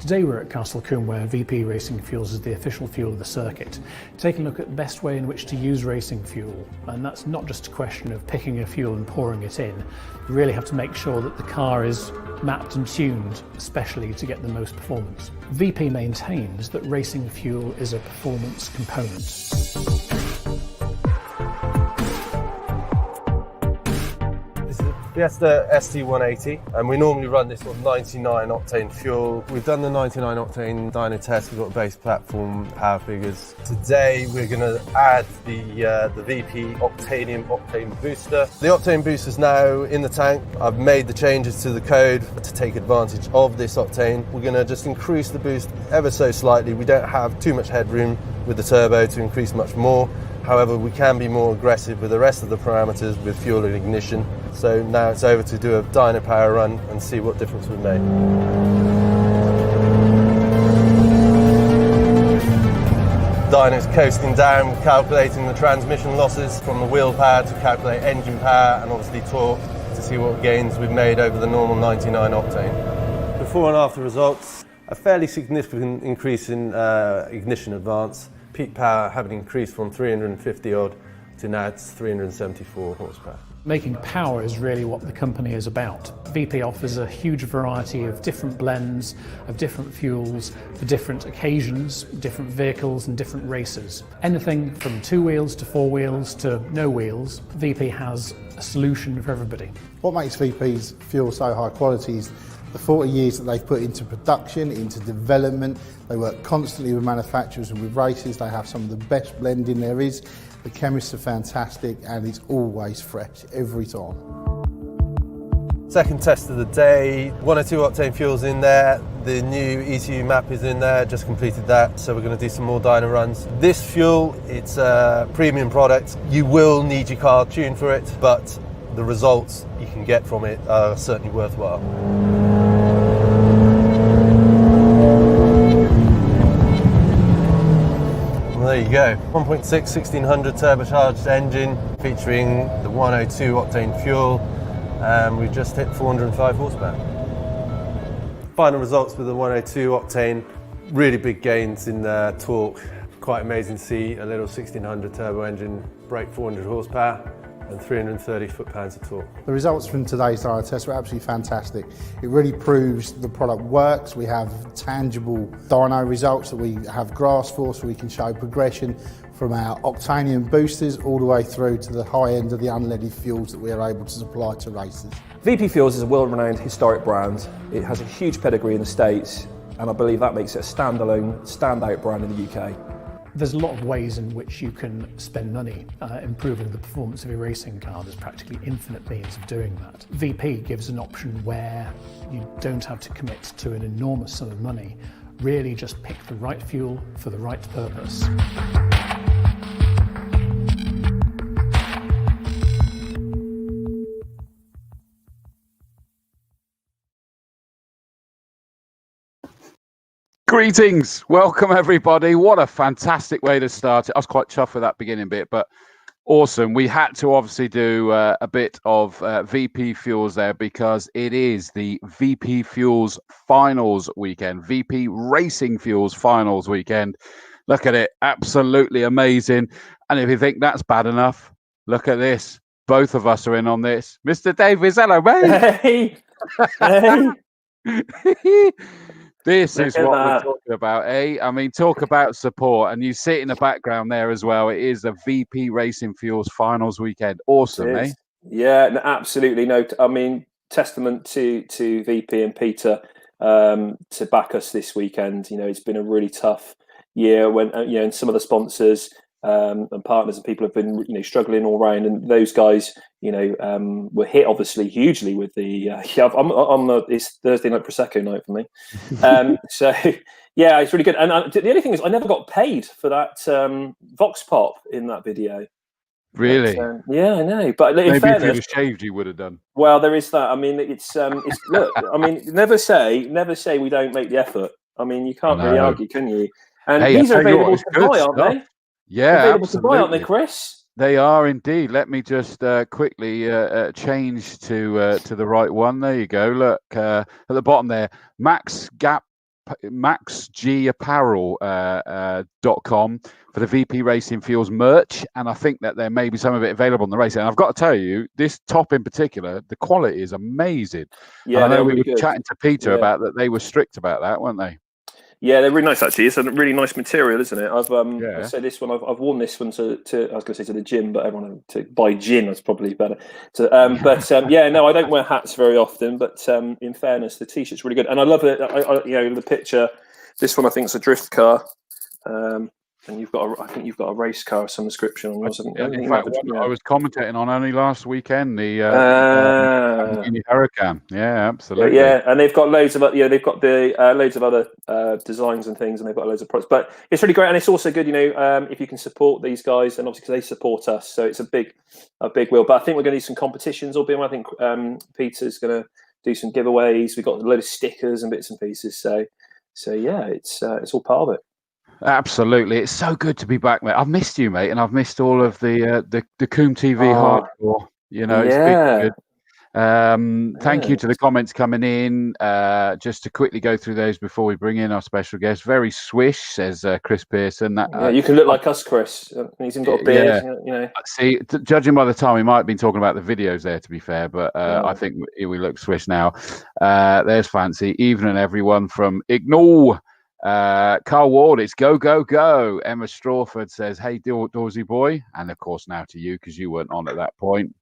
Today we're at Castle Combe, where VP Racing Fuels is the official fuel of the circuit, taking a look at the best way in which to use racing fuel. And that's not just a question of picking a fuel and pouring it in. You really have to make sure that the car is mapped and tuned, especially to get the most performance. VP maintains that racing fuel is a performance component. Fiesta ST180, and we normally run this on 99 octane fuel. We've done the 99 octane dyno test, we've got base platform power figures. Today we're going to add the VP octane booster. The octane booster is now in the tank. I've made the changes to the code to take advantage of this octane. We're going to just increase the boost ever so slightly. We don't have too much headroom with the turbo to increase much more. However, we can be more aggressive with the rest of the parameters with fuel and ignition. So now it's over to do a dyno power run and see what difference we've made. Dyno's coasting down, calculating the transmission losses from the wheel power to calculate engine power and obviously torque to see what gains we've made over the normal 99 octane. Before and after results, a fairly significant increase in ignition advance. Peak power having increased from 350 odd to now it's 374 horsepower. Making power is really what the company is about. VP offers a huge variety of different blends of different fuels for different occasions, different vehicles and different races. Anything from 2 wheels to 4 wheels to no wheels, VP has a solution for everybody. What makes VP's fuel so high quality is the 40 years that they've put into production, into development. They work constantly with manufacturers and with races. They have some of the best blending there is. The chemists are fantastic and it's always fresh every time. Second test of the day, 102 octane fuel's in there. The new ECU map is in there, just completed that. So we're going to do some more dyno runs. This fuel, it's a premium product. You will need your car tuned for it, but the results you can get from it are certainly worthwhile. There you go, 1.6 1600 turbocharged engine featuring the 102 octane fuel, and we've just hit 405 horsepower. Final results with the 102 octane, really big gains in torque, quite amazing to see a little 1600 turbo engine break 400 horsepower and 330 foot-pounds of torque. The results from today's dyno test were absolutely fantastic. It really proves the product works. We have tangible dyno results that we have graphs for, so we can show progression from our octanium boosters all the way through to the high end of the unleaded fuels that we are able to supply to racers. VP Fuels is a world-renowned historic brand. It has a huge pedigree in the States, and I believe that makes it a standalone, standout brand in the UK. There's a lot of ways in which you can spend money improving the performance of your racing car. There's practically infinite means of doing that. VP gives an option where you don't have to commit to an enormous sum of money. Really just pick the right fuel for the right purpose. Greetings, welcome everybody. What a fantastic way to start it. I was quite chuffed with that beginning bit, but awesome. We had to obviously do a bit of VP Fuels there because it is the VP Fuels Finals weekend, VP Racing Fuels Finals weekend. Look at it, absolutely amazing. And if you think that's bad enough, look at this. Both of us are in on this. Mr. Davis, hello, mate. Hey! Hey! This is what we're talking about, eh? I mean, talk about support. And you see it in the background there as well. It is the VP Racing Fuels Finals weekend. Awesome, eh? Yeah, no, absolutely. No, I mean, testament to VP and Peter to back us this weekend. You know, it's been a really tough year when, you know, and some of the sponsors and partners and people have been, you know, struggling all round. And those guys, you know, were hit obviously hugely with the. It's Thursday night Prosecco night for me. So yeah, it's really good. And the only thing is, I never got paid for that Vox Pop in that video. Really? But, yeah, I know. But in maybe fairness, if you'd shaved, you would have done. Well, there is that. I mean, it's look. I mean, never say we don't make the effort. I mean, you can't really argue, can you? And hey, these are available to buy, aren't they? Yeah, available absolutely. to buy, aren't they, Chris? They are indeed. Let me just quickly change to the right one. There you go. Look at the bottom there. Max Gap maxgapparel.com for the VP Racing Fuels merch, and I think that there may be some of it available on the race. And I've got to tell you, this top in particular, the quality is amazing. Yeah, and I know we really were good. chatting to Peter about that. They were strict about that, weren't they? Yeah, they're really nice actually. It's a really nice material, isn't it? I've Yeah. I say this one. I've worn this one to I was going to say to the gym, but everyone to buy gin. That's probably better. Yeah, no, I don't wear hats very often. But in fairness, the t-shirt's really good, and I love it. The picture. This one I think is a drift car, and I think you've got a race car of some description on yours, haven't you? In fact, one I was commentating on only last weekend, the Lamborghini Huracan. Yeah, absolutely. Yeah, and they've got loads of they've got the loads of other designs and things, and they've got loads of products. But it's really great, and it's also good, if you can support these guys, and obviously because they support us, so it's a big wheel. But I think we're going to do some competitions. I think Peter's going to do some giveaways. We've got a load of stickers and bits and pieces. So yeah, it's all part of it. Absolutely, it's so good to be back, mate. I've missed you, mate, and I've missed all of the Combe TV hardcore. It's been good. Thank you to the comments coming in. Just to quickly go through those before we bring in our special guest. Very swish, says Chris Pearson. You can look like us, Chris. He's even got a beard. Yeah. See, judging by the time, we might have been talking about the videos there, to be fair, but I think we look swish now. There's Fancy. Evening, everyone from Ignore. Carl Ward, it's go. Emma Strawford says, hey, Dawsy boy. And of course, now to you, because you weren't on at that point.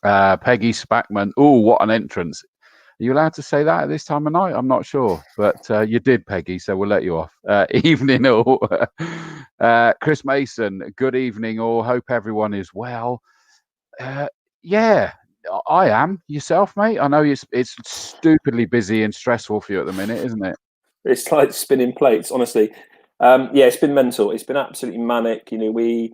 Peggy Spackman, what an entrance. Are you allowed to say that at this time of night? I'm not sure, but you did, Peggy, so we'll let you off. Evening all. Chris Mason, good evening all. Hope everyone is well. Yeah, I am. Yourself, mate? I know it's stupidly busy and stressful for you at the minute, isn't it? It's like spinning plates, honestly. It's been mental. It's been absolutely manic. We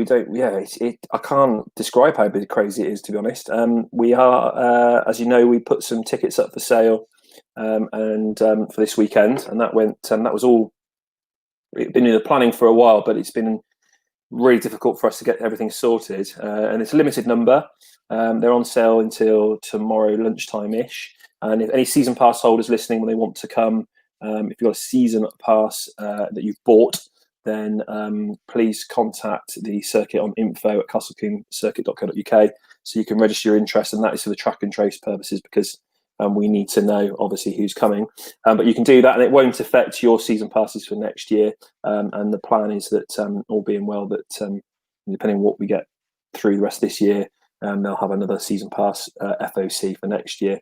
don't. Yeah, I can't describe how big crazy it is, to be honest. We are, as you know, we put some tickets up for sale, and for this weekend, and that went. That was all. It'd been in the planning for a while, but it's been really difficult for us to get everything sorted. And it's a limited number. They're on sale until tomorrow lunchtime-ish. And if any season pass holders listening, when they want to come, if you've got a season pass that you've bought, then please contact the circuit on info@castlecombe circuit.co.uk so you can register your interest. And that is for the track and trace purposes, because we need to know, obviously, who's coming. But you can do that, and it won't affect your season passes for next year. And the plan is that, all being well, that depending on what we get through the rest of this year, they'll have another season pass FOC for next year.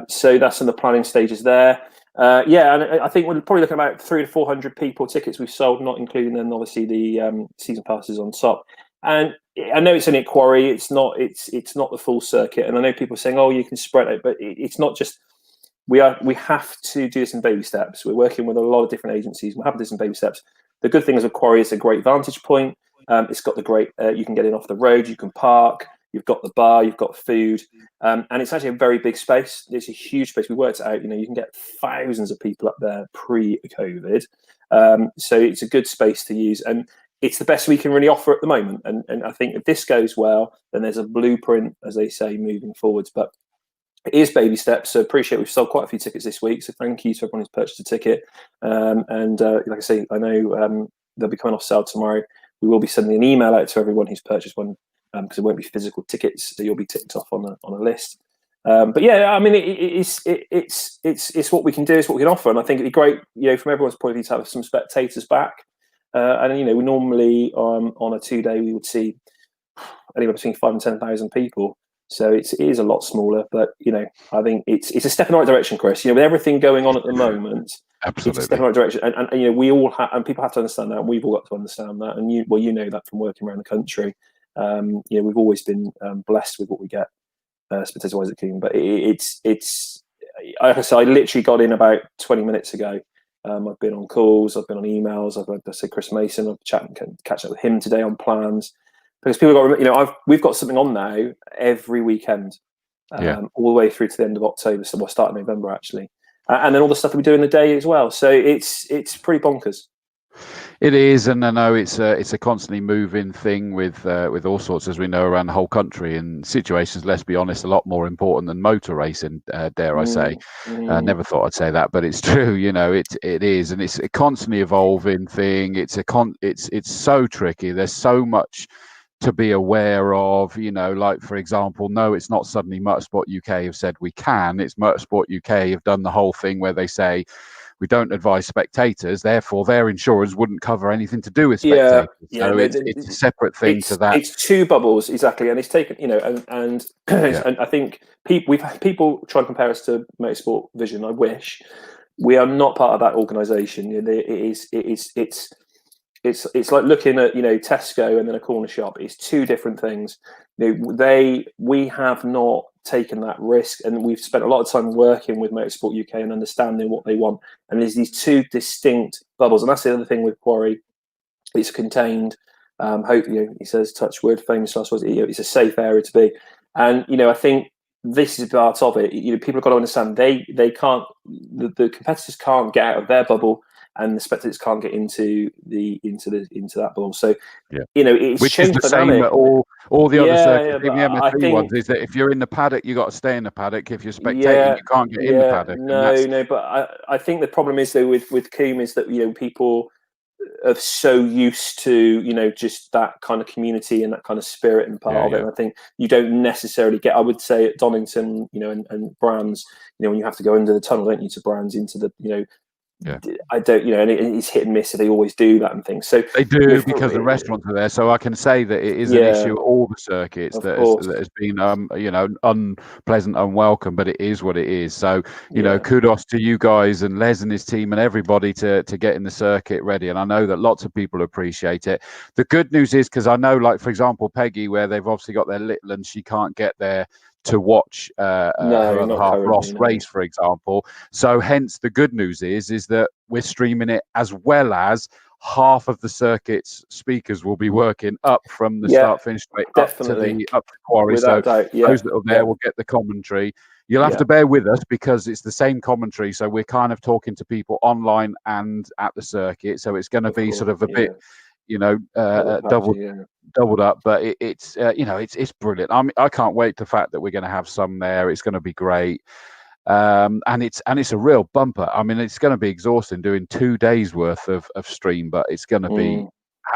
So that's in the planning stages there. And I think we're probably looking at about 300 to 400 people tickets we've sold, not including then obviously the season passes on top. And I know it's only at Quarry. It's not the full circuit. And I know people are saying, "Oh, you can spread it," but it's not just. We have to do this in baby steps. We're working with a lot of different agencies. We're having this in baby steps. The good thing is with Quarry, it's a great vantage point. It's got the great. You can get in off the road. You can park. You've got the bar, you've got food, and it's actually a very big space. It's a huge space. We worked it out. You can get thousands of people up there pre-COVID, so it's a good space to use, and it's the best we can really offer at the moment. And I think if this goes well, then there's a blueprint, as they say, moving forwards. But it is baby steps. So appreciate we've sold quite a few tickets this week. So thank you to everyone who's purchased a ticket. Like I say, I know they'll be coming off sale tomorrow. We will be sending an email out to everyone who's purchased one. Because it won't be physical tickets, so you'll be ticked off on a list. But yeah, I mean, it's what we can do, it's what we can offer, and I think it'd be great, from everyone's point of view, to have some spectators back. And we normally on a 2-day we would see anywhere between 5,000 and 10,000 people. So it is a lot smaller, but I think it's a step in the right direction, Chris. With everything going on at the moment, absolutely, it's a step in the right direction. And we all have, and people have to understand that, and we've all got to understand that. And you know that from working around the country. We've always been blessed with what we get spectator-wise at Combe, but it's like I said, I literally got in about 20 minutes ago. I've been on calls, I've been on emails. I've had, Chris Mason. I've catch up with him today on plans, because people got we've got something on now every weekend, all the way through to the end of October. So we'll start in November actually, and then all the stuff that we do in the day as well. So it's pretty bonkers. It is, and I know it's a constantly moving thing with all sorts, as we know, around the whole country, and situations, let's be honest, a lot more important than motor racing, dare I say. Never thought I'd say that, but it's true. It is, and it's a constantly evolving thing. It's so tricky. There's so much to be aware of, like, for example, no, it's not suddenly Motorsport UK have said we can. It's Motorsport UK have done the whole thing where they say we don't advise spectators, therefore their insurance wouldn't cover anything to do with spectators. So it's a separate thing to that. It's two bubbles, exactly, and it's taken, and I think we've had people try and compare us to Motorsport Vision. I wish. We are not part of that organisation. It's like looking at Tesco and then a corner shop. It's two different things. We have not taken that risk, and we've spent a lot of time working with Motorsport UK and understanding what they want. And there's these two distinct bubbles, and that's the other thing with Quarry. It's contained. Hope he says, touch wood, famous last words. It's a safe area to be, and I think this is part of it. People have got to understand they can't. The competitors can't get out of their bubble, and the spectators can't get into that bubble. So it's which is the dynamic. same at all the other circuits. Even the MSP ones is that if you're in the paddock, you got to stay in the paddock. If you're spectating, you can't get in the paddock. No. But I think the problem is though with Combe is that people are so used to just that kind of community and that kind of spirit and part of it. And I think you don't necessarily get. I would say at Donington, and Brands, when you have to go under the tunnel, don't you, to Brands into the I don't, and it's hit and miss. So they always do that and things. So they do because the restaurants are there. So I can say that it is an issue at all the circuits that has been, unpleasant, unwelcome. But it is what it is. So kudos to you guys and Les and his team and everybody to get in the circuit ready. And I know that lots of people appreciate it. The good news is, because I know, like for example, Peggy, where they've obviously got their little and she can't get there to watch her other half Ross race, for example. So hence the good news is that we're streaming it, as well as half of the circuit's speakers will be working up from the start finish straight up to the Quarry. Without So doubt, those that are there will get the commentary. You'll have to bear with us because it's the same commentary. So we're kind of talking to people online and at the circuit. So it's going to be sort of a bit, doubled up, but it's brilliant. I can't wait the fact that we're going to have some there. It's going to be great, and it's a real bumper. I mean, it's going to be exhausting doing 2 days worth of stream, but it's going to be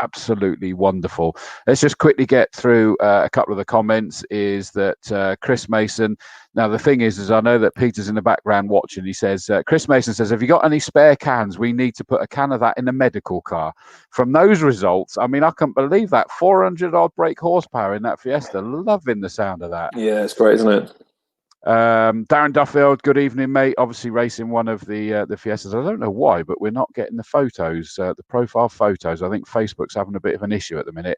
absolutely wonderful. Let's just quickly get through a couple of the comments. Is that Chris Mason? Now the thing is I know that Peter's in the background watching. He says, Chris Mason says, have you got any spare cans? We need to put a can of that in the medical car. From those results, I mean, I can't believe that 400 odd brake horsepower in that Fiesta. Loving the sound of that. Yeah, it's great, isn't it? Darren Duffield, good evening, mate. Obviously racing one of the Fiestas. I don't know why, but we're not getting the photos, the profile photos. I think Facebook's having a bit of an issue at the minute.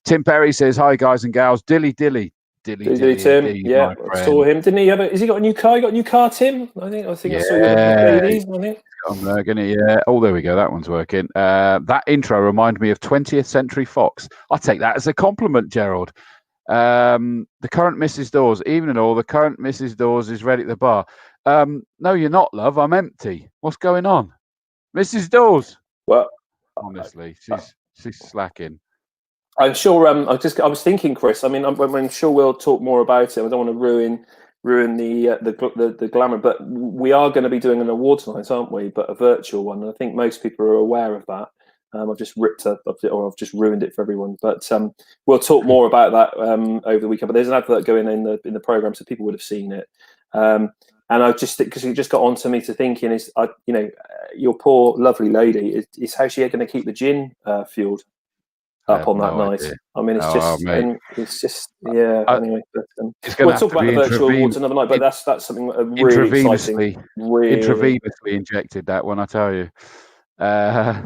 Tim Perry says, hi guys and gals. Dilly Tim. Indeed, yeah, I saw him. Didn't he has he got a new car? You got a new car, Tim? I think I saw you lady, I think. Oh, there we go. That one's working. That intro reminded me of 20th Century Fox. I'll take that as a compliment, Gerald. The current Mrs. Dawes, evening all. The current Mrs. Dawes is ready at the bar. No, you're not, love. I'm empty. What's going on, Mrs. Dawes? Well, honestly, she's slacking. I'm sure. I was thinking, Chris. I mean, I'm sure we'll talk more about it. I don't want to ruin the glamour, but we are going to be doing an awards night, aren't we? But a virtual one. And I think most people are aware of that. I've just I've just ruined it for everyone. But we'll talk more about that over the weekend. But there's an advert going in the program, so people would have seen it. And I just because you just got on to me to thinking is, your poor lovely lady is how she going to keep the gin fueled up on that night. Idea. I mean, anyway, but, we'll talk about the virtual awards another night. But that's something really exciting. Intravenously injected that one, I tell you.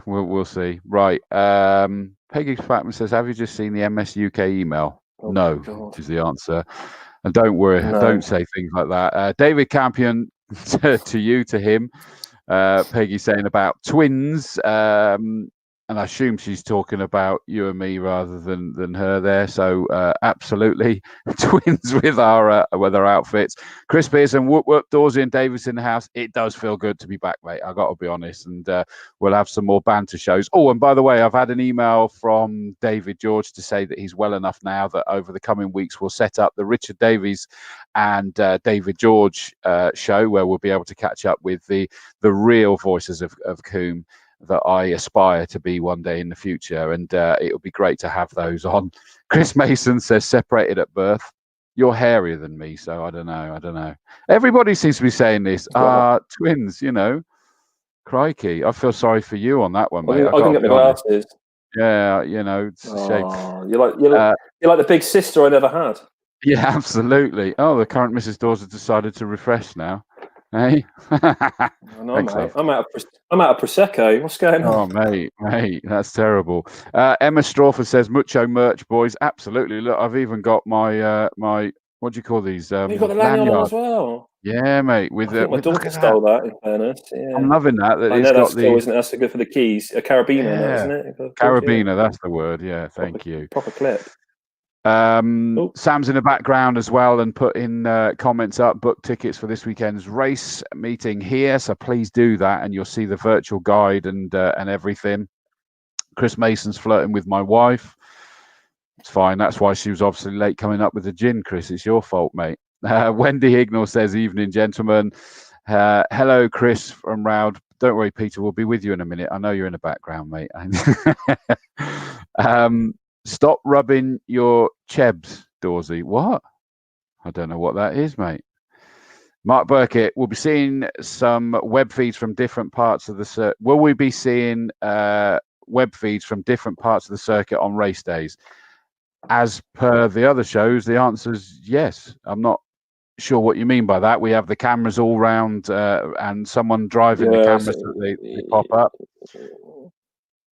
We'll see. Right. Peggy Fatman says, have you just seen the MS UK email? No, is the answer. And don't worry, don't say things like that. David Campion, to him. Peggy saying about twins. and I assume she's talking about you and me rather than her there. So absolutely twins with our outfits. Chris Pearson, whoop whoop, Dawesy and Davis in the house. It does feel good to be back, mate. I got to be honest, and we'll have some more banter shows. Oh, and by the way, I've had an email from David George to say that he's well enough now that over the coming weeks we'll set up the Richard Davies and David George show, where we'll be able to catch up with the real voices of Combe that I aspire to be one day in the future, and it would be great to have those on. Chris Mason says separated at birth. You're hairier than me, so I don't know. Everybody seems to be saying this. Twins, crikey. I feel sorry for you on that one, mate. I can get my glasses. Yeah, it's a shame. You're like the big sister I never had. Yeah, absolutely. Oh, the current Mrs. Dawes has decided to refresh now. Hey, I'm out of prosecco. What's going on? Oh, mate, that's terrible. Emma Strawford says mucho merch, boys. Absolutely. Look, I've even got my what do you call these? You've got the lanyard as well. Yeah, mate. My daughter stole that. In fairness, yeah. I'm loving that. I know that's still, isn't it? That's good for the keys. A carabiner, isn't it? Carabiner, that's the word. Yeah, thank you. Proper clip. Sam's in the background as well and put in comments up, book tickets for this weekend's race meeting here, so please do that and you'll see the virtual guide and everything. Chris Mason's flirting with my wife. It's fine, that's why she was obviously late coming up with the gin. Chris, it's your fault, mate. Wendy Hignall says evening, gentlemen. Hello, Chris from Roud. Don't worry, Peter, we'll be with you in a minute. I know you're in the background, mate. Stop rubbing your chebs, Dawsy. What? I don't know what that is, mate. Mark Burkett, we'll be seeing some web feeds from different parts of the circuit. Will we be seeing web feeds from different parts of the circuit on race days? As per the other shows, the answer is yes. I'm not sure what you mean by that. We have the cameras all round and someone driving the cameras that they pop up.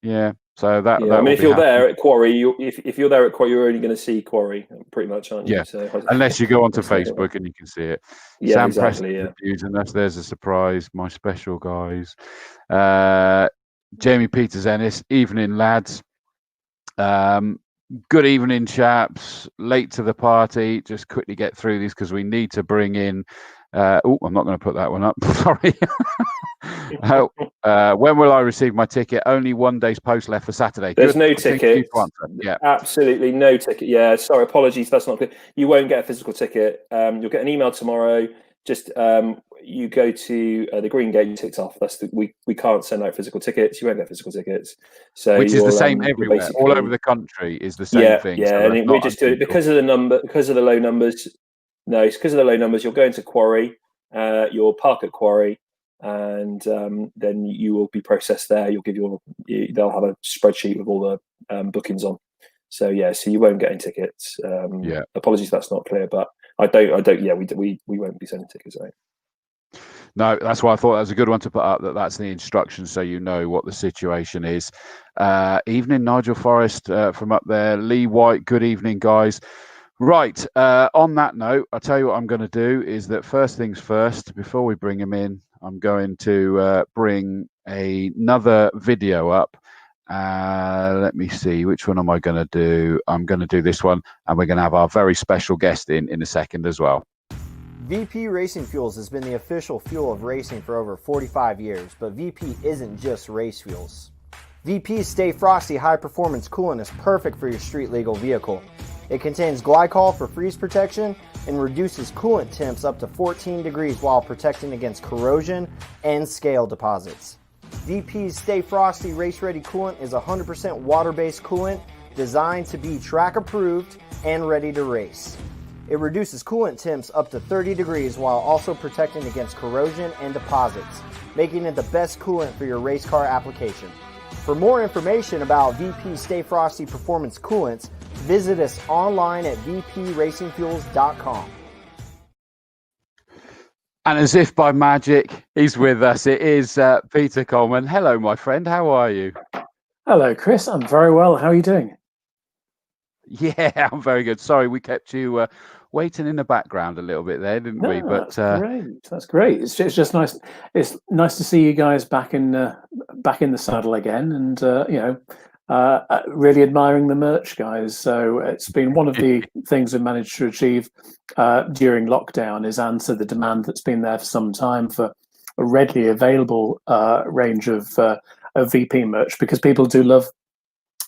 Yeah. So that. Yeah, I mean, if you're there at Quarry, if you're there at Quarry, you're only going to see Quarry, pretty much, aren't you? Yeah. So, unless you go onto Facebook and you can see it. Yeah, Sam exactly. Reviews, and there's a surprise. My special guys. Jamie Peters Ennis. Evening, lads. Good evening, chaps. Late to the party. Just quickly get through these because we need to bring in. I'm not going to put that one up. Sorry. When will I receive my ticket? Only 1 day's post left for Saturday. There's no ticket. Yeah, absolutely no ticket. Yeah, sorry, apologies. That's not good. You won't get a physical ticket. You'll get an email tomorrow. Just you go to the green gate. You ticked off. We can't send out physical tickets. You won't get physical tickets. So which is the same everywhere, all over the country. Is the same thing. Yeah, so and we just do it because of the number, because of the low numbers. No, it's because of the low numbers. You'll go into Quarry. You'll park at Quarry, and then you will be processed there. They'll have a spreadsheet with all the bookings on. So so you won't get any tickets. Apologies if that's not clear, but I don't. Yeah, we won't be sending tickets out. No, that's why I thought that was a good one to put up. That's the instructions, so you know what the situation is. Evening, Nigel Forrest from up there. Lee White. Good evening, guys. Right, on that note, I'll tell you what I'm going to do is that first things first, before we bring him in, I'm going to bring another video up. Let me see, which one am I going to do? I'm going to do this one, and we're going to have our very special guest in a second as well. VP Racing Fuels has been the official fuel of racing for over 45 years, but VP isn't just race fuels. VP's Stay Frosty High Performance Coolant is perfect for your street legal vehicle. It contains glycol for freeze protection and reduces coolant temps up to 14 degrees while protecting against corrosion and scale deposits. VP's Stay Frosty Race Ready Coolant is 100% water-based coolant designed to be track approved and ready to race. It reduces coolant temps up to 30 degrees while also protecting against corrosion and deposits, making it the best coolant for your race car application. For more information about VP Stay Frosty Performance Coolants, visit us online at vpracingfuels.com. And as if by magic, he's with us. It is Peter Coleman. Hello, my friend. How are you? Hello, Chris. I'm very well. How are you doing? Yeah, I'm very good. Sorry, we kept you waiting in the background a little bit there, didn't we? But that's great. That's great. It's just nice. It's nice to see you guys back in the saddle again, and really admiring the merch, guys. So it's been one of the things we've managed to achieve during lockdown is answer the demand that's been there for some time for a readily available range of VP merch, because people do love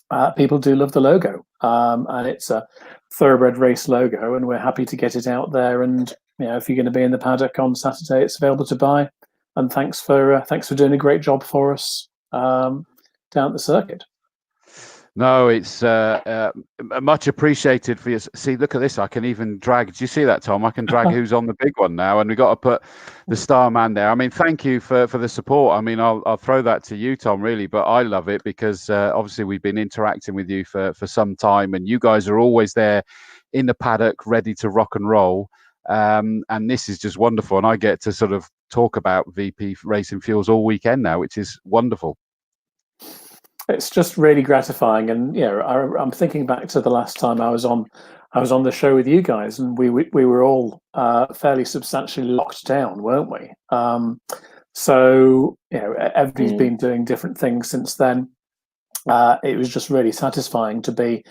the logo, and it's a thoroughbred race logo, and we're happy to get it out there. And if you're going to be in the paddock on Saturday, it's available to buy. And thanks for doing a great job for us down at the circuit. No, it's much appreciated for you. See, look at this. I can even drag. Do you see that, Tom? I can drag who's on the big one now, and we've got to put the star man there. I mean, thank you for the support. I mean, I'll throw that to you, Tom, really, but I love it because obviously we've been interacting with you for some time, and you guys are always there in the paddock, ready to rock and roll. And this is just wonderful, and I get to sort of talk about VP Racing Fuels all weekend now, which is wonderful. It's just really gratifying, and I'm thinking back to the last time I was on the show with you guys, and we were all fairly substantially locked down, weren't we? So everybody's been doing different things since then. It was just really satisfying to be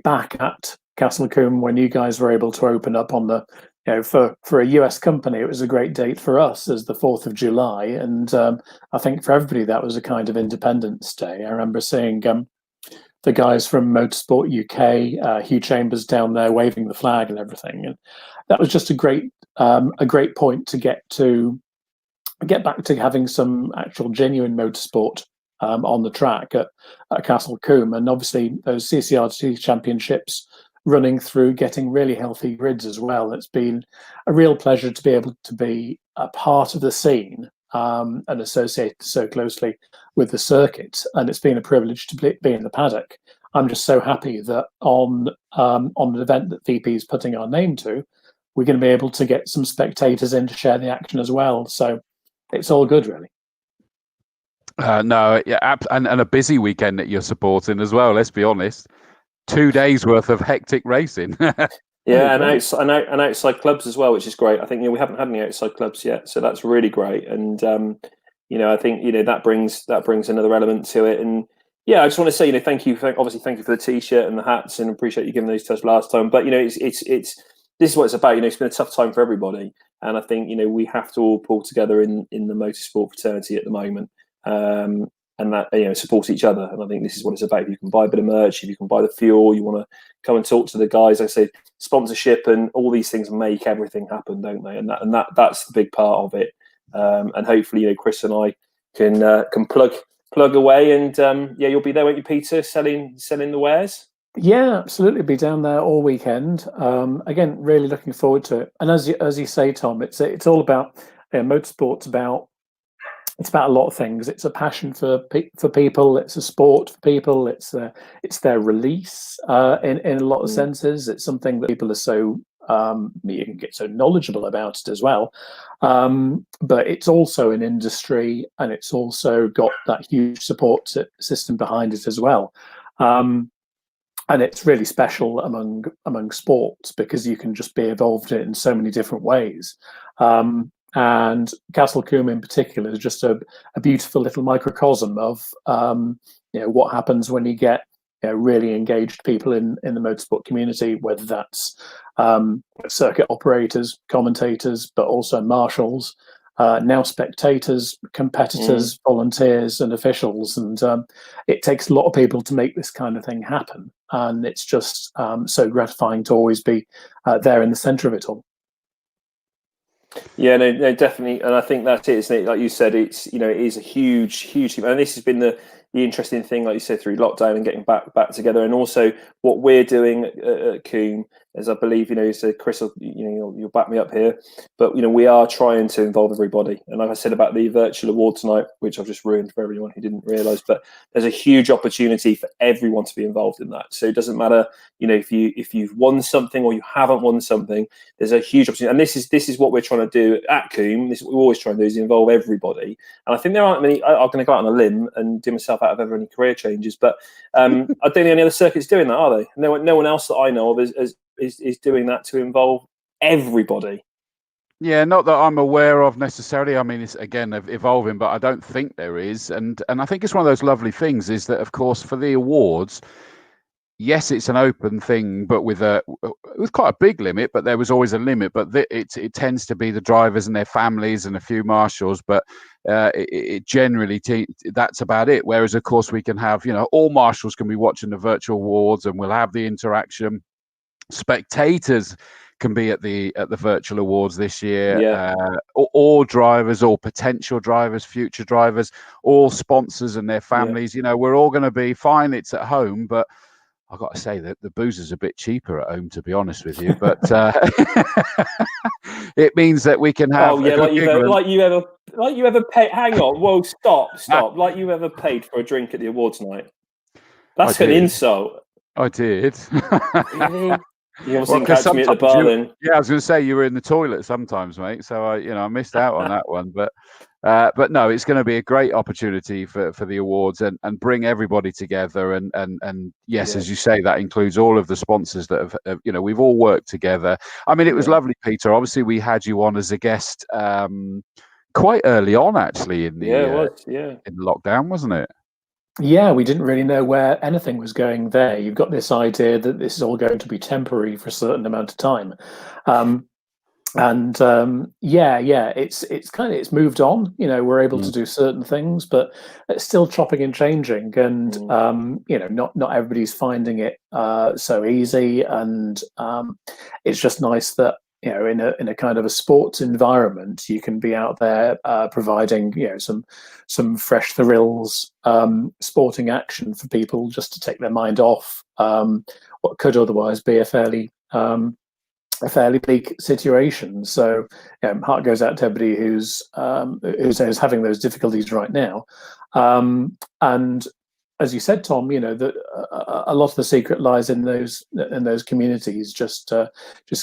back at Castle Combe when you guys were able to open up on the. For a US company, it was a great date for us as the 4th of July. And I think for everybody, that was a kind of Independence Day. I remember seeing the guys from Motorsport UK, Hugh Chambers down there waving the flag and everything. And that was just a great point to get back to having some actual genuine motorsport on the track at Castle Combe. And obviously those CCRT championships running through, getting really healthy grids as well. It's been a real pleasure to be able to be a part of the scene and associated so closely with the circuit. And it's been a privilege to be in the paddock. I'm just so happy that on an event that VP is putting our name to, we're going to be able to get some spectators in to share the action as well. So it's all good, really. No, yeah, and a busy weekend that you're supporting as well. Let's be honest. 2 days worth of hectic racing. Yeah, and outside clubs as well, which is great. I think we haven't had any outside clubs yet, so that's really great. And I think that brings another element to it. And yeah, I just want to say thank you for the t-shirt and the hats, and appreciate you giving those to us last time. But it's this is what it's about. It's been a tough time for everybody, and I think we have to all pull together in the motorsport fraternity at the moment. And that support each other, and I think this is what it's about. If you can buy a bit of merch, if you can buy the fuel, you want to come and talk to the guys. Like I say, sponsorship and all these things make everything happen, don't they? And that's the big part of it. And hopefully, Chris and I can plug away, and you'll be there, won't you, Peter, selling the wares? Yeah, absolutely. Be down there all weekend. Again, really looking forward to it. And as you say, Tom, it's all about motorsport's about. It's about a lot of things. It's a passion for people. It's a sport for people. It's their release in a lot of senses. It's something that people are so you can get so knowledgeable about it as well. But it's also an industry, and it's also got that huge support system behind it as well. And it's really special among sports because you can just be involved in it in so many different ways. And Castle Combe in particular is just a beautiful little microcosm of what happens when you get really engaged people in the motorsport community, whether that's circuit operators, commentators, but also marshals, now spectators, competitors, volunteers, and officials. And it takes a lot of people to make this kind of thing happen. And it's just so gratifying to always be there in the centre of it all. Yeah, no, definitely, and I think that's it, isn't it? Like you said, it is a huge thing, and this has been the interesting thing, like you said, through lockdown and getting back together, and also what we're doing at Combe, as I believe so Chris, you'll back me up here, but we are trying to involve everybody, and like I said about the virtual award tonight, which I've just ruined for everyone who didn't realise, but there's a huge opportunity for everyone to be involved in that. So it doesn't matter, if you've won something or you haven't won something, there's a huge opportunity, and this is what we're trying to do at Combe. This is what we always try and do, is involve everybody, and I think there aren't many. I'm going to go out on a limb and do myself out of ever any career changes, but I don't think any other circuits doing that, are they? No one else that I know of is doing that to involve everybody. Yeah, not that I'm aware of necessarily. I mean, it's again evolving, but I don't think there is. And I think it's one of those lovely things is that, of course, for the awards, yes, it's an open thing, but with quite a big limit. But there was always a limit. But it tends to be the drivers and their families and a few marshals. But it generally that's about it. Whereas, of course, we can have all marshals can be watching the virtual awards, and we'll have the interaction. Spectators can be at the virtual awards this year. Yeah. All drivers, all potential drivers, future drivers, all sponsors and their families. We're all going to be fine. It's at home, but I've got to say that the booze is a bit cheaper at home, to be honest with you. But it means that we can have. Oh yeah, like you ever paid. Hang on, whoa, stop! Like you ever paid for a drink at the awards night? That's an insult. I did. Really? You obviously catch me at the bar then. Yeah, I was going to say you were in the toilet sometimes, mate. So I missed out on that one. But no, it's going to be a great opportunity for the awards and bring everybody together. And yes, as you say, that includes all of the sponsors that have we've all worked together. I mean, it was lovely, Peter. Obviously, we had you on as a guest quite early on, actually, in the in lockdown, wasn't it? Yeah, we didn't really know where anything was going there. You've got this idea that this is all going to be temporary for a certain amount of time. It's moved on. We're able to do certain things, but it's still chopping and changing. And not everybody's finding it so easy. And it's just nice that in a kind of a sports environment, you can be out there providing some fresh thrills, sporting action for people just to take their mind off what could otherwise be a fairly bleak situation. So heart goes out to everybody who's having those difficulties right now. And as you said, Tom, that a lot of the secret lies in those communities, just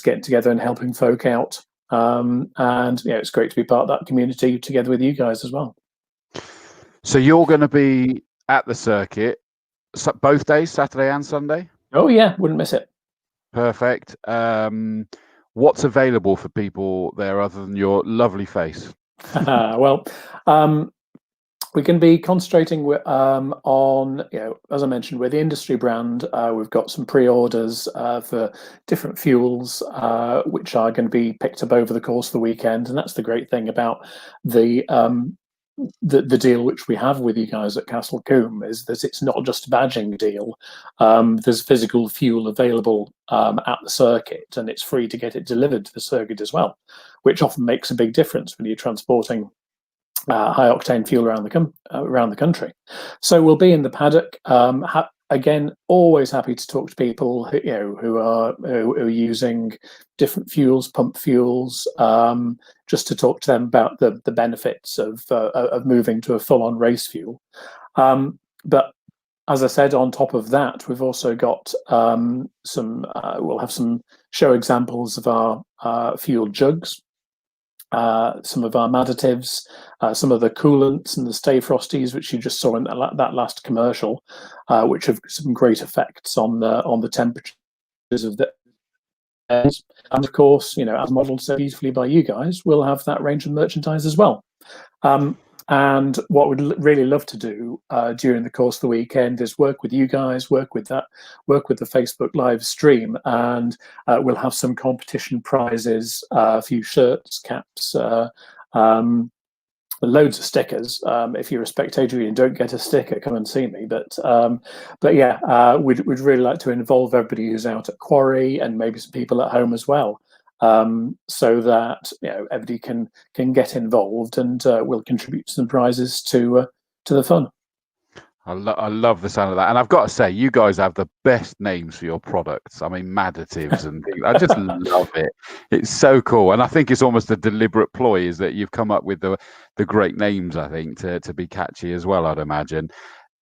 getting together and helping folk out. And it's great to be part of that community together with you guys as well. So you're going to be at the circuit both days, Saturday and Sunday? Oh yeah, wouldn't miss it. Perfect. What's available for people there other than your lovely face? Well, we can be concentrating on, as I mentioned, we're the industry brand. We've got some pre-orders for different fuels, which are going to be picked up over the course of the weekend. And that's the great thing about the deal which we have with you guys at Castle Combe, is that it's not just a badging deal. There's physical fuel available at the circuit, and it's free to get it delivered to the circuit as well, which often makes a big difference when you're transporting high octane fuel around the country. So we'll be in the paddock. Again, always happy to talk to people who are using different fuels, pump fuels, just to talk to them about the benefits of moving to a full-on race fuel. But as I said, on top of that, we've also got we'll have some show examples of our fuel jugs. Some of our additives, some of the coolants and the Stay Frosties, which you just saw in that last commercial, which have some great effects on the temperatures of the air. And of course, as modelled so beautifully by you guys, we'll have that range of merchandise as well. And what we'd really love to do during the course of the weekend is work with you guys, work with the Facebook live stream, and we'll have some competition prizes, a few shirts, caps, loads of stickers. If you're a spectator and don't get a sticker, come and see me. But we'd really like to involve everybody who's out at Quarry and maybe some people at home as well. So that everybody can get involved, and we'll contribute some prizes to the fun. I love the sound of that, and I've got to say, you guys have the best names for your products. I mean, additives and things. I just love it. It's so cool, and I think it's almost a deliberate ploy, is that you've come up with the great names. I think to be catchy as well, I'd imagine.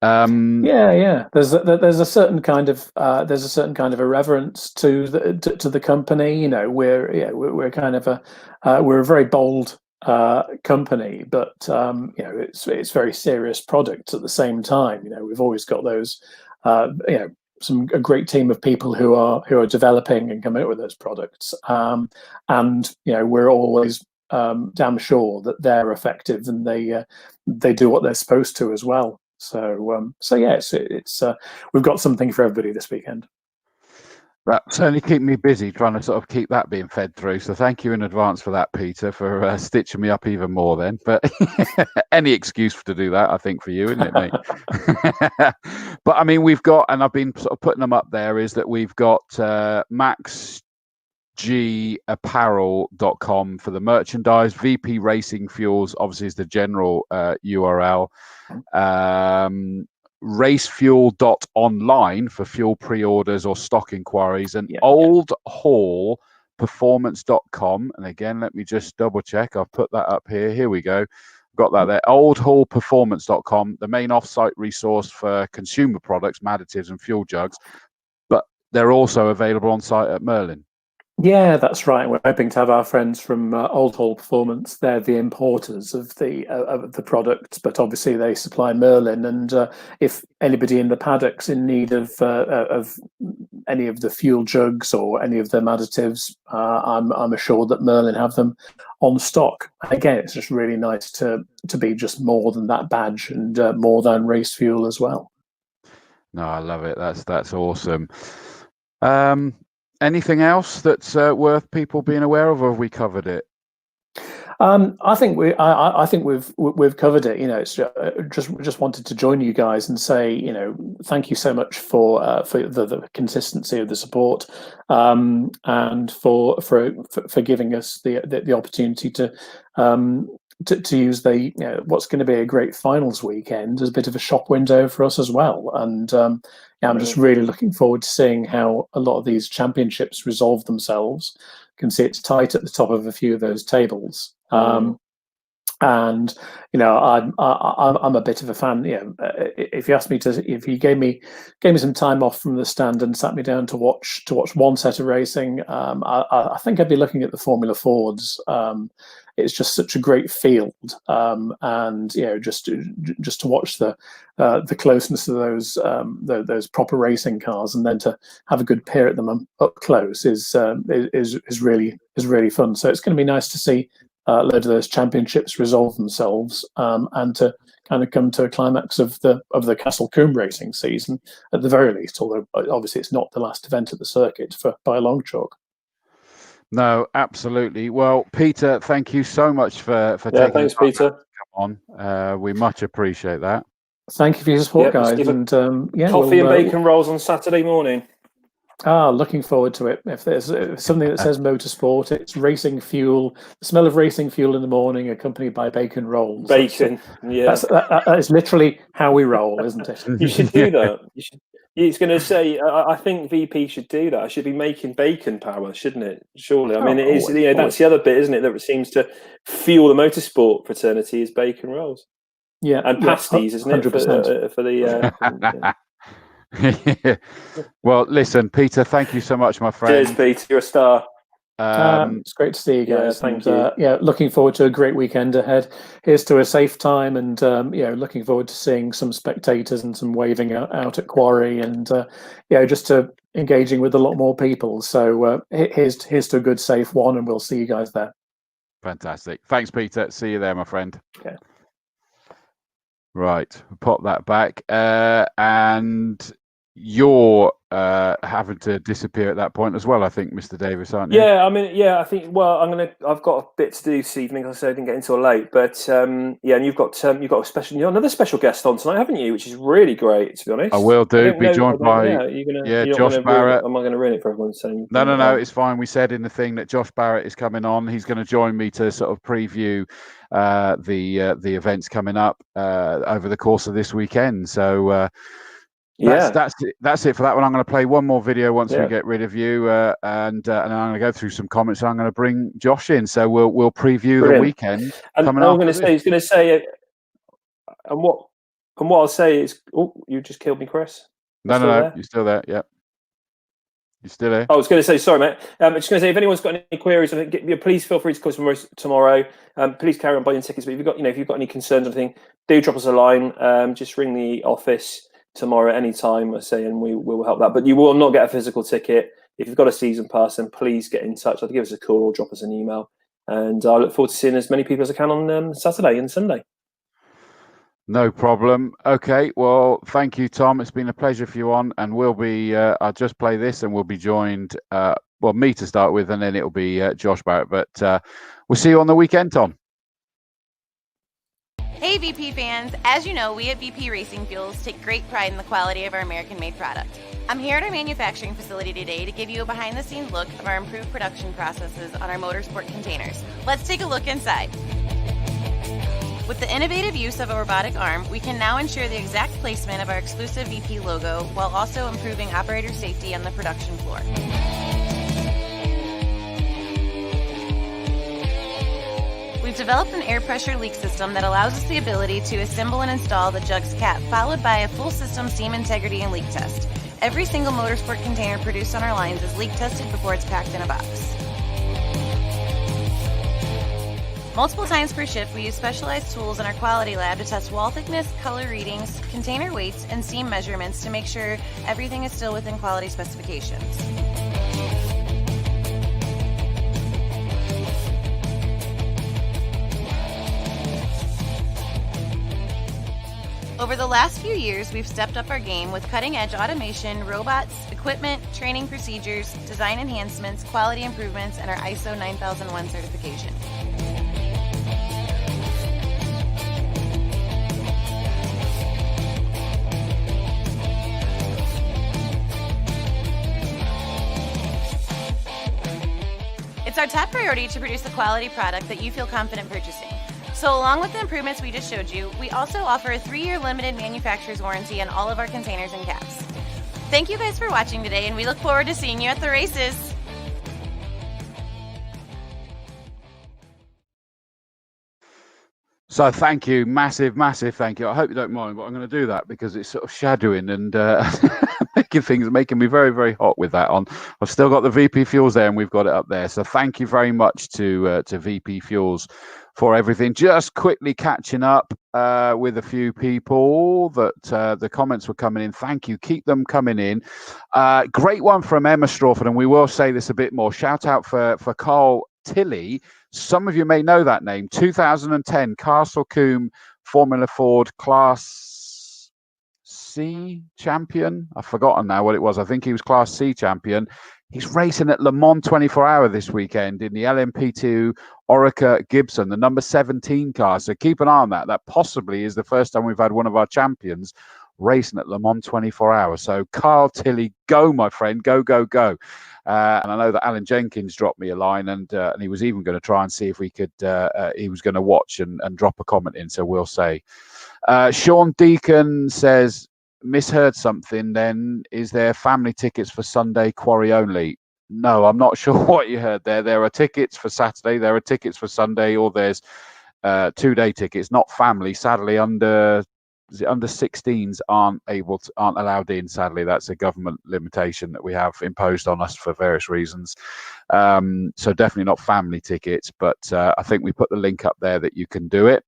Yeah. There's a certain kind of irreverence to the company. We're kind of we're a very bold company, but it's very serious products at the same time. We've always got those a great team of people who are developing and coming up with those products. And we're always damn sure that they're effective and they do what they're supposed to as well. So yeah, it's we've got something for everybody this weekend. That certainly keep me busy trying to sort of keep that being fed through. So thank you in advance for that, Peter, for stitching me up even more then. But any excuse to do that, I think, for you, isn't it, mate? But I mean, we've got, and I've been sort of putting them up there, is that we've got maxgapparel.com for the merchandise. VP Racing Fuels, obviously, is the general URL. Racefuel.online for fuel pre-orders or stock inquiries, and oldhallperformance.com. And again, let me just double check. I've put that up here. Here we go. Got that there. Oldhallperformance.com, the main off-site resource for consumer products, additives and fuel jugs, but they're also available on site at Merlin. Yeah, that's right. We're hoping to have our friends from Old Hall Performance. They're the importers of the products, but obviously they supply Merlin. And if anybody in the paddock's in need of any of the fuel jugs or any of them additives, I'm assured that Merlin have them on stock. Again, it's just really nice to be just more than that badge and more than race fuel as well. No, I love it. That's awesome. Anything else that's worth people being aware of, or have we covered it? I think we've covered it. It's just wanted to join you guys and say, thank you so much for the consistency of the support, and for giving us the opportunity to use what's going to be a great finals weekend as a bit of a shop window for us as well. And I'm just really looking forward to seeing how a lot of these championships resolve themselves. You can see it's tight at the top of a few of those tables. And I'm a bit of a fan. If you asked me if you gave me some time off from the stand and sat me down to watch one set of racing, I think I'd be looking at the Formula Fords. It's just such a great field, and just to watch the closeness of those proper racing cars, and then to have a good peer at them up close is really fun. So it's going to be nice to see a load of those championships resolve themselves, and to kind of come to a climax of the Castle Combe racing season at the very least. Although obviously it's not the last event at the circuit by a long chalk. No, absolutely. Well, Peter, thank you so much for taking. Thanks, Peter. Come on, we much appreciate that. Thank you for your support, guys. And coffee and bacon rolls on Saturday morning. Looking forward to it. If there's something that says motorsport, it's racing fuel. The smell of racing fuel in the morning, accompanied by bacon rolls. Bacon, that is literally how we roll, isn't it? You should do that. You should. It's going to say, I think VP should do that. I should be making bacon power, shouldn't it? Surely. I mean, it is. That's the other bit, isn't it? That seems to fuel the motorsport fraternity is bacon rolls. Yeah, and pasties, isn't 100%. For the. Well, listen, Peter, thank you so much, my friend. Cheers, Peter. You're a star. It's great to see you guys. Thank you. Looking forward to a great weekend ahead. Here's to a safe time, and looking forward to seeing some spectators and some waving out at Quarry, and just to engaging with a lot more people. So here's to a good, safe one, and we'll see you guys there. Fantastic. Thanks, Peter. See you there, my friend. Okay. Right, pop that back, and you're having to disappear at that point as well, I think, Mr. Davis, aren't you? Yeah, I mean, I think. Well, I've got a bit to do this evening. I said I didn't get until late, but and you've got another special guest on tonight, haven't you? Which is really great, to be honest. I will do. Be joined by Josh Barrett. Am I going to ruin it for everyone saying? No, it's fine. We said in the thing that Josh Barrett is coming on. He's going to join me to sort of preview the events coming up over the course of this weekend. So. That's it for that one. I'm going to play one more video once we get rid of you, and I'm going to go through some comments. And I'm going to bring Josh in, so we'll preview the weekend. And I'm going to say, he's going to say, and what I'll say is, oh, you just killed me, Chris. No, you're still there. Yep, you're still there. I was going to say, sorry, mate. I'm just going to say, if anyone's got any queries, please feel free to call us tomorrow. Please carry on buying tickets. But if you've got any concerns or anything, do drop us a line. Just ring the office. tomorrow, anytime, I say, and we will help that. But you will not get a physical ticket. If you've got a season pass, then please get in touch. Either give us a call or drop us an email. And I look forward to seeing as many people as I can on Saturday and Sunday. No problem. Okay, well, thank you, Tom. It's been a pleasure for you on, and we'll be, I'll just play this and we'll be joined, well, me to start with, and then it'll be Josh Barrett. But we'll see you on the weekend, Tom. Hey VP fans, as you know, we at VP Racing Fuels take great pride in the quality of our American-made product. I'm here at our manufacturing facility today to give you a behind-the-scenes look of our improved production processes on our motorsport containers. Let's take a look inside. With the innovative use of a robotic arm, we can now ensure the exact placement of our exclusive VP logo while also improving operator safety on the production floor. We've developed an air pressure leak system that allows us the ability to assemble and install the jug's cap, followed by a full system seam integrity and leak test. Every single motorsport container produced on our lines is leak tested before it's packed in a box. Multiple times per shift, we use specialized tools in our quality lab to test wall thickness, color readings, container weights, and seam measurements to make sure everything is still within quality specifications. Over the last few years, we've stepped up our game with cutting-edge automation, robots, equipment, training procedures, design enhancements, quality improvements, and our ISO 9001 certification. It's our top priority to produce a quality product that you feel confident purchasing. So along with the improvements we just showed you, we also offer a 3-year limited manufacturer's warranty on all of our containers and caps. Thank you guys for watching today, and we look forward to seeing you at the races. So thank you, massive thank you. I hope you don't mind, but I'm going to do that because it's sort of shadowing and making me very hot with that on. I've still got the VP Fuels there, and we've got it up there. So thank you very much to VP Fuels for everything. Just quickly catching up with a few people that the comments were coming in. Thank you. Keep them coming in. Great one from Emma Strawford, and we will say this a bit more. Shout out for Carl Tilley. Some of you may know that name. 2010 Castle Combe Formula Ford Class C champion. I've forgotten now what it was. I think he was Class C champion. He's racing at Le Mans 24-hour this weekend in the LMP2 Orica Gibson, the number 17 car. So keep an eye on that. That possibly is the first time we've had one of our champions racing at Le Mans 24-hour. So Carl Tilley, go, my friend. Go. And I know that Alan Jenkins dropped me a line, and he was even going to try and see if we could, he was going to watch and drop a comment in. So we'll say. Sean Deacon says, misheard something then. Is there family tickets for Sunday quarry only? No, I'm not sure what you heard there. There are tickets for Saturday, there are tickets for Sunday, or there's 2-day tickets, not family. Sadly, under 16s aren't allowed in. Sadly, that's a government limitation that we have imposed on us for various reasons. So definitely not family tickets, but I think we put the link up there that you can do it.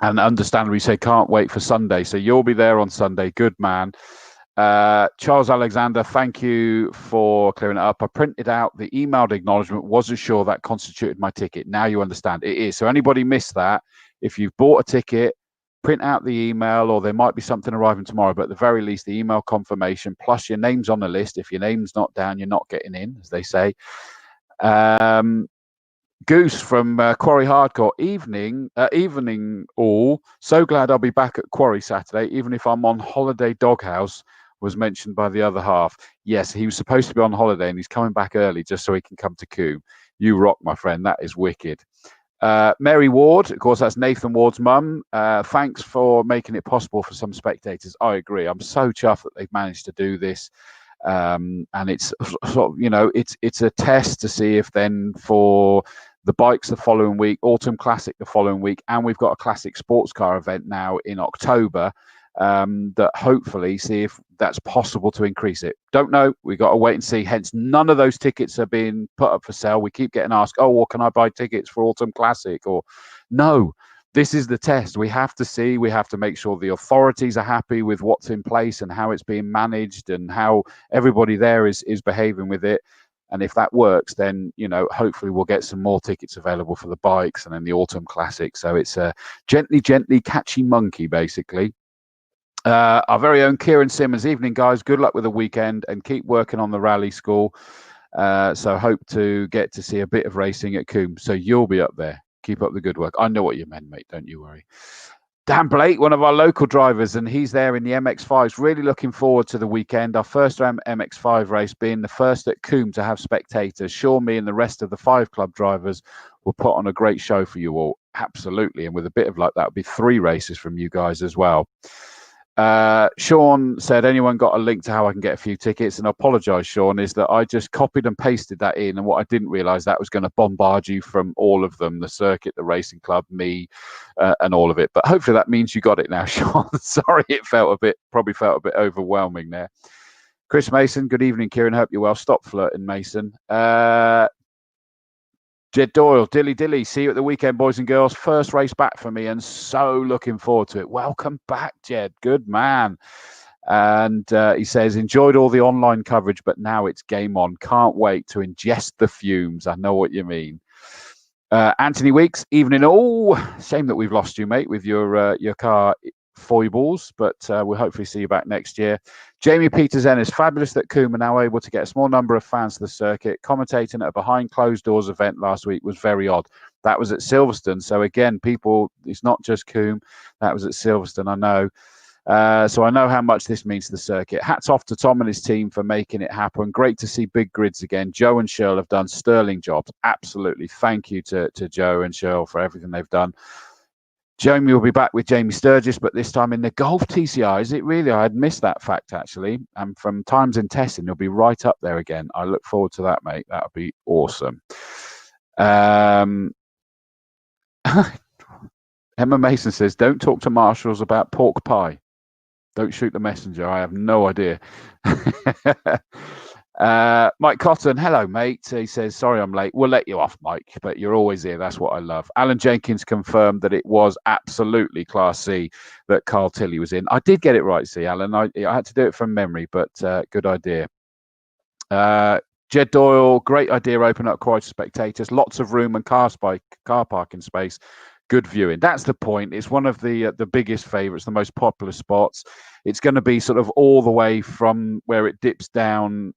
And understandably say can't wait for Sunday. So you'll be there on Sunday. Good man. Charles Alexander, thank you for clearing it up. I printed out the emailed acknowledgement. Wasn't sure that constituted my ticket. Now you understand it is. So anybody missed that, if you've bought a ticket, print out the email, or there might be something arriving tomorrow, but at the very least, the email confirmation plus your name's on the list. If your name's not down, you're not getting in, as they say. Goose from Quarry Hardcore, evening all. So glad I'll be back at Quarry Saturday, even if I'm on holiday. Doghouse was mentioned by the other half. Yes, he was supposed to be on holiday, and he's coming back early just so he can come to Combe. You rock, my friend. That is wicked. Mary Ward, of course, that's Nathan Ward's mum. Thanks for making it possible for some spectators. I agree. I'm so chuffed that they've managed to do this. And it's sort of, it's a test to see if then for the bikes the following week, Autumn Classic the following week, and we've got a classic sports car event now in October, that hopefully see if that's possible to increase it. Don't know. We've got to wait and see. Hence, none of those tickets are being put up for sale. We keep getting asked, oh, well, can I buy tickets for Autumn Classic? Or no, this is the test. We have to make sure the authorities are happy with what's in place and how it's being managed and how everybody there is behaving with it. And if that works, then, hopefully we'll get some more tickets available for the bikes and then the Autumn Classic. So it's a gently catchy monkey, basically. Our very own Kieran Simmons. Evening, guys. Good luck with the weekend and keep working on the rally school. So hope to get to see a bit of racing at Combe. So you'll be up there. Keep up the good work. I know what you meant, mate. Don't you worry. Dan Blake, one of our local drivers, and he's there in the MX5s. Really looking forward to the weekend. Our first MX5 race being the first at Combe to have spectators. Sure, me and the rest of the 5 club drivers will put on a great show for you all. Absolutely. And with a bit of luck, that would be 3 races from you guys as well. Sean said, anyone got a link to how I can get a few tickets? And I apologise, Sean, is that I just copied and pasted that in. And what I didn't realise, that was going to bombard you from all of them, the circuit, the racing club, me, and all of it. But hopefully that means you got it now, Sean. Sorry, it probably felt a bit overwhelming there. Chris Mason, good evening, Kieran. Hope you're well. Stop flirting, Mason. Jed Doyle, Dilly, see you at the weekend, boys and girls. First race back for me and so looking forward to it. Welcome back, Jed. Good man. And he says, enjoyed all the online coverage, but now it's game on. Can't wait to ingest the fumes. I know what you mean. Anthony Weeks, evening all. Shame that we've lost you, mate, with your car foibles, but we'll hopefully see you back next year. Jamie Peters Ennis, fabulous that Combe are now able to get a small number of fans to the circuit. Commentating at a behind closed doors event last week was very odd. That was at Silverstone. So again, people, it's not just Combe. That was at Silverstone, I know. So I know how much this means to the circuit. Hats off to Tom and his team for making it happen. Great to see big grids again. Joe and Shirl have done sterling jobs. Absolutely. Thank you to Joe and Shirl for everything they've done. Jamie will be back with Jamie Sturgis, but this time in the Golf TCI. Is it really? I had missed that fact, actually. And from times in testing, he'll be right up there again. I look forward to that, mate. That would be awesome. Emma Mason says, don't talk to marshals about pork pie. Don't shoot the messenger. I have no idea. Mike Cotton, hello, mate. He says, sorry I'm late. We'll let you off, Mike, but you're always here. That's what I love. Alan Jenkins confirmed that it was absolutely Class C that Carl Tilley was in. I did get it right, see, Alan. I had to do it from memory, but good idea. Jed Doyle, great idea, open up quite spectators. Lots of room and car parking space. Good viewing. That's the point. It's one of the biggest favourites, the most popular spots. It's going to be sort of all the way from where it dips down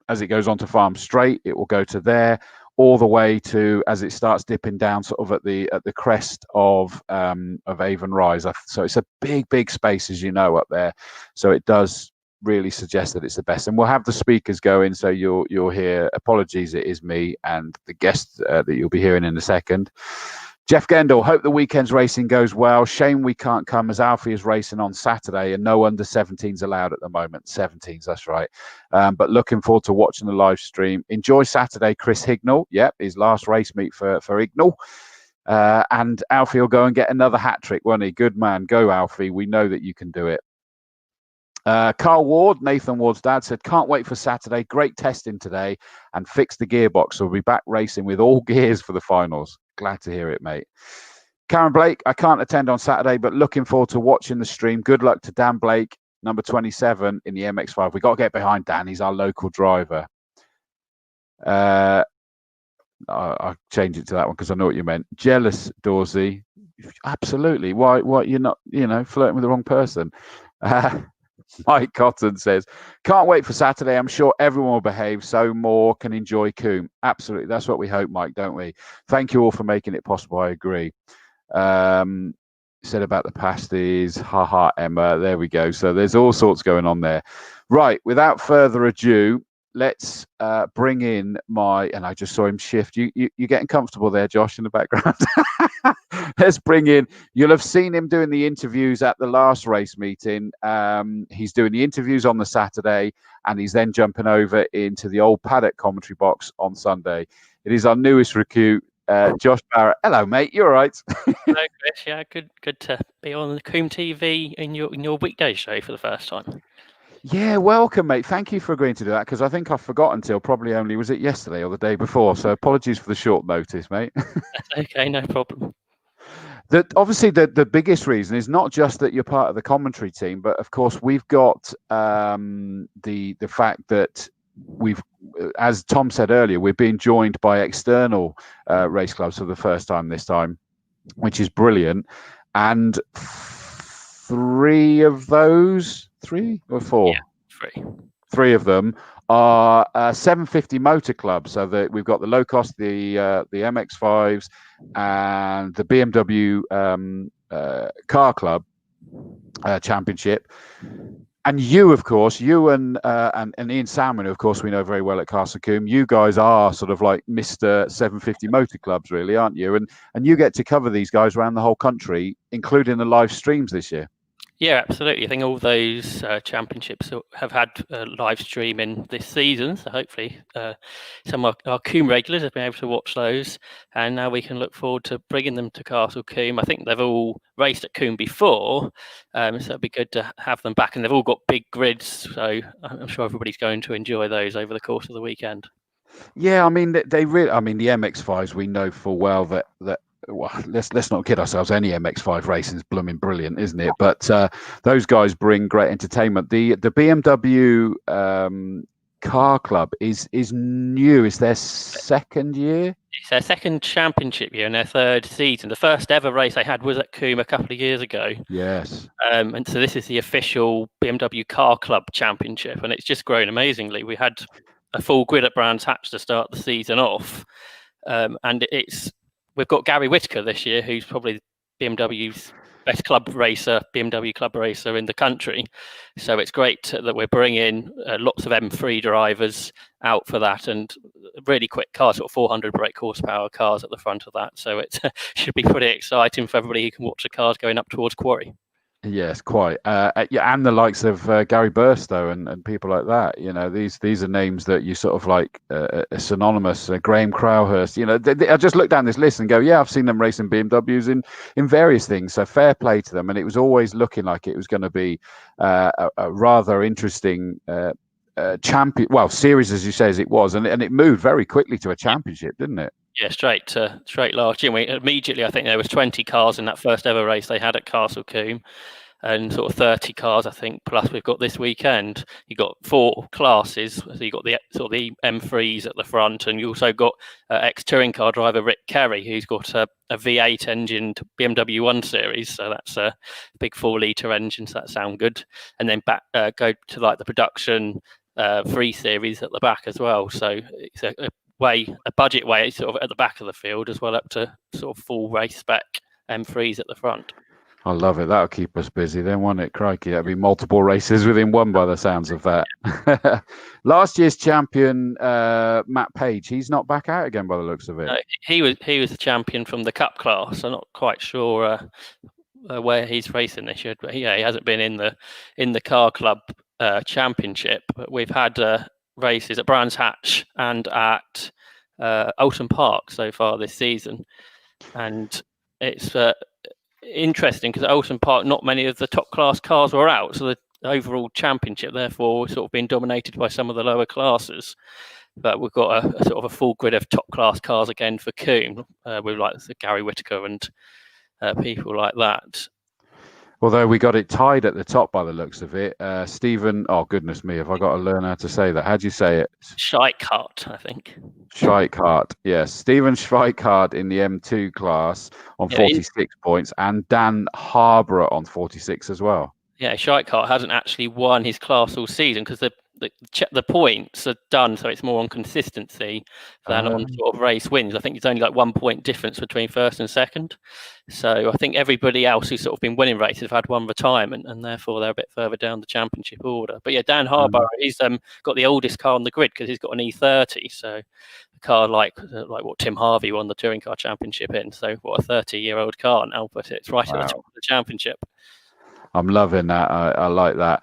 as it goes onto Farm Straight. It will go to there, all the way to as it starts dipping down, sort of at the crest of Avon Rise. So it's a big space, as you know, up there. So it does really suggest that it's the best. And we'll have the speakers going, so you'll hear. Apologies, it is me and the guest that you'll be hearing in a second. Jeff Gendall, hope the weekend's racing goes well. Shame we can't come as Alfie is racing on Saturday and no under 17s allowed at the moment. 17s, that's right. But looking forward to watching the live stream. Enjoy Saturday, Chris Hignall. Yep, his last race meet for Hignall. And Alfie will go and get another hat trick, won't he? Good man. Go, Alfie. We know that you can do it. Carl Ward, Nathan Ward's dad, said, can't wait for Saturday. Great testing today and fixed the gearbox. So we'll be back racing with all gears for the finals. Glad to hear it, mate. Karen Blake, I can't attend on Saturday, but looking forward to watching the stream. Good luck to Dan Blake, number 27 in the MX5. We've got to get behind Dan. He's our local driver. I'll change it to that one because I know what you meant. Jealous, Dawesy. Absolutely. Why you're not, flirting with the wrong person. Mike Cotton says, can't wait for Saturday. I'm sure everyone will behave so more can enjoy Combe. Absolutely. That's what we hope, Mike, don't we? Thank you all for making it possible. I agree. Said about the pasties. Haha, Emma. There we go. So there's all sorts going on there. Right. Without further ado, let's bring in and I just saw him shift. You're getting comfortable there, Josh, in the background. Let's bring in, you'll have seen him doing the interviews at the last race meeting. He's doing the interviews on the Saturday, and he's then jumping over into the old paddock commentary box on Sunday. It is our newest recruit, Josh Barrett. Hello, mate. You all right? Hello, Chris. Yeah, good to be on the Combe TV in your weekday show for the first time. Yeah, welcome, mate. Thank you for agreeing to do that, because I think I forgot until probably only, was it yesterday or the day before? So apologies for the short notice, mate. That's okay, no problem. Obviously the biggest reason is not just that you're part of the commentary team, but of course we've got the fact that we've, as Tom said earlier, we're being joined by external race clubs for the first time this time, which is brilliant. And three or four? Yeah, three of them are 750 motor clubs. So that we've got the low cost, the MX5s, and the BMW car club championship. And you, of course, and Ian Salmon, who of course we know very well at Castle Combe, you guys are sort of like Mr. 750 motor clubs, really, aren't you? And you get to cover these guys around the whole country, including the live streams this year. Yeah, absolutely. I think all those championships have had live streaming this season, so hopefully some of our Combe regulars have been able to watch those, and now we can look forward to bringing them to Castle Combe. I think they've all raced at Combe before, so it'd be good to have them back, and they've all got big grids, so I'm sure everybody's going to enjoy those over the course of the weekend. Yeah, I mean, they really. I mean, the MX5s, we know full well that. Well, let's not kid ourselves. Any MX5 racing is blooming brilliant, isn't it? But those guys bring great entertainment. The BMW car club is new. It's their second year. It's their second championship year and their third season. The first ever race they had was at Combe a couple of years ago. Yes. And so this is the official BMW car club championship, and it's just grown amazingly. We had a full grid at Brands Hatch to start the season off, and we've got Gary Whitaker this year, who's probably BMW's best BMW club racer in the country. So it's great that we're bringing lots of M3 drivers out for that, and really quick cars, sort of 400 brake horsepower cars at the front of that. So it should be pretty exciting for everybody who can watch the cars going up towards Quarry. Yes, quite. Yeah, and the likes of Gary Burstow and people like that. You know, these are names that you sort of like synonymous. Graham Crowhurst. You know, I just look down this list and go, yeah, I've seen them racing BMWs in various things. So fair play to them. And it was always looking like it was going to be a rather interesting series, as you say, as it was, and it moved very quickly to a championship, didn't it? Yeah, straight last year. Immediately, I think there was 20 cars in that first ever race they had at Castle Combe, and sort of 30 cars, I think, plus we've got this weekend. You got 4 classes. So you got the M3s at the front, and you also got ex-touring car driver Rick Kerry, who's got a V8 engine to BMW 1 Series. So that's a big 4-litre engine, so that sounds good. And then back go to like the production 3 Series at the back as well. So it's a budget way sort of at the back of the field, as well up to sort of full race spec M3s at the front. I love it. That'll keep us busy then, won't it? Crikey, that'll be multiple races within one by the sounds of that. Last year's champion, Matt Page, he's not back out again by the looks of it. No, he was the champion from the Cup class. I'm not quite sure where he's racing this year, but he hasn't been in the car club championship. But we've had races at Brands Hatch and at Oulton Park so far this season, and it's interesting because at Oulton Park not many of the top class cars were out, so the overall championship therefore sort of been dominated by some of the lower classes. But we've got a sort of a full grid of top class cars again for Combe with like Gary Whitaker and people like that. Although we got it tied at the top by the looks of it. Stephen, oh goodness me, have I got to learn how to say that? How do you say it? Schweikart, I think. Schweikart, yes. Stephen Schweikart in the M2 class on 46 points, and Dan Harborough on 46 as well. Yeah, Schweikart hasn't actually won his class all season because the points are done, so it's more on consistency than on sort of race wins. I think it's only like 1 point difference between first and second. So I think everybody else who's sort of been winning races have had one retirement, and therefore they're a bit further down the championship order. But yeah, Dan Harborough, he's got the oldest car on the grid because he's got an E30. So a car like what Tim Harvey won the touring car championship in. So what a 30-year-old car now, but it's right at the top of the championship. I'm loving that. I like that.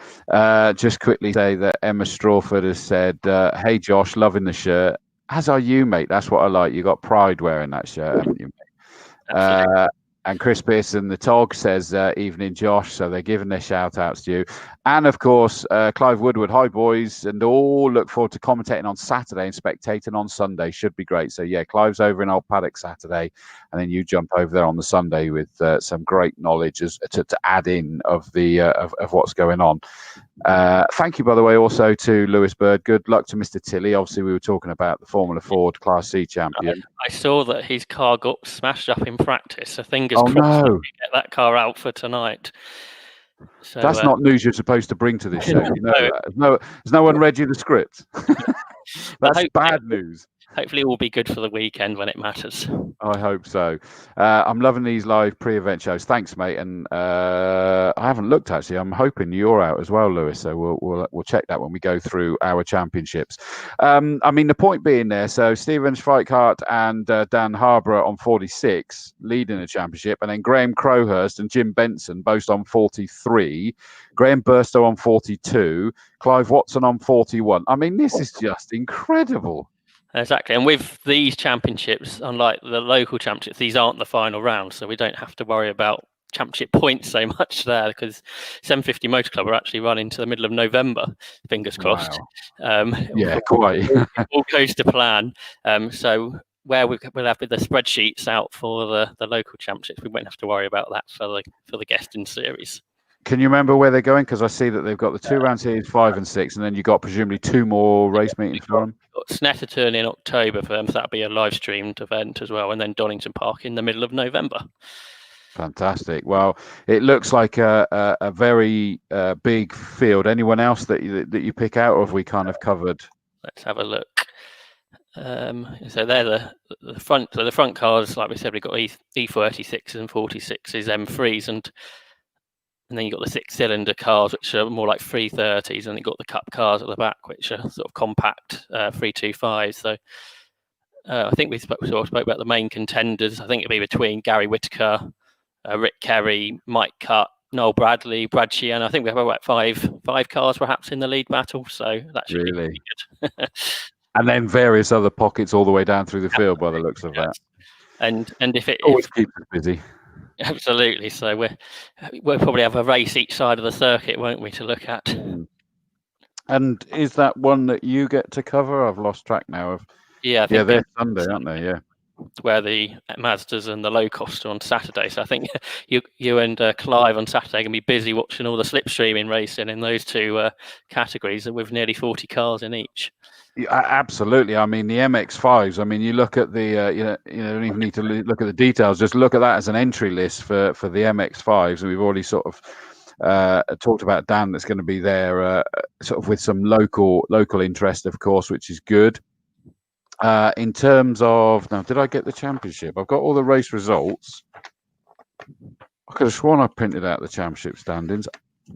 Just quickly say that Emma Strawford has said, hey, Josh, loving the shirt. As are you, mate. That's what I like. You got pride wearing that shirt, haven't you, mate? And Chris Pearson, the Tog, says, evening, Josh. So they're giving their shout outs to you. And of course, Clive Woodward, hi, boys. And all look forward to commentating on Saturday and spectating on Sunday. Should be great. So, yeah, Clive's over in Old Paddock Saturday. And then you jump over there on the Sunday with some great knowledge to add in of the of what's going on. Thank you, by the way, also to Lewis Bird. Good luck to Mr. Tilley. Obviously, we were talking about the Formula Ford Class C champion. I saw that his car got smashed up in practice. So fingers crossed no. we get that car out for tonight. So, that's not news you're supposed to bring to this show. You know that. There's no one read you the script. That's bad news. Hopefully it will be good for the weekend when it matters. I hope so. I'm loving these live pre-event shows. Thanks, mate. And I haven't looked, actually. I'm hoping you're out as well, Lewis. So we'll check that when we go through our championships. I mean, the point being there, so Stephen Schweikart and Dan Harborough on 46, leading the championship. And then Graham Crowhurst and Jim Benson both on 43. Graham Burstow on 42. Clive Watson on 41. I mean, this is just incredible. Exactly. And with these championships, unlike the local championships, these aren't the final round. So we don't have to worry about championship points so much there, because 750 Motor Club are actually running to the middle of November, fingers crossed. Wow. Yeah, quite. All goes to plan. So where we'll have the spreadsheets out for the local championships, we won't have to worry about that for the guesting series. Can you remember where they're going? Because I see that they've got the 2 round series, 5 and 6, and then you've got presumably 2 more race meetings for them. Got Snetterton in October for them, so that'll be a live streamed event as well, and then Donington Park in the middle of November. Fantastic. Well, it looks like a very big field. Anyone else that you pick out, or have we kind of covered? Let's have a look. So they're the front. So the front cars, like we said, we've got E36s and 46s, M3s, and then you've got the 6-cylinder cars, which are more like 330s, and you've got the Cup cars at the back, which are sort of compact 325s. So I think we spoke about the main contenders. I think it'd be between Gary Whitaker, Rick Kerry, Mike Cutt, Noel Bradley, Brad Sheehan. I think we have about five cars perhaps in the lead battle. So that should be really good. And then various other pockets all the way down through the field by the looks of that. And if it always keeps us busy. Absolutely. So we'll probably have a race each side of the circuit, won't we, to look at? And is that one that you get to cover? I've lost track now of. Yeah, they're Sunday, aren't they? Yeah. Where the Mazdas and the low cost are on Saturday. So I think you and Clive on Saturday are going to be busy watching all the slipstreaming racing in those two categories, with nearly 40 cars in each. Yeah, absolutely. I mean, the MX-5s. I mean, you look at the you don't even need to look at the details. Just look at that as an entry list for the MX-5s, and we've already sort of talked about Dan. That's going to be there, sort of with some local interest, of course, which is good. In terms of now, did I get the championship? I've got all the race results. I could have sworn I printed out the championship standings.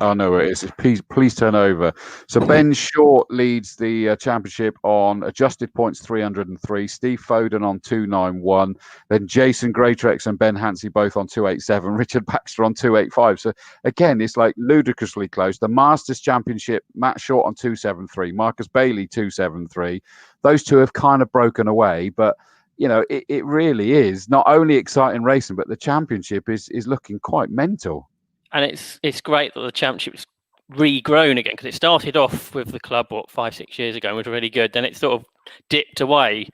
Oh, no, it is. Please turn over. So Ben Short leads the championship on adjusted points 303. Steve Foden on 291. Then Jason Greatrex and Ben Hansey both on 287. Richard Baxter on 285. So again, it's like ludicrously close. The Masters Championship, Matt Short on 273. Marcus Bailey 273. Those two have kind of broken away, but you know, it really is not only exciting racing, but the championship is looking quite mental. And it's great that the championship's regrown again, because it started off with the club 5-6 years ago and was really good. Then it sort of dipped away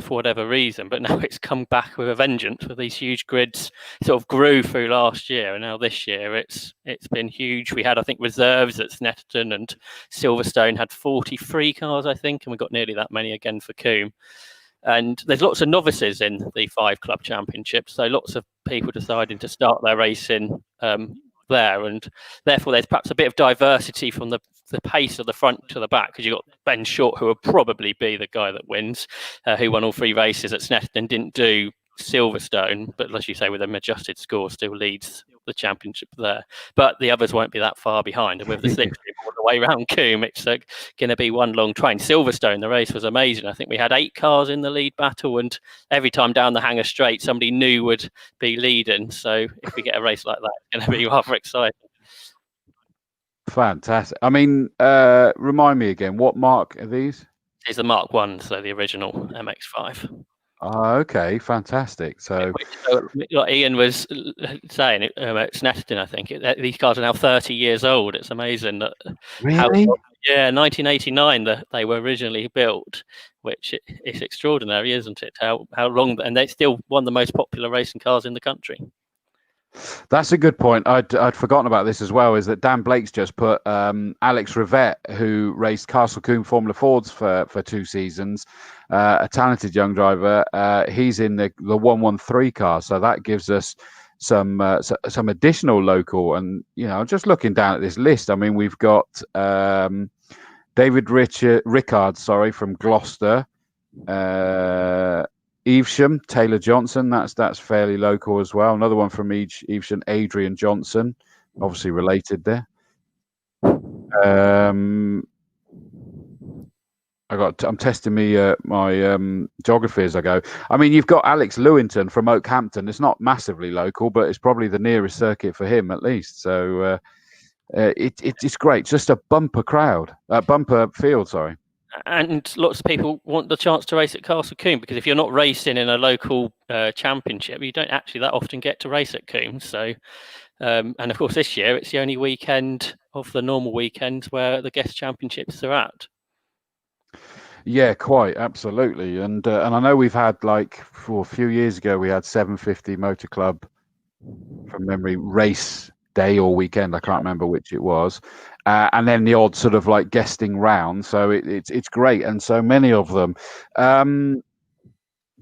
for whatever reason, but now it's come back with a vengeance with these huge grids. It sort of grew through last year, and now this year it's been huge. We had, I think, reserves at Snetterton, and Silverstone had 43 cars, I think, and we got nearly that many again for Combe. And there's lots of novices in the 5 club championships, so lots of people deciding to start their racing there, and therefore there's perhaps a bit of diversity from the pace of the front to the back, because you've got Ben Short, who will probably be the guy that wins, who won all 3 races at Snetterton, didn't do Silverstone, but as you say, with an adjusted score, still leads the championship there. But the others won't be that far behind, and with the slipstream all the way around Combe, it's going to be one long train. Silverstone, the race was amazing. I think we had 8 cars in the lead battle, and every time down the Hanger Straight, somebody new would be leading. So if we get a race like that, it's going to be rather exciting. Fantastic. I mean, remind me again, what mark are these? It's the Mark 1, so the original MX-5. Okay, fantastic. So, Like Ian was saying, at Snetterton, I think these cars are now 30 years old. It's amazing that really? 1989 that they were originally built, which is extraordinary, isn't it? How long, and they're still one of the most popular racing cars in the country. That's a good point. I'd forgotten about this as well. Is that Dan Blake's just put Alex Rivette, who raced Castle Combe Formula Fords for 2 seasons, a talented young driver. He's in the 113 car, so that gives us some additional local. And just looking down at this list, I mean, we've got David Rickard, from Gloucester. Evesham, Taylor Johnson, that's fairly local as well. Another one from Evesham, Adrian Johnson, obviously related there. I'm testing my geography as I go. I mean, you've got Alex Lewington from Oakhampton. It's not massively local, but it's probably the nearest circuit for him at least. So it's great. Just a bumper field, sorry. And lots of people want the chance to race at Castle Combe, because if you're not racing in a local championship, you don't actually that often get to race at Combe. So, and of course this year it's the only weekend of the normal weekends where the guest championships are at. Yeah, quite absolutely. And I know we've had, like, for a few years ago, we had 750 Motor Club, from memory, race day or weekend. I can't remember which it was. And then the odd sort of like guesting round. So it's great. And so many of them.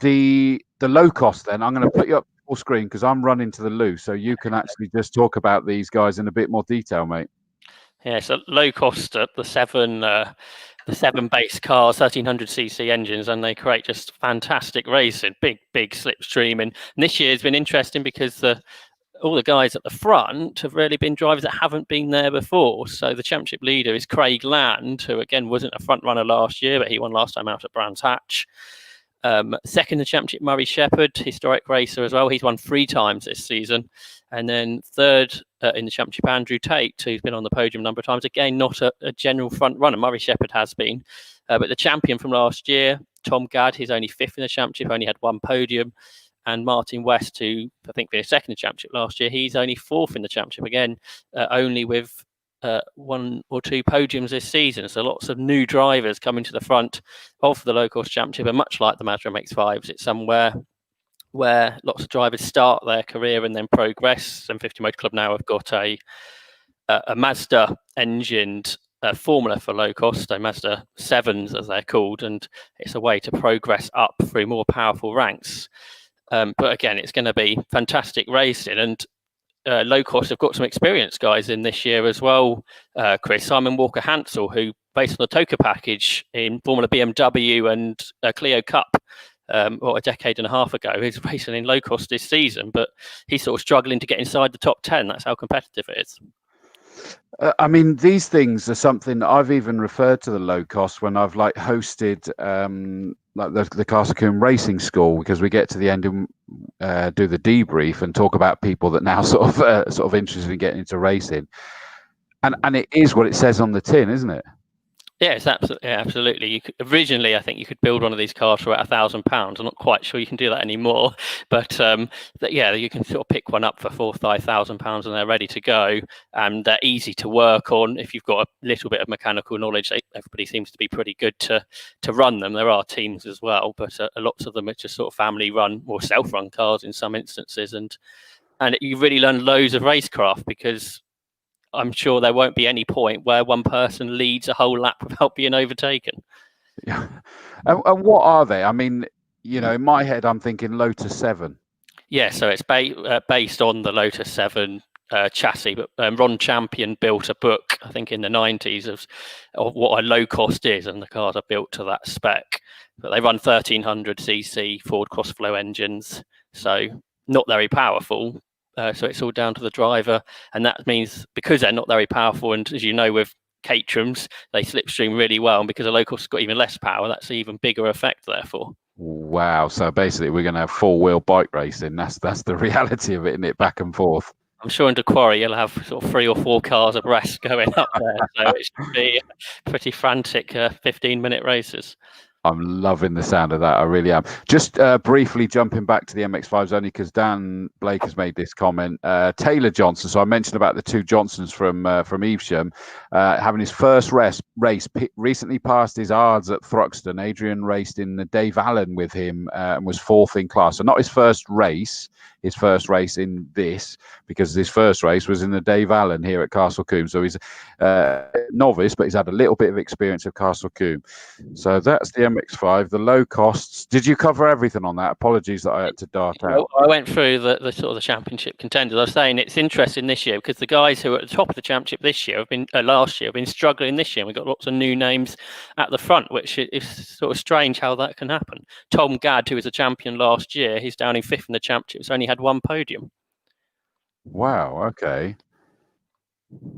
The low cost, then, I'm going to put you up full screen because I'm running to the loo. So you can actually just talk about these guys in a bit more detail, mate. Yeah, so low cost at the seven base cars, 1300cc engines, and they create just fantastic racing, big slipstream. And this year has been interesting because all the guys at the front have really been drivers that haven't been there before. So the championship leader is Craig Land, who again wasn't a front runner last year, but he won last time out at Brands Hatch. Second, the championship, Murray Shepherd, historic racer as well. He's won 3 times this season. And then third in the championship, Andrew Tate, who's been on the podium a number of times. Again, not a general front runner. Murray Shepherd has been. But the champion from last year, Tom Gadd, he's only 5th in the championship, only had 1 podium. And Martin West, who I think finished 2nd in the championship last year, he's only 4th in the championship. Again, only with 1 or 2 podiums this season. So lots of new drivers coming to the front of the low cost championship. And much like the Mazda MX-5s, it's somewhere where lots of drivers start their career and then progress. 750 Motor Club now have got a Mazda engined formula for low cost, so Mazda 7s as they're called, and it's a way to progress up through more powerful ranks. But again, it's going to be fantastic racing, and low cost have got some experienced guys in this year as well. Chris, Simon Walker Hansel, who based on the Toka package in Formula BMW and Clio Cup, a decade and a half ago, is racing in low cost this season, but he's sort of struggling to get inside the top 10. That's how competitive it is. I mean, these things are something I've even referred to the low cost when I've hosted like the Castle Combe Racing School, because we get to the end and do the debrief and talk about people that now sort of interested in getting into racing, and it is what it says on the tin, isn't it? Yeah, it's absolutely. Originally, I think you could build one of these cars for about £1,000. I'm not quite sure you can do that anymore, but you can sort of pick one up for £4,000-5,000 and they're ready to go, and they're easy to work on if you've got a little bit of mechanical knowledge. Everybody seems to be pretty good to run them. There are teams as well, but lots of them are just sort of family run or self-run cars in some instances, and you really learn loads of racecraft, because I'm sure there won't be any point where one person leads a whole lap without being overtaken. Yeah. And what are they? I mean, in my head, I'm thinking Lotus 7. Yeah, so it's based on the Lotus 7 chassis. But Ron Champion built a book, I think, in the 90s of what a low cost is, and the cars are built to that spec. But they run 1300cc Ford Crossflow engines, so not very powerful. So it's all down to the driver, and that means because they're not very powerful, and as you know with Caterhams, they slipstream really well, and because a local's got even less power, that's an even bigger effect therefore. Wow, so basically we're going to have 4-wheel bike racing. That's the reality of it, isn't it? Back and forth. I'm sure into Quarry you'll have sort of 3 or 4 cars abreast going up there, so it should be pretty frantic 15-minute races. I'm loving the sound of that. I really am. Just briefly jumping back to the MX-5s, only because Dan Blake has made this comment. Taylor Johnson. So I mentioned about the two Johnsons from Evesham having his first race. Recently passed his ARDS at Thruxton. Adrian raced in the Dave Allen with him and was fourth in class. So not his first race in this, because his first race was in the Dave Allen here at Castle Combe. So he's novice, but he's had a little bit of experience of Castle Combe. So that's the MX-5, the low costs. Did you cover everything on that? Apologies that I had to dart out. I went through the sort of the championship contenders. I was saying it's interesting this year because the guys who are at the top of the championship this year last year have been struggling this year. And we've got lots of new names at the front, which is sort of strange how that can happen. Tom Gadd, who was a champion last year, he's down in fifth in the championship. He's only had one podium. Wow. Okay.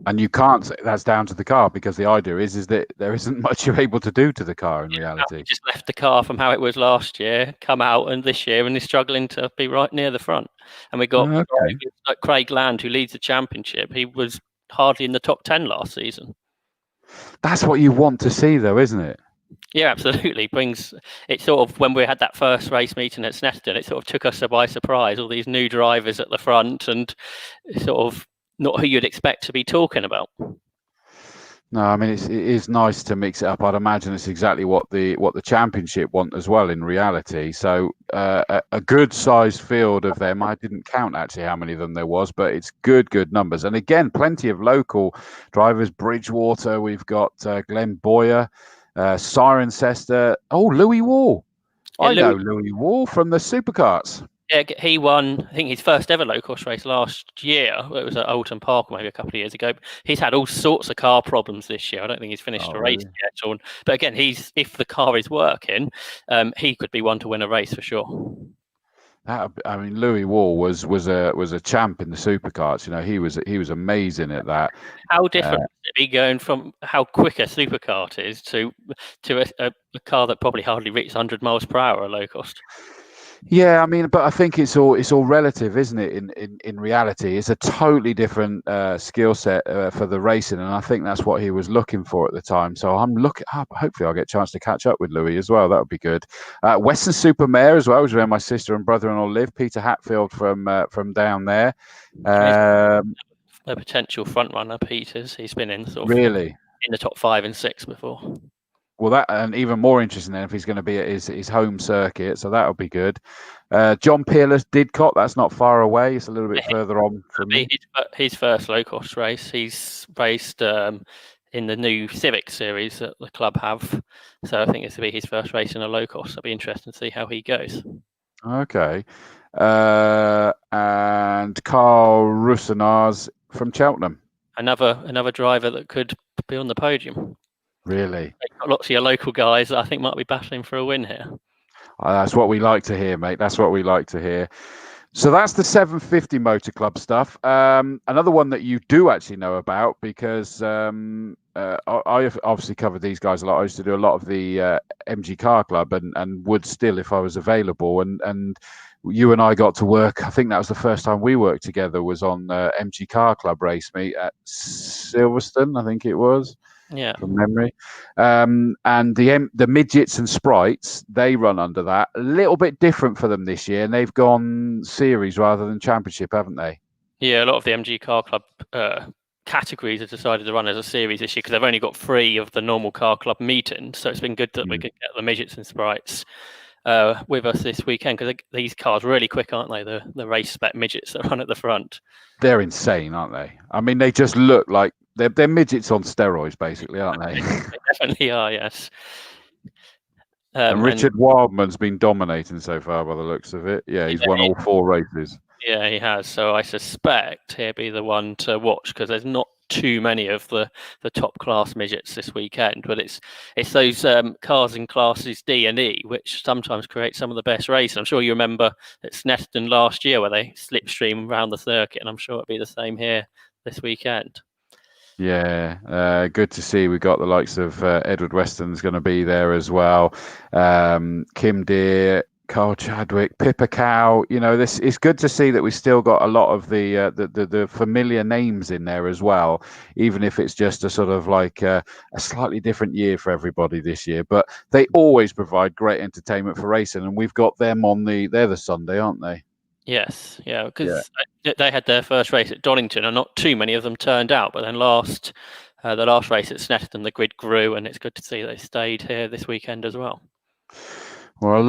And you can't say that's down to the car, because the idea is that there isn't much you're able to do to the car in reality. He just left the car from how it was last year, come out and this year, and he's struggling to be right near the front. And we got like Craig Land, who leads the championship. He was hardly in the top 10 last season. That's what you want to see, though, isn't it? Yeah, absolutely. Brings it sort of, when we had that first race meeting at Snetterton, it sort of took us by surprise. All these new drivers at the front, and sort of not who you'd expect to be talking about. No, I mean it is nice to mix it up. I'd imagine it's exactly what the championship want as well in reality. So a good sized field of them. I didn't count actually how many of them there was, but it's good numbers. And again, plenty of local drivers. Bridgewater, we've got Glenn Boyer, Cirencester. Oh, Louis Wall. Yeah, I know Louis Wall from the supercarts. Yeah, he won, I think, his first ever low cost race last year. It was at Alton Park maybe a couple of years ago. He's had all sorts of car problems this year. I don't think he's finished a race yet. But again, if the car is working, he could be one to win a race for sure. I mean, Louis Wall was a champ in the supercarts. You know, he was amazing at that. How different is it be going from how quick a supercart is to a car that probably hardly reaches 100 miles per hour at low cost? Yeah, I mean, but I think it's all relative, isn't it? In reality, it's a totally different skill set for the racing, and I think that's what he was looking for at the time. So I'm looking up. Hopefully, I'll get a chance to catch up with Louis as well. That would be good. Western Supermare as well, which is where my sister and brother-in-law live. Peter Hatfield from down there. A potential front runner, Peters. He's been in sort of in the top 5 and 6 before. Well, that, and even more interesting then if he's going to be at his home circuit, so that'll be good. John Peerless Didcot, that's not far away. It's a little bit further on from me. His first low cost race. He's raced in the new Civic series that the club have, so I think this will be his first race in a low cost. It'll be interesting to see how he goes. Okay, and Carl Russenars from Cheltenham. Another driver that could be on the podium. Really? Got lots of your local guys that I think might be battling for a win here. That's what we like to hear, mate. That's what we like to hear. So that's the 750 Motor Club stuff. Another one that you do actually know about, because I obviously covered these guys a lot. I used to do a lot of the MG Car Club and would still if I was available. And you and I got to work. I think that was the first time we worked together, was on MG Car Club race meet at Silverstone, I think it was. Yeah, from memory. And the midgets and sprites, they run under that. A little bit different for them this year, and they've gone series rather than championship, haven't they? Yeah, a lot of the MG Car Club categories have decided to run as a series this year because they've only got 3 of the normal car club meetings. So it's been good that we could get the midgets and sprites with us this weekend, because these cars are really quick, aren't they? The race spec midgets that run at the front. They're insane, aren't they? I mean, they just look like they're midgets on steroids, basically, aren't they? They definitely are, yes. And Richard Wildman's been dominating so far by the looks of it. Yeah, he's won all 4 races. Yeah, he has. So I suspect he'll be the one to watch, because there's not too many of the top class midgets this weekend, but it's those cars in classes D and E which sometimes create some of the best races. I'm sure you remember at Snetterton last year where they slipstream around the circuit, and I'm sure it'll be the same here this weekend. Yeah, good to see. We got the likes of Edward Weston's going to be there as well. Kim Deere, Carl Chadwick, Pippa Cow. You know, this it's good to see that we've still got a lot of the familiar names in there as well, even if it's just a sort of like a slightly different year for everybody this year. But they always provide great entertainment for racing, and we've got them they're the Sunday, aren't they? Yes, yeah, because they had their first race at Donington, and not too many of them turned out. But then the last race at Snetterton, the grid grew, and it's good to see they stayed here this weekend as well. Well, I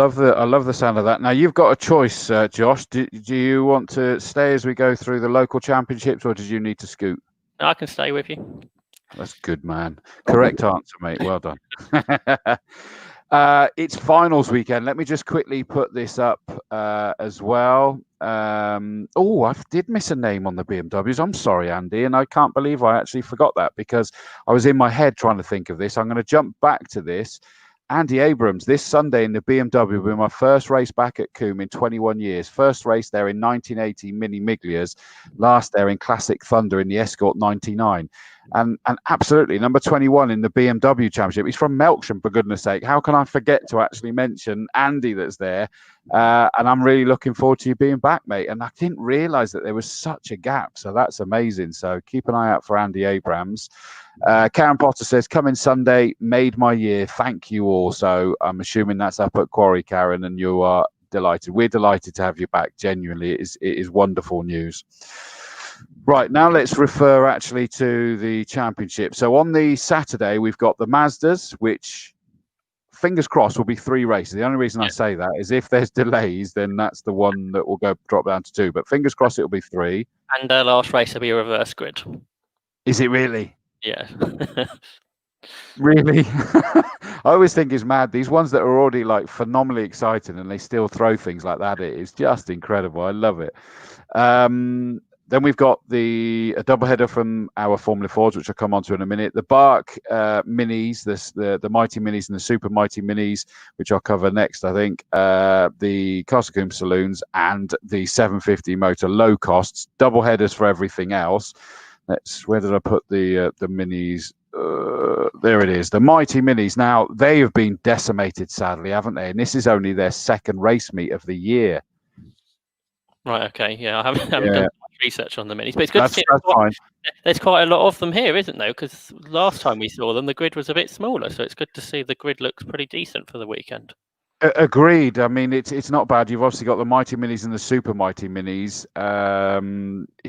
love the sound of that. Now you've got a choice, Josh. Do you want to stay as we go through the local championships, or did you need to scoot? No, I can stay with you. That's good, man. Correct answer, mate. Well done. It's finals weekend. Let me just quickly put this up as well. I did miss a name on the BMWs. I'm sorry, Andy, and I can't believe I actually forgot that because I was in my head trying to think of this. I'm going to jump back to this. Andy Abrams, this Sunday in the BMW will be my first race back at Combe in 21 years. First race there in 1980 Mini Miglias, last there in Classic Thunder in the Escort 99. And absolutely, number 21 in the BMW Championship. He's from Melksham, for goodness sake. How can I forget to actually mention Andy that's there? And I'm really looking forward to you being back, mate. And I didn't realise that there was such a gap. So that's amazing. So keep an eye out for Andy Abrams. Karen Potter says, coming Sunday, made my year. Thank you all. So I'm assuming that's up at Quarry, Karen, and you are delighted. We're delighted to have you back. Genuinely, it is wonderful news. Right, now let's refer actually to the championship. So on the Saturday, we've got the Mazdas, which, fingers crossed, will be 3 races. The only reason I say that is if there's delays, then that's the one that will drop down to 2. But fingers crossed it'll be 3. And their last race will be a reverse grid. Is it really? Yeah. Really? I always think it's mad. These ones that are already like phenomenally exciting and they still throw things like that. It is just incredible. I love it. Then we've got a doubleheader from our Formula 4s, which I'll come on to in a minute. The Bark Minis, the Mighty Minis and the Super Mighty Minis, which I'll cover next, I think. The Castle Combe Saloons and the 750 motor low costs. Doubleheaders for everything else. Where did I put the Minis? There it is. The Mighty Minis. Now, they have been decimated, sadly, haven't they? And this is only their second race meet of the year. Right, okay. Yeah, I haven't done much research on the Minis, but it's good to see there's quite a lot of them here, isn't there? Because last time we saw them, the grid was a bit smaller, so it's good to see the grid looks pretty decent for the weekend. Agreed. I mean, it's not bad. You've obviously got the Mighty Minis and the Super Mighty Minis.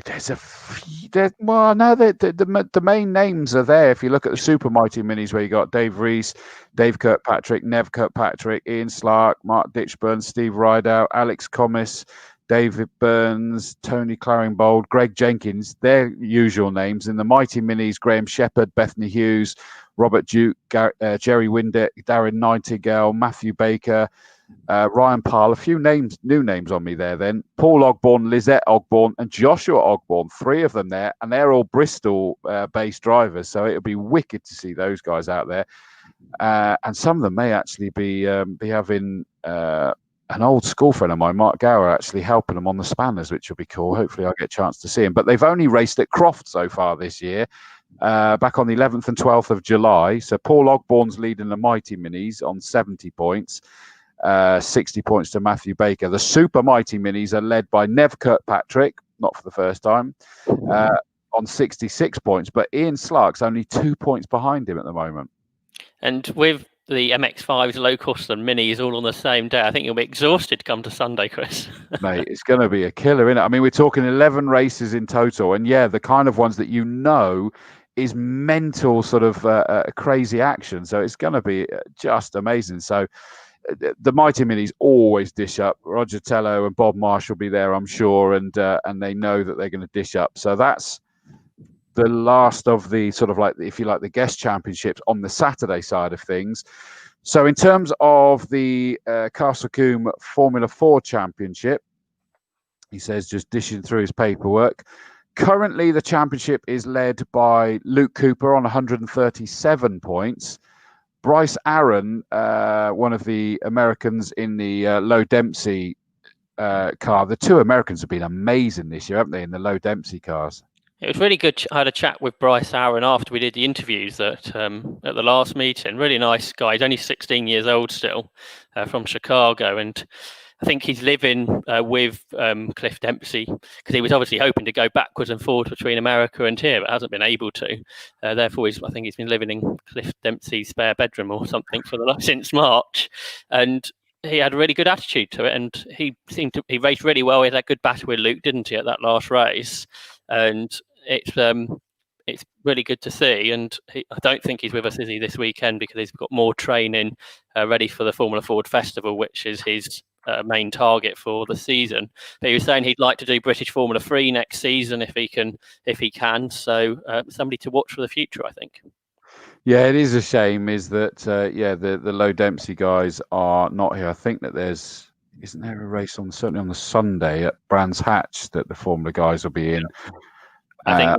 There's a few. The main names are there. If you look at the Super Mighty Minis, where you got Dave Rees, Dave Kirkpatrick, Nev Kirkpatrick, Ian Slark, Mark Ditchburn, Steve Rideout, Alex Commis, David Burns, Tony Claringbold, Greg Jenkins, their usual names. In the Mighty Minis, Graham Shepherd, Bethany Hughes, Robert Duke, Jerry Windick, Darren Nightingale, Matthew Baker, Ryan Parle, a few new names on me there then. Paul Ogborn, Lizette Ogborn, and Joshua Ogborn, 3 of them there, and they're all Bristol-based drivers, so it'll be wicked to see those guys out there. And some of them may actually be having an old school friend of mine, Mark Gower, actually helping them on the spanners, which will be cool. Hopefully I'll get a chance to see him. But they've only raced at Croft so far this year, back on the 11th and 12th of July. So Paul Ogborn's leading the Mighty Minis on 70 points, 60 points to Matthew Baker. The Super Mighty Minis are led by Nev Kirkpatrick, not for the first time, on 66 points. But Ian Slark's only 2 points behind him at the moment. And with the MX-5s, low cost and minis all on the same day, I think you'll be exhausted come to Sunday, Chris. Mate, it's going to be a killer, isn't it? I mean, we're talking 11 races in total. And yeah, the kind of ones that is mental sort of crazy action. So it's going to be just amazing. So the Mighty Minis always dish up. Roger Tello and Bob Marsh will be there, I'm sure. And they know that they're going to dish up. So that's the last of the sort of like, if you like, the guest championships on the Saturday side of things. So in terms of the Castle Combe Formula 4 Championship, he says, just dishing through his paperwork. Currently, the championship is led by Luke Cooper on 137 points. Bryce Aaron, one of the Americans in the Low Dempsey car. The 2 Americans have been amazing this year, haven't they, in the Low Dempsey cars? It was really good. I had a chat with Bryce Aaron after we did the interviews at the last meeting. Really nice guy. He's only 16 years old still, from Chicago, and I think he's living with Cliff Dempsey because he was obviously hoping to go backwards and forwards between America and here, but hasn't been able to. Therefore, I think he's been living in Cliff Dempsey's spare bedroom or something since March, and he had a really good attitude to it, and he raced really well. He had a good battle with Luke, didn't he, at that last race? And it's really good to see. And I don't think he's with us, is he, this weekend, because he's got more training ready for the Formula Ford Festival, which is his main target for the season. But he was saying he'd like to do British Formula 3 next season if he can. So somebody to watch for the future, I think. Yeah, it is a shame. Is that the Low Dempsey guys are not here. I think that isn't there a race certainly on the Sunday at Brands Hatch that the Formula guys will be in. I think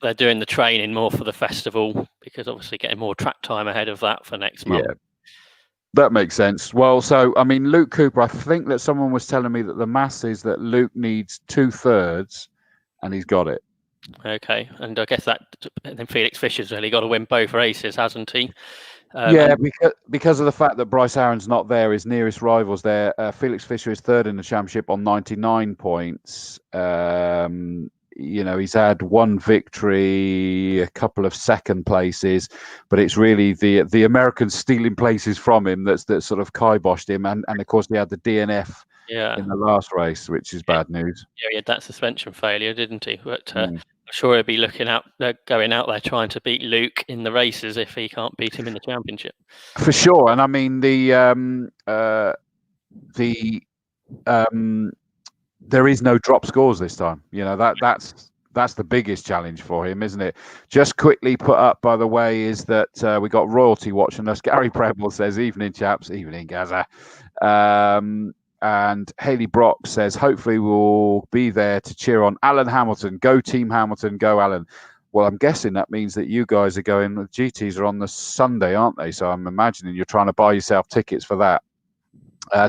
they're doing the training more for the festival because obviously getting more track time ahead of that for next month. Yeah, that makes sense. Well, so I mean, Luke Cooper, I think that someone was telling me that the maths is that Luke needs 2/3 and he's got it. Okay, and I guess then Felix Fisher's really got to win both races, hasn't he? Because of the fact that Bryce Aaron's not there, his nearest rivals there. Felix Fisher is third in the championship on 99 points. He's had one victory, a couple of second places, but it's really the Americans stealing places from him that sort of kiboshed him, and of course he had the DNF in the last race, which is bad news. Yeah, he had that suspension failure, didn't he? But I'm sure he'll be going out there trying to beat Luke in the races if he can't beat him in the championship. For sure, and I mean there is no drop scores this time. That's the biggest challenge for him, isn't it? Just quickly put up, by the way, is that we got royalty watching us. Gary Preble says, "Evening, chaps. Evening, Gaza." And Haley Brock says, "Hopefully we'll be there to cheer on Alan Hamilton. Go Team Hamilton. Go Alan." Well, I'm guessing that means that you guys are going. The GTs are on the Sunday, aren't they? So I'm imagining you're trying to buy yourself tickets for that.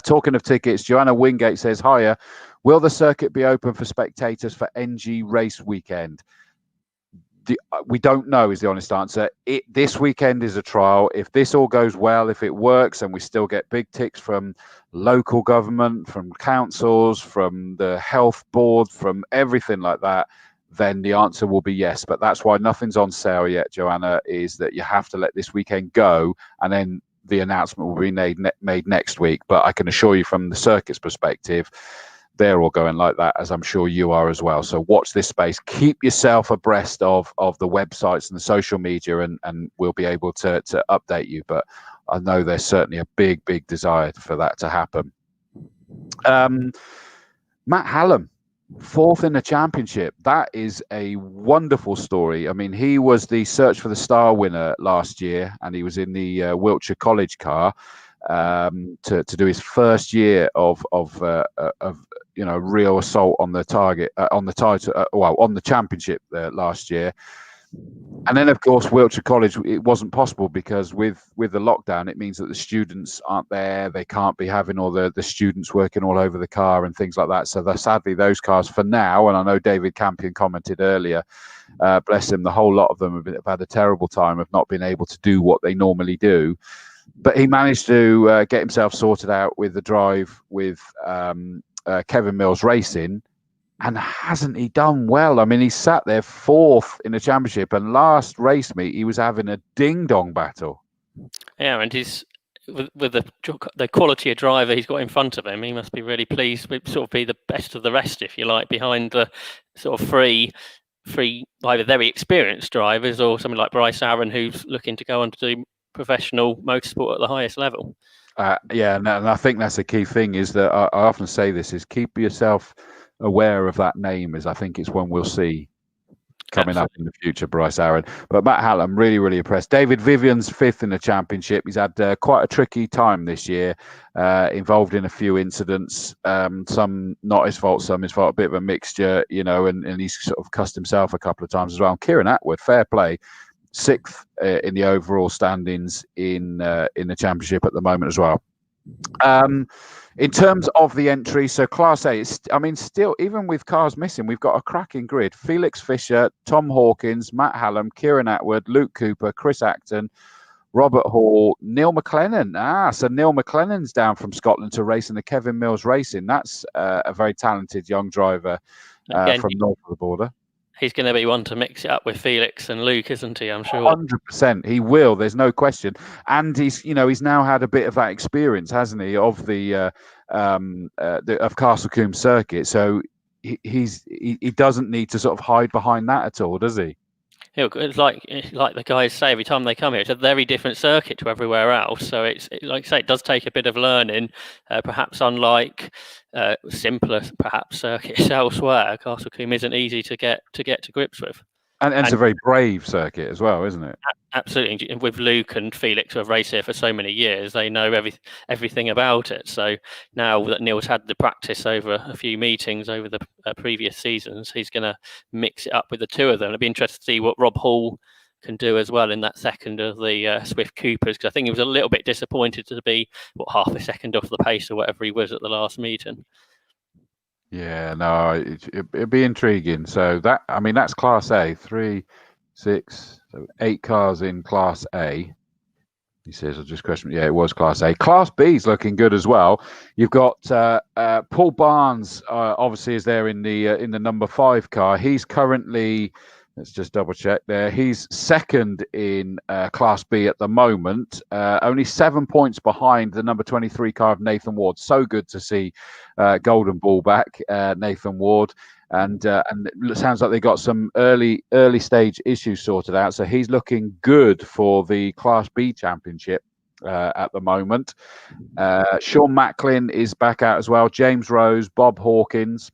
Talking of tickets, Joanna Wingate says, "Hiya. Will the circuit be open for spectators for NG race weekend?" We don't know is the honest answer. This weekend is a trial. If this all goes well, if it works and we still get big ticks from local government, from councils, from the health board, from everything like that, then the answer will be yes. But that's why nothing's on sale yet, Joanna, is that you have to let this weekend go, and then the announcement will be made next week. But I can assure you from the circuit's perspective, they're all going like that, as I'm sure you are as well. So watch this space. Keep yourself abreast of the websites and the social media, and we'll be able to update you. But I know there's certainly a big, big desire for that to happen. Matt Hallam, 4th in the championship. That is a wonderful story. I mean, he was the Search for the Star winner last year, and he was in the Wiltshire College car to do his first year of real assault on the target, on the title, on the championship last year. And then, of course, Wiltshire College, it wasn't possible because with the lockdown, it means that the students aren't there. They can't be having all the students working all over the car and things like that. So sadly, those cars for now, and I know David Campion commented earlier, bless him, the whole lot of them have had a terrible time of not being able to do what they normally do. But he managed to get himself sorted out with the drive with Kevin Mills Racing. And hasn't he done well? I mean, he sat there 4th in the championship, and last race meet, he was having a ding-dong battle. Yeah, and he's with the quality of driver he's got in front of him, he must be really pleased with sort of be the best of the rest, if you like, behind the sort of three either very experienced drivers or something like Bryce Aaron, who's looking to go on to do professional motorsport at the highest level. And I think that's the key thing, is that I often say this, is keep yourself aware of that name, as I think it's one we'll see coming up in the future, Bryce Aaron. But Matt Hallam, really, really impressed. David Vivian's 5th in the championship. He's had quite a tricky time this year, involved in a few incidents, some not his fault, some his fault, a bit of a mixture, and he's sort of cussed himself a couple of times as well. And Kieran Atwood, fair play, 6th in the overall standings in the championship at the moment as well. In terms of the entry, so Class A, still, even with cars missing, we've got a cracking grid. Felix Fisher, Tom Hawkins, Matt Hallam, Kieran Atwood, Luke Cooper, Chris Acton, Robert Hall, Neil McLennan. So Neil McLennan's down from Scotland to race in the Kevin Mills Racing. That's a very talented young driver from north of the border. He's going to be one to mix it up with Felix and Luke, isn't he? I'm sure. 100%, he will. There's no question. And he's now had a bit of that experience, hasn't he, of of Castle Combe Circuit. So he doesn't need to sort of hide behind that at all, does he? It's like the guys say every time they come here. It's a very different circuit to everywhere else. So it's like I say, it does take a bit of learning. Perhaps unlike simpler circuits elsewhere, Castle Combe isn't easy to get to grips with. And it's a very brave circuit as well, isn't it? Absolutely. And with Luke and Felix, who have raced here for so many years, they know everything about it. So now that Neil's had the practice over a few meetings over the previous seasons, he's going to mix it up with the two of them. It'll be interesting to see what Rob Hall can do as well in that second of the Swift Coopers, because I think he was a little bit disappointed to be half a second off the pace or whatever he was at the last meeting. Yeah, no, it'd be intriguing. So that's Class A, 3, 6, so 8 cars in Class A. He says, I'll just question. Yeah, it was Class A. Class B is looking good as well. You've got Paul Barnes, obviously, is there in the number 5 car. He's currently, let's just double check there. He's second in Class B at the moment, only 7 points behind the number 23 car of Nathan Ward. So good to see Golden Ball back, Nathan Ward. And it sounds like they got some early stage issues sorted out. So he's looking good for the Class B championship at the moment. Sean Macklin is back out as well. James Rose, Bob Hawkins.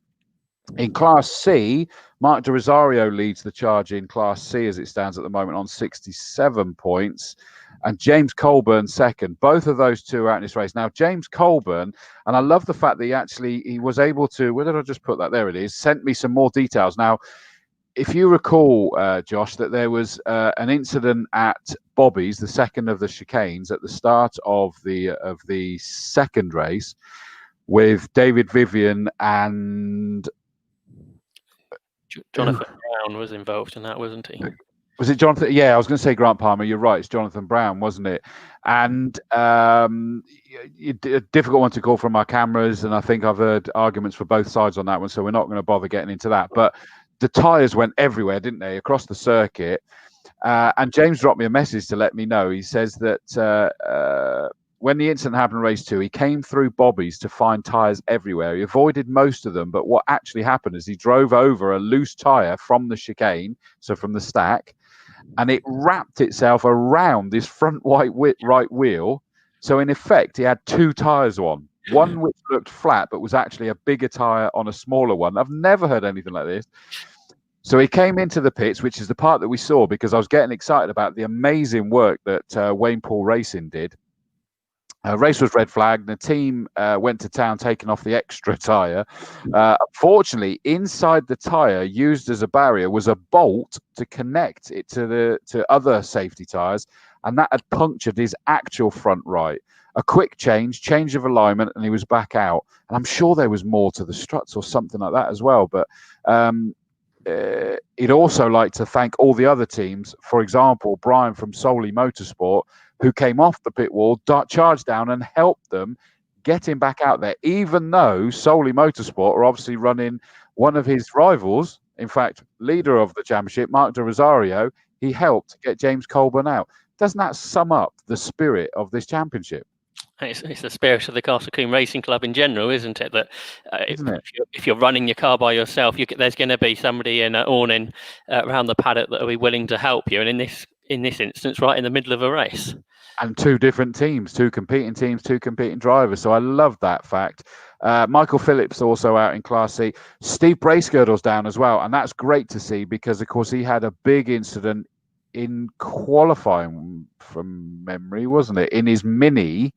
In Class C, Mark De Rosario leads the charge in Class C as it stands at the moment on 67 points. And James Colburn second. Both of those two are out in this race. Now, James Colburn, and I love the fact that he was able to, where did I just put that? There it is, sent me some more details. Now, if you recall, Josh, that there was an incident at Bobby's, the second of the chicanes, at the start of the second race with David Vivian and Jonathan Brown was involved in that, wasn't he? Was it Jonathan? Yeah, I was going to say Grant Palmer. You're right. It's Jonathan Brown, wasn't it? And a difficult one to call from our cameras. And I think I've heard arguments for both sides on that one. So we're not going to bother getting into that. But the tyres went everywhere, didn't they, across the circuit? And James dropped me a message to let me know. He says that when the incident happened in race 2, he came through Bobby's to find tyres everywhere. He avoided most of them. But what actually happened is he drove over a loose tyre from the chicane, so from the stack, and it wrapped itself around this front right wheel. So in effect, he had 2 tyres on. One which looked flat, but was actually a bigger tyre on a smaller one. I've never heard anything like this. So he came into the pits, which is the part that we saw, because I was getting excited about the amazing work that Wayne Paul Racing did. Race was red flagged. The team went to town taking off the extra tyre. Unfortunately, inside the tyre used as a barrier was a bolt to connect it to other safety tyres, and that had punctured his actual front right. A quick change of alignment, and he was back out. And I'm sure there was more to the struts or something like that as well. But he'd also like to thank all the other teams. For example, Brian from Solely Motorsport, who came off the pit wall, charged down and helped them get him back out there, even though Solely Motorsport are obviously running one of his rivals, in fact, leader of the championship, Mark De Rosario. He helped get James Colburn out. Doesn't that sum up the spirit of this championship? It's the spirit of the Castle Combe Racing Club in general, isn't it? That if you're running your car by yourself, there's going to be somebody in an awning around the paddock that will be willing to help you. And in this instance, right in the middle of a race. And 2 different teams, 2 competing teams, 2 competing drivers. So I love that fact. Michael Phillips also out in Class C. Steve Bracegirdle's down as well. And that's great to see because, of course, he had a big incident in qualifying from memory, wasn't it? In his Mini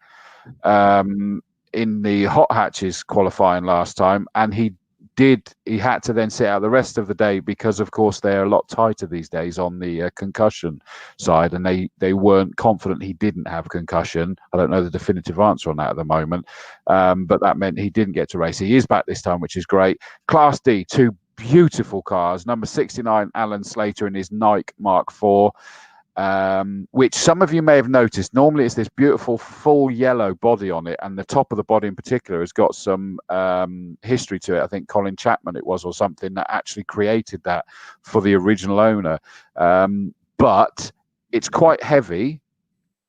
in the Hot Hatches qualifying last time. And he he had to then sit out the rest of the day because, of course, they're a lot tighter these days on the concussion side, and they weren't confident he didn't have concussion. I don't know the definitive answer on that at the moment, but that meant he didn't get to race. He is back this time, which is great. Class D, two beautiful cars. Number 69, Alan Slater in his Nike Mark IV. Which some of you may have noticed. Normally it's this beautiful full yellow body on it, and the top of the body in particular has got some history to it. I think Colin Chapman it was, or something, that actually created that for the original owner. But it's quite heavy,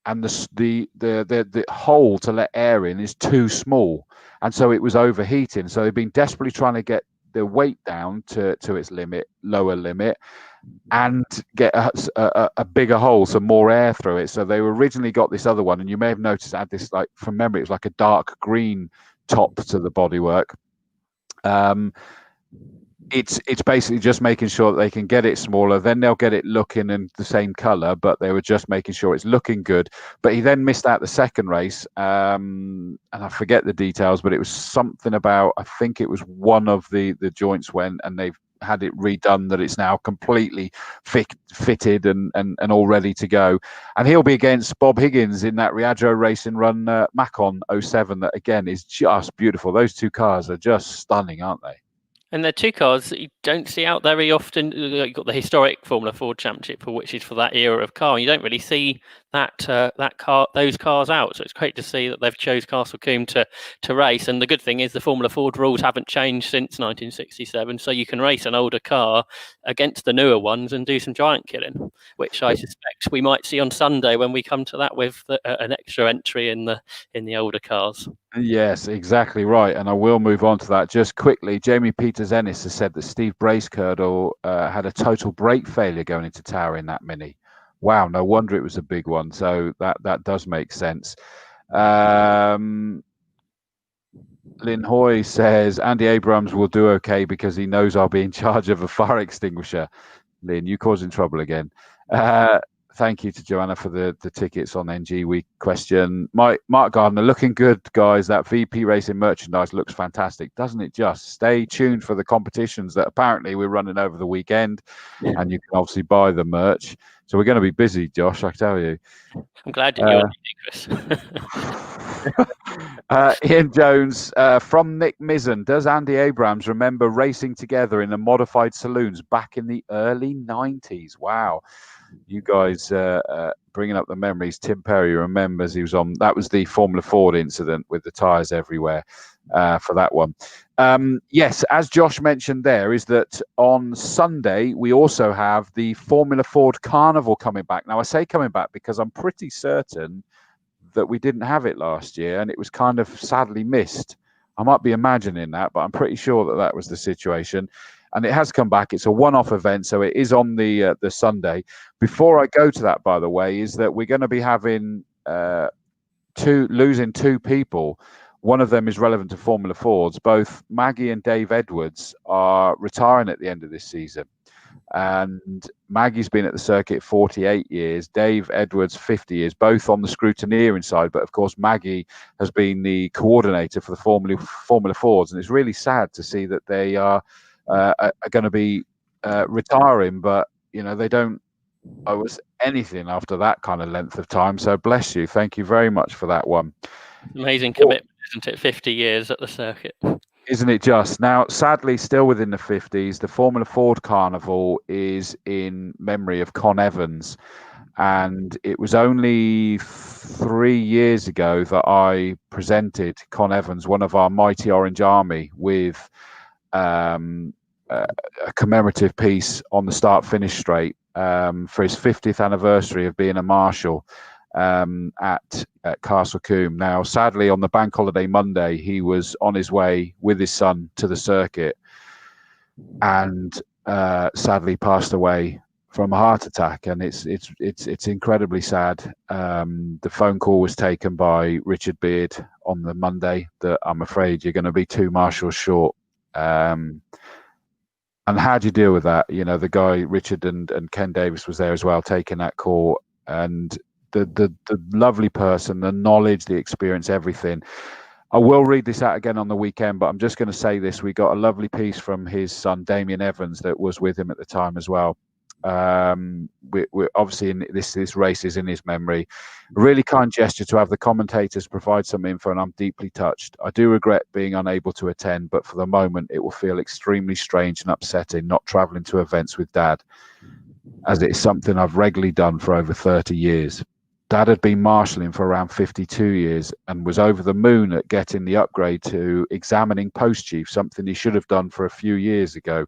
and the hole to let air in is too small, and so it was overheating. So they've been desperately trying to get the weight down to its lower limit, and get a bigger hole, so more air through it. So they originally got this other one, and you may have noticed it had this, like, from memory, it was like a dark green top to the bodywork. It's basically just making sure that they can get it smaller, then they'll get it looking in the same color, but they were just making sure it's looking good. But he then missed out the second race, and I forget the details, but it was something about, I think it was one of the joints went, and they've had it redone, that it's now completely fitted and all ready to go. And he'll be against Bob Higgins in that Riaggio Racing Run Macon 07, that again is just beautiful. Those two cars are just stunning, aren't they? And they're two cars that you don't see out very often. You've got the historic Formula Ford Championship, which is for that era of car. And you don't really see those cars out. So it's great to see that they've chose Castle Combe to race. And the good thing is the Formula Ford rules haven't changed since 1967. So you can race an older car against the newer ones and do some giant killing, which I suspect we might see on Sunday when we come to that with an extra entry in the older cars. Yes, exactly right. And I will move on to that just quickly. Jamie Peters-Ennis has said that Steve Bracekerdle had a total brake failure going into Tower in that Mini. Wow, no wonder it was a big one. So that does make sense. Lynn Hoy says Andy Abrams will do okay because he knows I'll be in charge of a fire extinguisher. Lynn, you causing trouble again. Thank you to Joanna for the tickets on NG Week question. Mark Gardner, looking good, guys. That VP Racing merchandise looks fantastic, doesn't it just? Stay tuned for the competitions that apparently we're running over the weekend, and you can obviously buy the merch. So we're going to be busy, Josh, I tell you. I'm glad you're Chris. Ian Jones from Nick Mizzen. Does Andy Abrams remember racing together in the modified saloons back in the early 90s? Wow. You guys bringing up the memories. Tim Perry remembers he was on. That was the Formula Ford incident with the tyres everywhere for that one. Yes, as Josh mentioned there, is that on Sunday we also have the Formula Ford Carnival coming back. Now, I say coming back because I'm pretty certain that we didn't have it last year and it was kind of sadly missed. I might be imagining that, but I'm pretty sure that was the situation. And it has come back. It's a one-off event, so it is on the Sunday. Before I go to that, by the way, is that we're going to be having losing two people. One of them is relevant to Formula Fords. Both Maggie and Dave Edwards are retiring at the end of this season. And Maggie's been at the circuit 48 years, Dave Edwards 50 years, both on the scrutineering side. But of course, Maggie has been the coordinator for the Formula Fords. And it's really sad to see that they are going to be retiring, but they don't owe us anything after that kind of length of time. So bless you. Thank you very much for that one. Amazing commitment, isn't it? 50 years at the circuit. Isn't it just? Now, sadly, still within the 50s, the Formula Ford Carnival is in memory of Con Evans. And it was only 3 years ago that I presented Con Evans, one of our Mighty Orange Army, with a commemorative piece on the start-finish straight for his 50th anniversary of being a marshal at Castle Combe. Now, sadly, on the bank holiday Monday, he was on his way with his son to the circuit and sadly passed away from a heart attack. And it's incredibly sad. The phone call was taken by Richard Beard on the Monday that I'm afraid you're going to be 2 marshals short. And how do you deal with that? The guy, Richard and Ken Davis was there as well, taking that call. And the lovely person, the knowledge, the experience, everything. I will read this out again on the weekend, but I'm just going to say this. We got a lovely piece from his son, Damien Evans, that was with him at the time as well. We're obviously in this race is in his memory. A really kind gesture to have the commentators provide some info, and I'm deeply touched. I do regret being unable to attend, but for the moment it will feel extremely strange and upsetting not traveling to events with Dad, as it is something I've regularly done for over 30 years. Dad had been marshalling for around 52 years and was over the moon at getting the upgrade to examining post chief, something he should have done for a few years ago,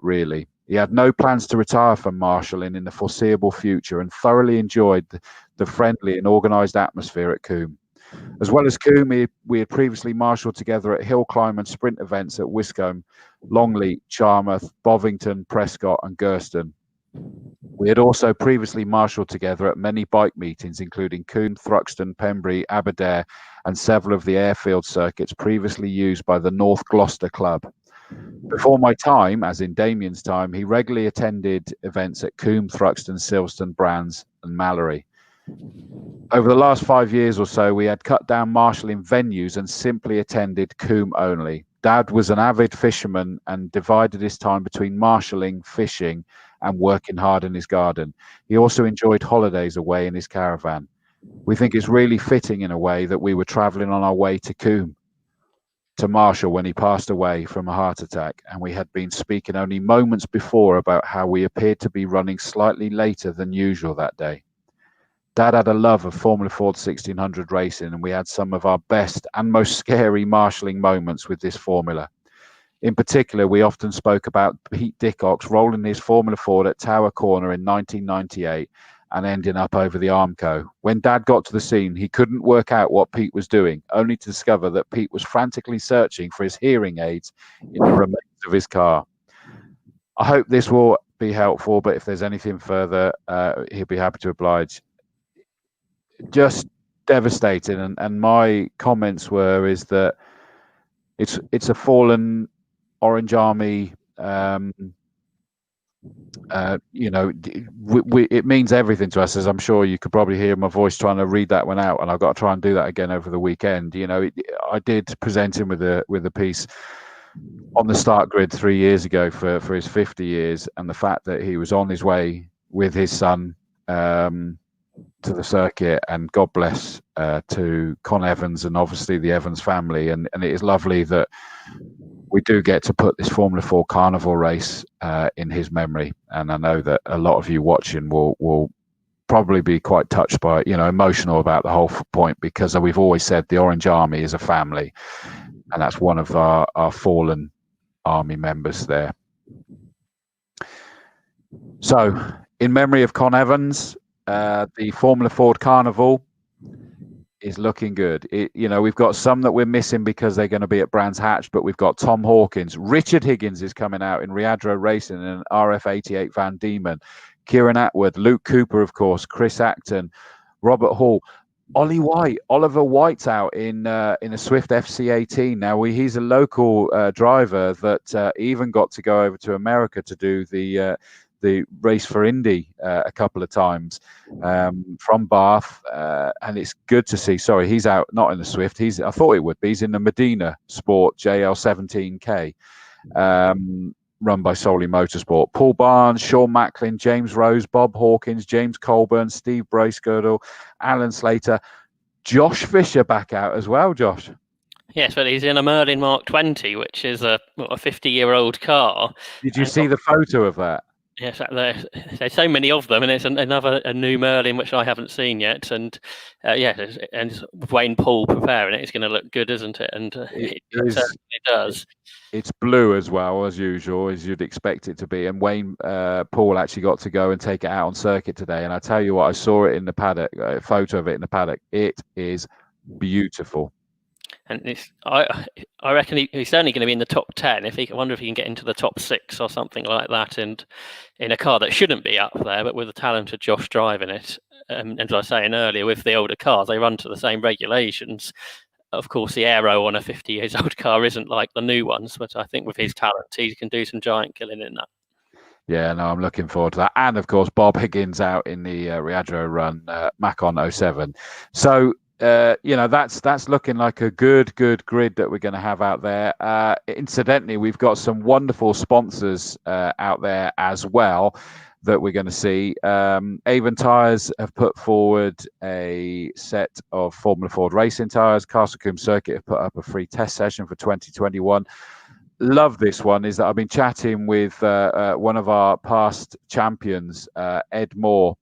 really. He had no plans to retire from marshalling in the foreseeable future and thoroughly enjoyed the friendly and organised atmosphere at Combe. As well as Combe, we had previously marshalled together at hill climb and sprint events at Wiscombe, Longleat, Charmouth, Bovington, Prescott and Gurston. We had also previously marshalled together at many bike meetings, including Combe, Thruxton, Pembrey, Aberdare, and several of the airfield circuits previously used by the North Gloucester Club. Before my time, as in Damien's time, he regularly attended events at Combe, Thruxton, Silverstone, Brands, and Mallory. Over the last 5 years or so, we had cut down marshalling venues and simply attended Combe only. Dad was an avid fisherman and divided his time between marshalling, fishing, and working hard in his garden. He also enjoyed holidays away in his caravan. We think it's really fitting in a way that we were travelling on our way to Combe to marshal when he passed away from a heart attack, and we had been speaking only moments before about how we appeared to be running slightly later than usual that day. Dad had a love of Formula Ford 1600 racing, and we had some of our best and most scary marshalling moments with this formula. In particular, we often spoke about Pete Dickox rolling his Formula Ford at Tower Corner in 1998 and ending up over the Armco. When Dad got to the scene, he couldn't work out what Pete was doing, only to discover that Pete was frantically searching for his hearing aids in the remains of his car. I hope this will be helpful, but if there's anything further, he'll be happy to oblige. Just devastating, and my comments is that it's a fallen Orange Army. It means everything to us, as I'm sure you could probably hear my voice trying to read that one out, and I've got to try and do that again over the weekend. I did present him with a piece on the start grid 3 years ago for his 50 years, and the fact that he was on his way with his son to the circuit, and God bless to Con Evans and obviously the Evans family, and it is lovely that we do get to put this Formula 4 Carnival race in his memory, and I know that a lot of you watching will probably be quite touched by, emotional about the whole point, because we've always said the Orange Army is a family, and that's one of our fallen Army members there. So, in memory of Con Evans, the Formula Ford Carnival is looking good. We've got some that we're missing because they're going to be at Brands Hatch, but we've got Tom Hawkins. Richard Higgins is coming out in Riadro Racing and an RF88 Van Diemen. Kieran Atwood, Luke Cooper, of course, Chris Acton, Robert Hall, Ollie White, Oliver White's out in a Swift FC18. Now he's a local driver that even got to go over to America to do the race for Indy a couple of times from Bath, and it's good to see. Sorry, he's out not in the Swift. I thought it would be. He's in the Medina Sport JL17K, run by Solely Motorsport. Paul Barnes, Sean Macklin, James Rose, Bob Hawkins, James Colburn, Steve Bracegirdle, Alan Slater, Josh Fisher back out as well. Josh. Yes, but he's in a Merlin Mark 20, which is a 50-year-old car. Did you see the photo of that? Yes, there's so many of them, and it's a new Merlin which I haven't seen yet. And and with Wayne Paul preparing it, it's going to look good, isn't it? And it certainly does. It's blue as well, as usual, as you'd expect it to be. And Wayne Paul actually got to go and take it out on circuit today. And I tell you what, I saw it in the paddock, a photo of it in the paddock. It is beautiful. And I reckon he's certainly going to be in the top 10. I wonder if he can get into the top 6 or something like that, and in a car that shouldn't be up there, but with a talented Josh driving it. And as I was saying earlier, with the older cars, they run to the same regulations. Of course, the aero on a 50-year-old car isn't like the new ones, but I think with his talent, he can do some giant killing in that. Yeah, no, I'm looking forward to that. And of course, Bob Higgins out in the Riadro run, Macon 07. So that's looking like a good grid that we're going to have out there. Incidentally, we've got some wonderful sponsors out there as well that we're going to see. Avon Tyres have put forward a set of Formula Ford racing tyres. Castle Combe Circuit have put up a free test session for 2021. Love this one is that I've been chatting with one of our past champions, Ed Moore.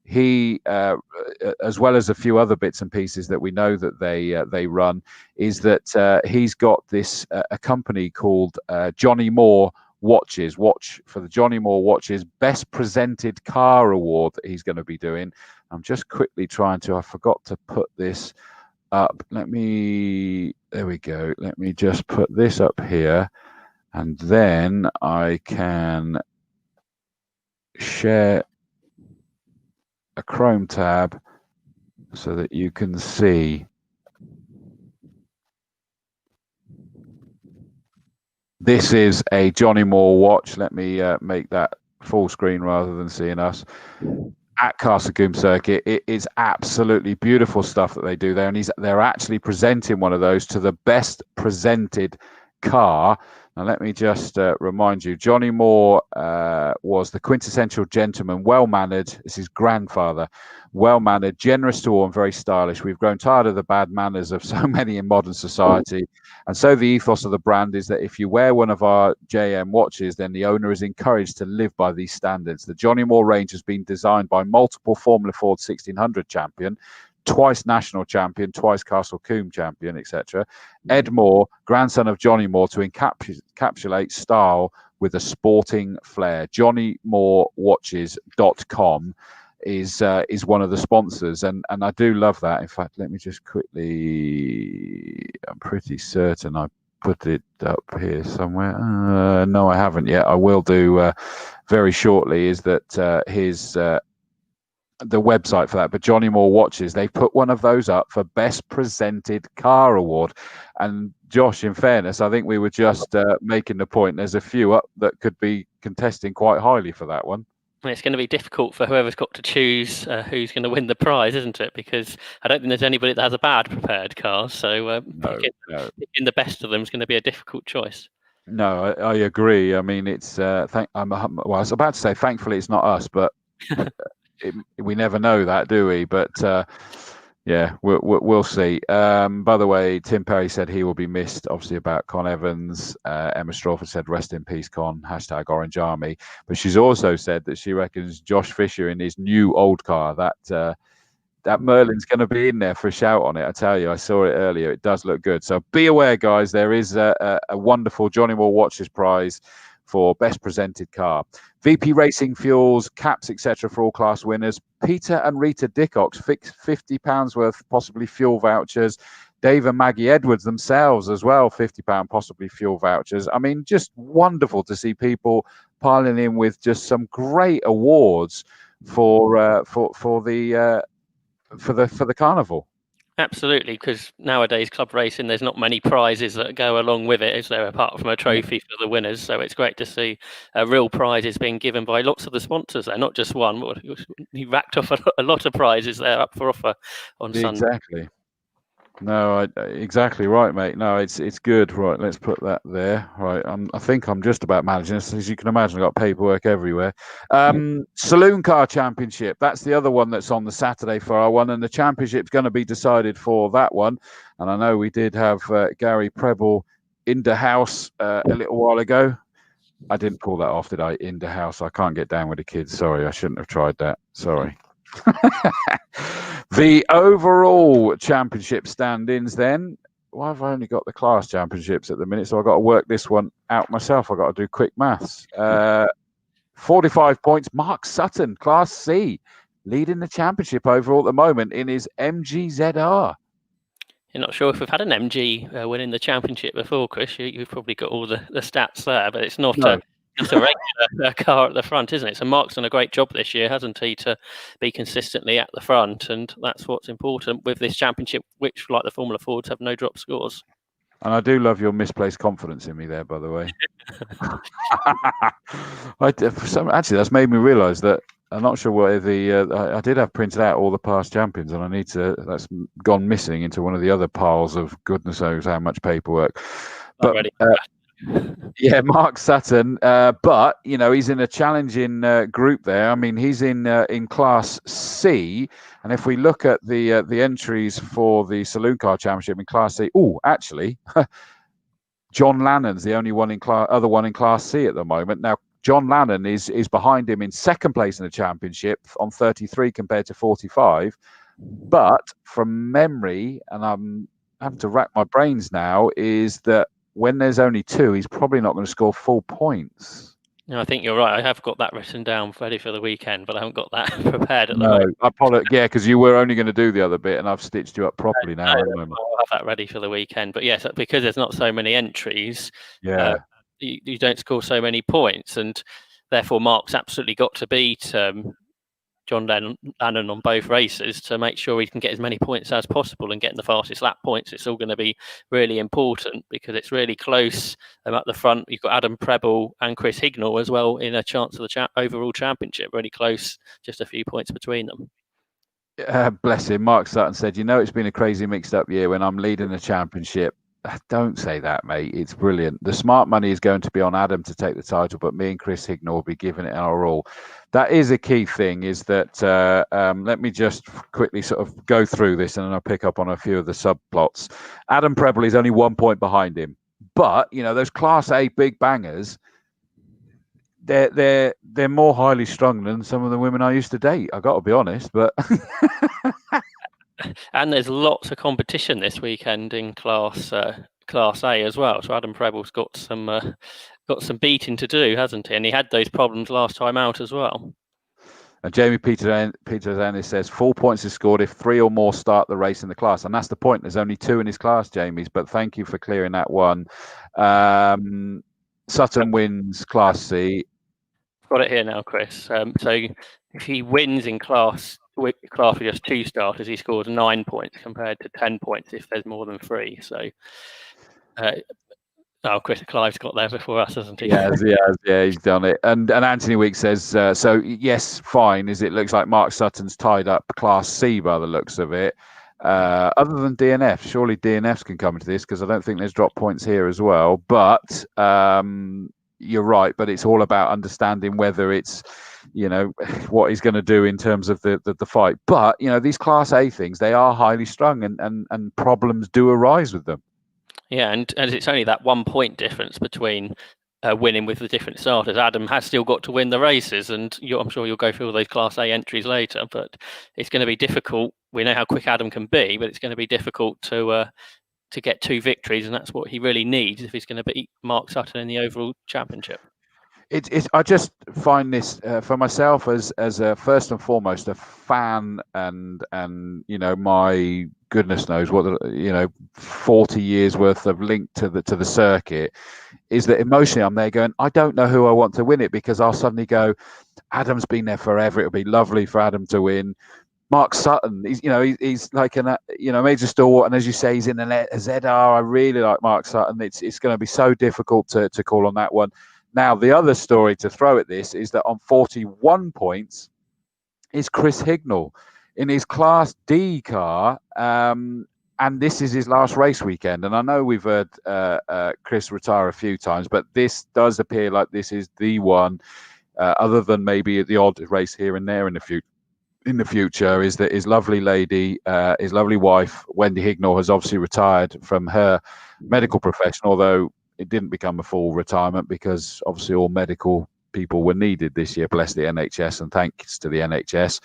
He, as well as a few other bits and pieces that we know that they run, is that he's got this a company called Johnny Moore Watches. Watch for the Johnny Moore Watches Best Presented Car Award that he's going to be doing. I'm just quickly trying to. I forgot to put this up. There we go. Let me just put this up here, and then I can share a Chrome tab so that you can see. This is a Johnny Moore watch. Let me make that full screen rather than seeing us. At Castle Combe Circuit, it is absolutely beautiful stuff that they do there, and they're actually presenting one of those to the best presented car. Now, let me just remind you, Johnny Moore was the quintessential gentleman, well-mannered. This is his grandfather, well-mannered, generous to all, and very stylish. We've grown tired of the bad manners of so many in modern society. And so the ethos of the brand is that if you wear one of our JM watches, then the owner is encouraged to live by these standards. The Johnny Moore range has been designed by multiple Formula Ford 1600 champion, twice national champion, twice Castle Combe champion, etc. Ed Moore, grandson of Johnny Moore, to encapsulate style with a sporting flair. JohnnyMooreWatches.com is one of the sponsors, and I do love that. In fact, let me just quickly, I'm pretty certain I put it up here somewhere. No, I haven't yet. I will do very shortly. Is that his the website for that? But Johnny Moore Watches, they put one of those up for Best Presented Car Award. And Josh, in fairness, I think we were just making the point there's a few up that could be contesting quite highly for that one. It's going to be difficult for whoever's got to choose who's going to win the prize, isn't it? Because I don't think there's anybody that has a bad prepared car. So picking the best of them is going to be a difficult choice. No, I agree. I mean, it's well, I was about to say, thankfully, it's not us, but we never know that, do we? But yeah, we'll see. By the way, Tim Perry said he will be missed, obviously, about Con Evans. Emma Strawford said, rest in peace, Con, #Orange Army. But she's also said that she reckons Josh Fisher in his new old car, that Merlin's going to be in there for a shout on it. I tell you, I saw it earlier. It does look good. So be aware, guys, there is a wonderful Johnny Moore Watches prize for Best Presented Car. VP Racing Fuels, caps, etc. for all class winners. Peter and Rita Dickox, £50 worth, possibly fuel vouchers. Dave and Maggie Edwards themselves as well, £50 possibly fuel vouchers. I mean, just wonderful to see people piling in with just some great awards for the carnival. Absolutely, because nowadays club racing, there's not many prizes that go along with it, is there, apart from a trophy for the winners. So it's great to see real prizes being given by lots of the sponsors there, not just one. He racked off a lot of prizes there up for offer on Sunday. Exactly. No, exactly right, mate. No, it's good. Right, let's put that there. Right, I think I'm just about managing this. As you can imagine, I've got paperwork everywhere. Saloon Car Championship. That's the other one that's on the Saturday for our one, and the championship's going to be decided for that one. And I know we did have Gary Preble in the house a little while ago. I didn't pull that off, did I? In the house. I can't get down with the kids. Sorry, I shouldn't have tried that. Sorry. The overall championship stand-ins then. Well, I've only got the class championships at the minute, so I've got to work this one out myself. I've got to do quick maths. 45 points. Mark Sutton, Class C, leading the championship overall at the moment in his MGZR. You're not sure if we've had an MG winning the championship before, Chris. You've probably got all the stats there, but it's not just a regular car at the front, isn't it? So Mark's done a great job this year, hasn't he, to be consistently at the front, and that's what's important with this championship, which, like the Formula Fords, have no drop scores. And I do love your misplaced confidence in me there, by the way. Actually, that's made me realise that I'm not sure where I did have printed out all the past champions, and that's gone missing into one of the other piles of goodness knows how much paperwork. But yeah, Mark Sutton. But he's in a challenging group there. I mean, he's in Class C, and if we look at the entries for the Saloon Car Championship in Class C, actually, John Lannon's the only other one in Class C at the moment. Now, John Lannon is behind him in second place in the championship on 33 compared to 45. But from memory, and I'm having to rack my brains now, is that when there's only two, he's probably not going to score full points. No, I think you're right. I have got that written down ready for the weekend, but I haven't got that prepared at the moment. I apologize. Yeah, because you were only going to do the other bit, and I've stitched you up properly now. I'll have that ready for the weekend. But yes, because there's not so many entries, you don't score so many points, and therefore Mark's absolutely got to beat John Lannon on both races to make sure he can get as many points as possible and getting the fastest lap points. It's all going to be really important because it's really close. At the front, you've got Adam Preble and Chris Hignall as well in a chance of the overall championship. Really close, just a few points between them. Bless him. Mark Sutton said, it's been a crazy mixed up year when I'm leading the championship. Don't say that, mate. It's brilliant. The smart money is going to be on Adam to take the title, but me and Chris Hignall will be giving it our all. That is a key thing, is that let me just quickly sort of go through this and then I'll pick up on a few of the subplots. Adam Preble is only 1 point behind him. But, those Class A big bangers, they're more highly strung than some of the women I used to date. I got to be honest, but... And there's lots of competition this weekend in Class A as well. So Adam Preble's got some beating to do, hasn't he? And he had those problems last time out as well. And Jamie Peters says 4 points is scored if 3 or more start the race in the class, and that's the point. There's only 2 in his class, Jamie's. But thank you for clearing that one. Sutton wins Class C. Got it here now, Chris. So if he wins in class with just 2 starters, he scores 9 points compared to 10 points if there's more than 3. So, Chris Clive's got there before us, hasn't he? Yeah, he's done it. And Anthony Weeks says, so yes, fine, as it looks like Mark Sutton's tied up Class C by the looks of it. Other than DNF, surely DNFs can come into this because I don't think there's drop points here as well. But you're right, but it's all about understanding whether it's, what he's going to do in terms of the fight. But, these Class A things, they are highly strung and problems do arise with them. Yeah, and it's only that 1 point difference between winning with the different starters. Adam has still got to win the races, and I'm sure you'll go through all those Class A entries later, but it's going to be difficult. We know how quick Adam can be, but it's going to be difficult to get 2 victories, and that's what he really needs if he's going to beat Mark Sutton in the overall championship. I just find this for myself as a first and foremost a fan, and my goodness knows what 40 years worth of link to the circuit, is that emotionally I'm there going, I don't know who I want to win it, because I'll suddenly go, Adam's been there forever, it'll be lovely for Adam to win. Mark Sutton, he's like a major stalwart, and as you say, he's in a ZR. I really like Mark Sutton. It's going to be so difficult to call on that one. Now, the other story to throw at this is that on 41 points is Chris Hignall in his Class D car, and this is his last race weekend. And I know we've heard Chris retire a few times, but this does appear like this is the one, other than maybe the odd race here and there in the future, is that his lovely lady, his lovely wife, Wendy Hignall, has obviously retired from her medical profession, although it didn't become a full retirement because obviously all medical people were needed this year, bless the NHS, and thanks to the NHS.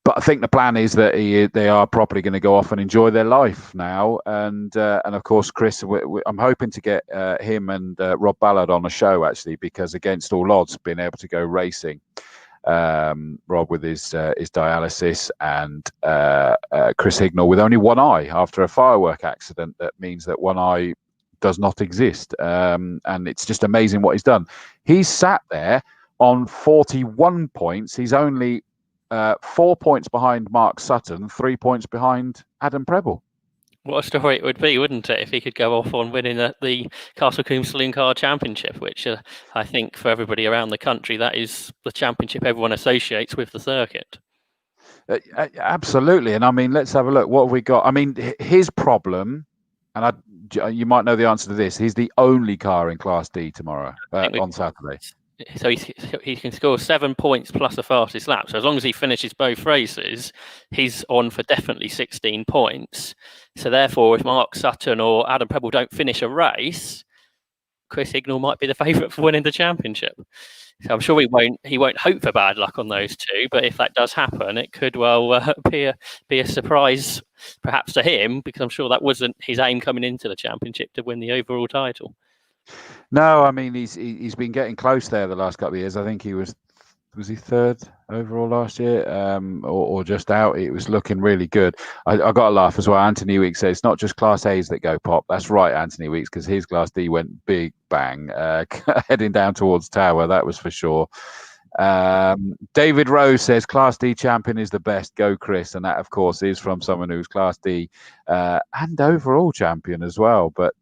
But I think the plan is that they are properly going to go off and enjoy their life now. And of course, Chris, I'm hoping to get him and Rob Ballard on a show, actually, because against all odds, being able to go racing. Rob with his dialysis, and Chris Hignall with only one eye after a firework accident. That means that one eye does not exist, and it's just amazing what he's done. He's sat there on 41 points. He's only 4 points behind Mark Sutton, 3 points behind Adam Preble. What a story it would be, wouldn't it, if he could go off on winning the Castle Combe Saloon Car Championship, which I think for everybody around the country, that is the championship everyone associates with the circuit. Absolutely. And I mean, let's have a look. What have we got? I mean, his problem, and you might know the answer to this, he's the only car in Class D tomorrow, on Saturday. So he can score 7 points plus the fastest lap. So as long as he finishes both races, he's on for definitely 16 points. So therefore, if Mark Sutton or Adam Preble don't finish a race, Chris Hignall might be the favourite for winning the championship. So I'm sure he won't hope for bad luck on those two, but if that does happen, it could well be a surprise, perhaps to him, because I'm sure that wasn't his aim coming into the championship to win the overall title. No, I mean he's been getting close there the last couple of years. I think he was he third overall last year, or just out. It was looking really good. I got a laugh as well. Anthony Weeks says it's not just Class A's that go pop. That's right, Anthony Weeks, because his Class D went big bang, heading down towards Tower. That was for sure. David Rose says Class D champion is the best. Go Chris, and that of course is from someone who's Class D and overall champion as well. But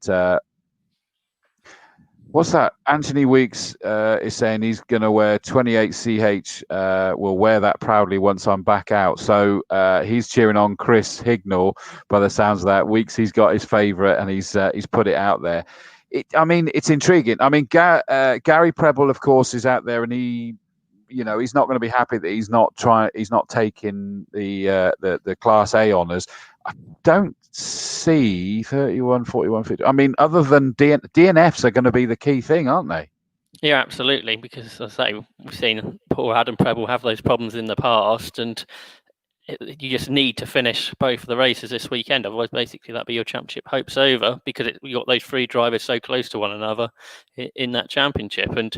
what's that? Anthony Weeks is saying he's going to wear 28CH, will wear that proudly once I'm back out. So he's cheering on Chris Hignall by the sounds of that. Weeks, he's got his favourite and he's put it out there. I mean, it's intriguing. I mean, Gary Preble, of course, is out there and he's not going to be happy that he's not taking the Class A honours. I don't see 31, 41, 50. I mean, other than DNFs are going to be the key thing, aren't they? Yeah, absolutely. Because as I say, we've seen poor Adam Preble have those problems in the past, and you just need to finish both of the races this weekend. Otherwise, basically, that'd be your championship hopes over, because you got those three drivers so close to one another in that championship. And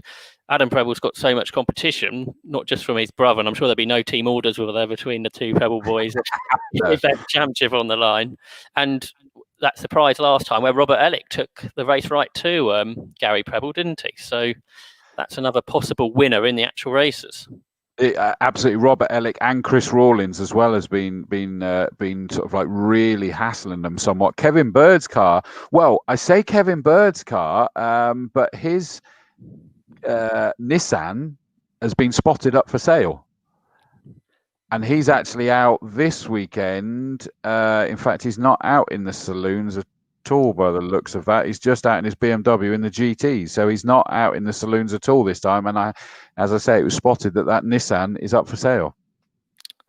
Adam Preble's got so much competition, not just from his brother, and I'm sure there'll be no team orders with there between the two Preble boys if they have a championship on the line. And that surprise last time where Robert Ellick took the race right to Gary Preble, didn't he? So that's another possible winner in the actual races. Absolutely, Robert Ellick and Chris Rawlins as well has been sort of like really hassling them somewhat. Kevin Bird's car, well, I say Kevin Bird's car, but his Nissan has been spotted up for sale, and he's actually out this weekend. In fact, he's not out in the saloons at all by the looks of that. He's just out in his BMW in the GT, so he's not out in the saloons at all this time. And as I say, it was spotted that Nissan is up for sale.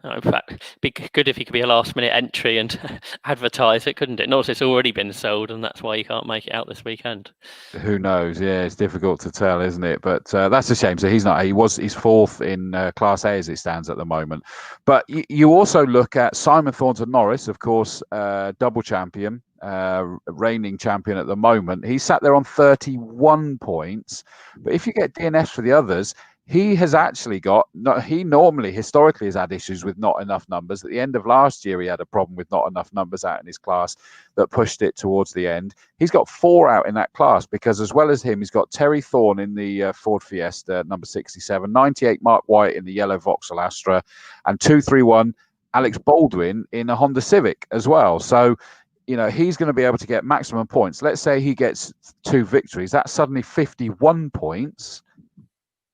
In fact, it'd be good if he could be a last-minute entry and advertise it, couldn't it? Not it's already been sold, and that's why you can't make it out this weekend. Who knows? Yeah, it's difficult to tell, isn't it? But that's a shame. So he's not. He's fourth in Class A as it stands at the moment. But you also look at Simon Thornton Norris, of course, double champion, reigning champion at the moment. He sat there on 31 points. But if you get DNFs for the others, he has actually he normally historically has had issues with not enough numbers. At the end of last year, he had a problem with not enough numbers out in his class that pushed it towards the end. He's got 4 out in that class because as well as him, he's got Terry Thorne in the Ford Fiesta, number 67, 98 Mark White in the yellow Vauxhall Astra, and 231 Alex Baldwin in a Honda Civic as well. So, he's going to be able to get maximum points. Let's say he gets 2 victories. That's suddenly 51 points.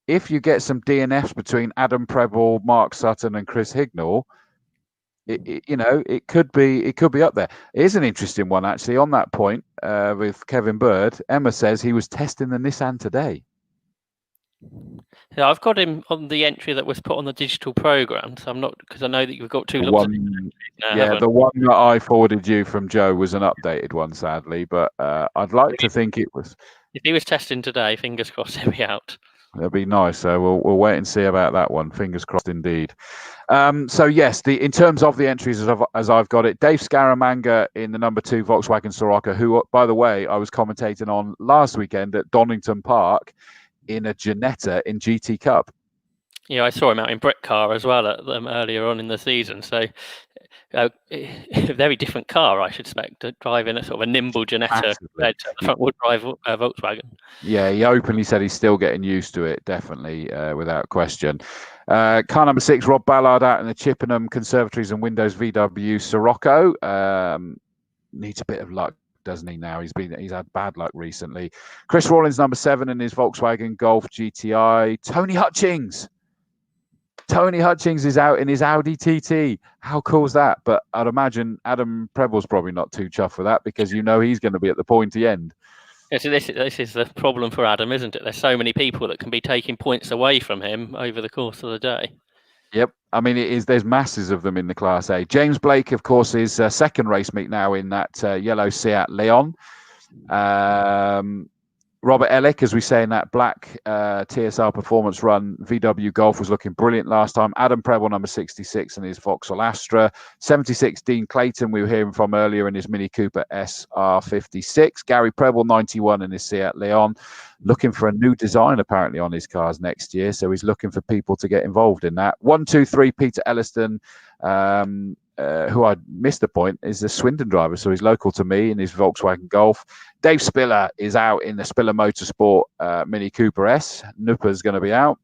If you get some DNFs between Adam Preble, Mark Sutton, and Chris Hignall, it could be up there. It is an interesting one actually on that point with Kevin Bird. Emma says he was testing the Nissan today. Yeah, I've got him on the entry that was put on the digital program. So I'm not, because I know that you've got 2 looks. The one that I forwarded you from Joe was an updated one, sadly. But I'd like to think it was. If he was testing today, fingers crossed he'll be out. That'd be nice. So we'll wait and see about that one. Fingers crossed, indeed. So yes, in terms of the entries as I've got it, Dave Scaramanga in the number 2 Volkswagen Soraka, who, by the way, I was commentating on last weekend at Donington Park in a Ginetta in GT Cup. Yeah, I saw him out in Britcar as well at them earlier on in the season. So a very different car, I should expect, driving a sort of a nimble Ginetta front-wheel drive Volkswagen. Yeah, he openly said he's still getting used to it, definitely, without question. Car number 6, Rob Ballard out in the Chippenham Conservatories and Windows VW Sirocco. needs a bit of luck, doesn't he? Now he's had bad luck recently. Chris Rawlins, number 7 in his Volkswagen Golf GTI. Tony Hutchings is out in his Audi TT. How cool is that? But I'd imagine Adam Preble's probably not too chuffed with that, because he's going to be at the pointy end. Yeah, so this is the problem for Adam, isn't it? There's so many people that can be taking points away from him over the course of the day. Yep. I mean, there's masses of them in the Class A. James Blake, of course, is second race meet now in that yellow Seat Leon. Robert Ellick, as we say in that black TSR performance run, VW Golf was looking brilliant last time. Adam Preble, number 66, in his Vauxhall Astra. 76, Dean Clayton, we were hearing from earlier, in his Mini Cooper SR56. Gary Preble, 91, in his Seat Leon. Looking for a new design, apparently, on his cars next year. So he's looking for people to get involved in that. 1, 2, 3, Peter Elliston, who I missed a point, is a Swindon driver, so he's local to me in his Volkswagen Golf. Dave Spiller is out in the Spiller Motorsport Mini Cooper S. Nupper's going to be out.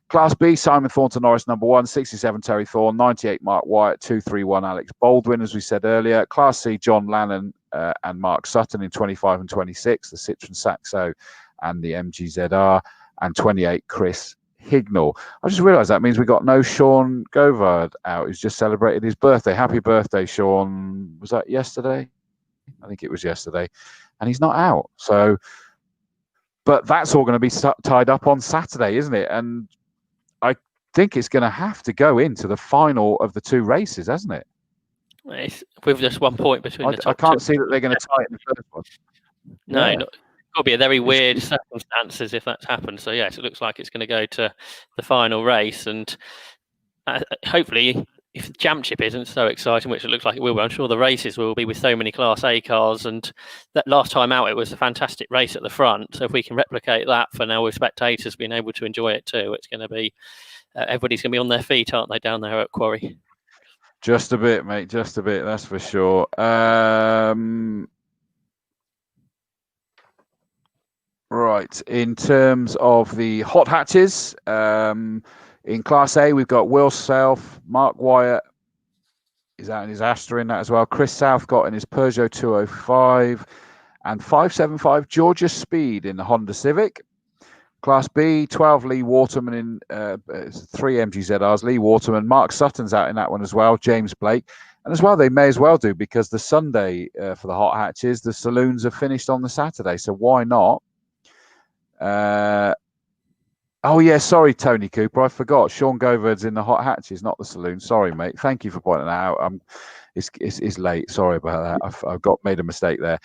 Class B, Simon Thornton Norris, number 1, 67 Terry Thorne, 98 Mark Wyatt, 231 Alex Baldwin, as we said earlier. Class C, John Lannon and Mark Sutton in 25 and 26, the Citroen Saxo and the MGZR, and 28 Chris Hignall. I just realised that means we got no Sean Govard out, who's just celebrated his birthday. Happy birthday, Sean. Was that yesterday? I think it was yesterday. And he's not out. So, but that's all going to be tied up on Saturday, isn't it? And I think it's going to have to go into the final of the 2 races, hasn't it? With just 1 point between the top I can't 2. see that they're going to tie it in the first one. No, Yeah. Got to be a very weird circumstances if that's happened. So yes, it looks like it's going to go to the final race, and hopefully, if the championship isn't so exciting, which it looks like it will be, I'm sure the races will be with so many Class A cars. And that last time out, it was a fantastic race at the front. So if we can replicate that for now, with spectators being able to enjoy it too, it's going to be everybody's going to be on their feet, aren't they, down there at Quarry? Just a bit, mate. Just a bit. That's for sure. Right, in terms of the hot hatches, in Class A, we've got Will Self, Mark Wyatt is out in his Astra in that as well. Chris Southcott in his Peugeot 205, and 575 Georgia Speed in the Honda Civic. Class B, 12 Lee Waterman in 3 MGZRs. Lee Waterman, Mark Sutton's out in that one as well. James Blake. And as well, they may as well do, because the Sunday for the hot hatches, the saloons are finished on the Saturday. So why not? Oh yeah, sorry, Tony Cooper, I forgot. Sean Govard's in the hot hatches, not the saloon. Sorry, mate. Thank you for pointing that out. It's late. Sorry about that. I've made a mistake there.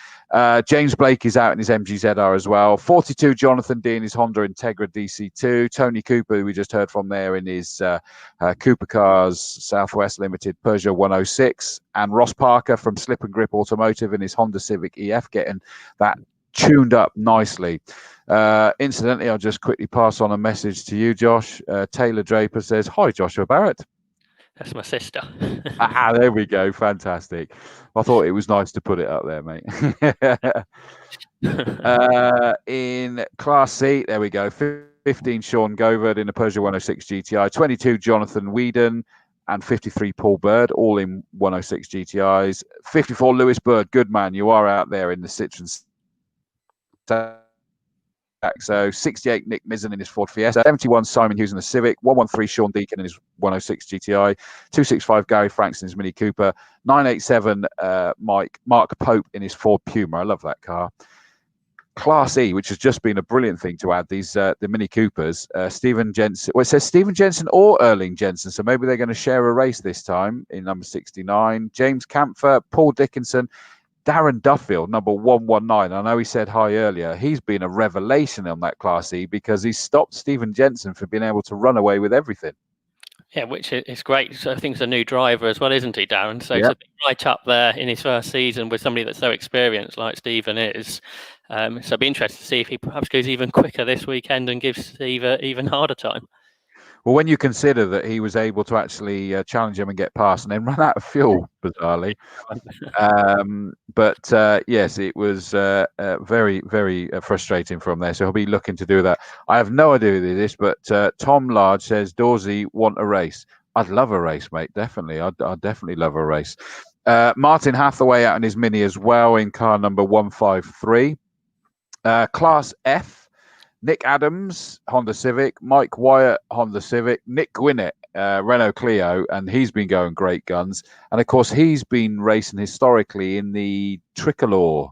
James Blake is out in his MGZR as well. 42 Jonathan D in his Honda Integra DC2. Tony Cooper, who we just heard from there, in his Cooper Cars Southwest Limited Peugeot 106, and Ross Parker from Slip and Grip Automotive in his Honda Civic EF, getting that tuned up nicely. Incidentally, I'll just quickly pass on a message to you, Josh. Taylor Draper says, "Hi, Joshua Barrett." That's my sister. There we go. Fantastic. I thought it was nice to put it up there, mate. In Class C, there we go. 15 Sean Govard in a Peugeot 106 GTI. 22 Jonathan Whedon. And 53 Paul Bird, all in 106 GTIs. 54 Lewis Bird. Good man. You are out there in the Citroen Saxo. 68 Nick Mizzen in his Ford Fiesta. 71 Simon Hughes in the Civic. 113 Sean Deacon in his 106 GTI. 265 Gary Franks in his Mini Cooper. 987 Mark Pope in his Ford Puma. I love that car. Class E, which has just been a brilliant thing to add, these the Mini Coopers. Stephen Jensen. Well, it says Stephen Jensen or Erling Jensen, so maybe they're going to share a race this time in number 69. James Camphor, Paul Dickinson, Darren Duffield, number 119. I know he said hi earlier. He's been a revelation on that Class E, because he stopped Stephen Jensen from being able to run away with everything. Yeah, which is great. So I think he's a new driver as well, isn't he, Darren? So Yeah. to be right up there in his first season with somebody that's so experienced like Stephen is. So I'd be interested to see if he perhaps goes even quicker this weekend and gives Steve an even harder time. Well, when you consider that he was able to actually challenge him and get past and then run out of fuel, bizarrely. But yes, it was very, very frustrating from there. So he'll be looking to do that. I have no idea who this, but Tom Large says, Dawesy want a race. I'd love a race, mate. Definitely. I'd definitely love a race. Martin Hathaway out in his Mini as well in car number 153. Class F, Nick Adams, Honda Civic, Mike Wyatt, Honda Civic, Nick Gwinnett, Renault Clio, and he's been going great guns. And of course, he's been racing historically in the Tricolor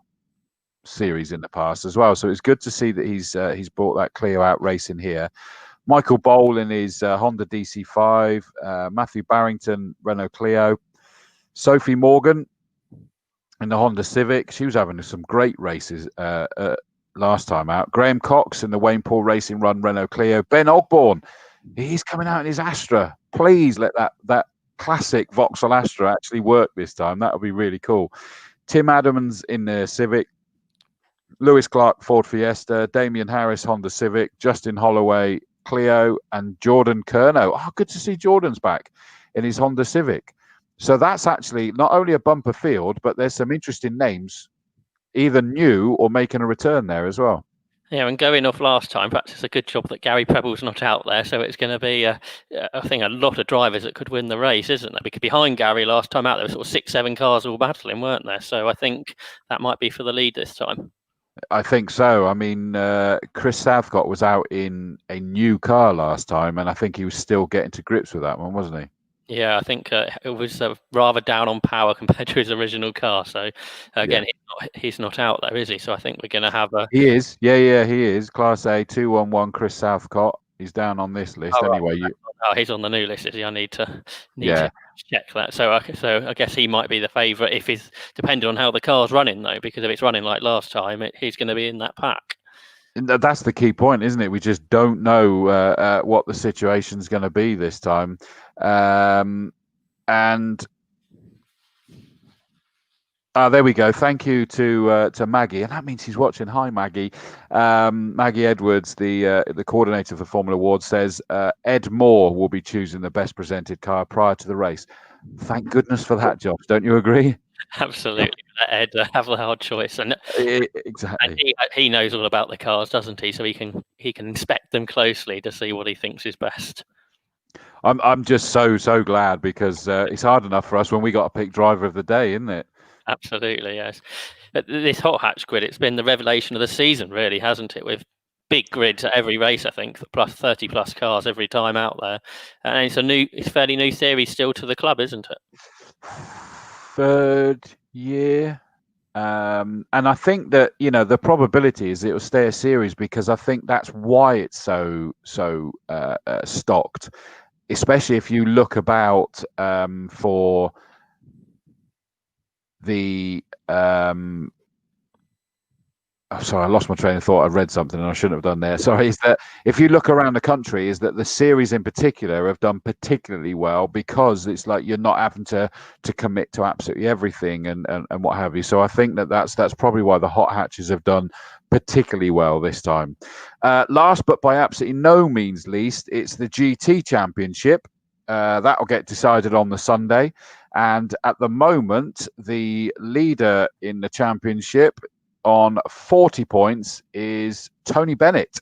series in the past as well. So it's good to see that he's brought that Clio out racing here. Michael Bowl in his Honda DC5, Matthew Barrington, Renault Clio, Sophie Morgan in the Honda Civic. She was having some great races last time out. Graham Cox in the Wayne Paul Racing Run Renault Clio. Ben Ogborn, he's coming out in his Astra. Please let that classic Vauxhall Astra actually work this time. That would be really cool. Tim Adams in the Civic. Lewis Clark Ford Fiesta. Damian Harris Honda Civic. Justin Holloway Clio, and Jordan Kerno. Oh, good to see Jordan's back in his Honda Civic. So that's actually not only a bumper field, but there's some interesting names either new or making a return there as well. Yeah, and going off last time, perhaps it's a good job that Gary Preble's not out there. So it's going to be, I think, a lot of drivers that could win the race, isn't there? Because behind Gary last time out, there were sort of 6-7 cars all battling, weren't there? So I think that might be for the lead this time. I think so. I mean, Chris Southcott was out in a new car last time, and I think he was still getting to grips with that one, wasn't he? Yeah, I think it was rather down on power compared to his original car. So again, he's not out there, is he? So I think we're going to have a. He is. Yeah, he is. Class A 211 Chris Southcott. He's down on this list anyway. Right. Oh, he's on the new list, is he? I need to check that. So I guess he might be the favourite if he's depending on how the car's running, though, because if it's running like last time, he's going to be in that pack. That's the key point, isn't it? We just don't know what the situation's going to be this time. And there we go. Thank you to Maggie, and that means he's watching. Hi, Maggie. Maggie Edwards, the coordinator of the Formula Awards, says Ed Moore will be choosing the best presented car prior to the race. Thank goodness for that, Josh. Don't you agree? Absolutely. Ed have the hard choice, and exactly. And he knows all about the cars, doesn't he? So he can inspect them closely to see what he thinks is best. I'm just so glad because it's hard enough for us when we got to pick driver of the day, isn't it? Absolutely, yes. This hot hatch grid, it's been the revelation of the season, really, hasn't it? With big grids at every race, I think, plus 30 plus cars every time out there, and it's fairly new theory still to the club, isn't it? Third year. And I think that, the probability is it will stay a series because I think that's why it's so stocked, especially if you look about for the sorry, I lost my train of thought. I read something and I shouldn't have done there. Sorry, is that if you look around the country, is that the series in particular have done particularly well because it's like you're not having to commit to absolutely everything and what have you. So I think that's probably why the hot hatches have done particularly well this time. Last but by absolutely no means least, it's the GT Championship. That will get decided on the Sunday. And at the moment, the leader in the championship on 40 points is Tony Bennett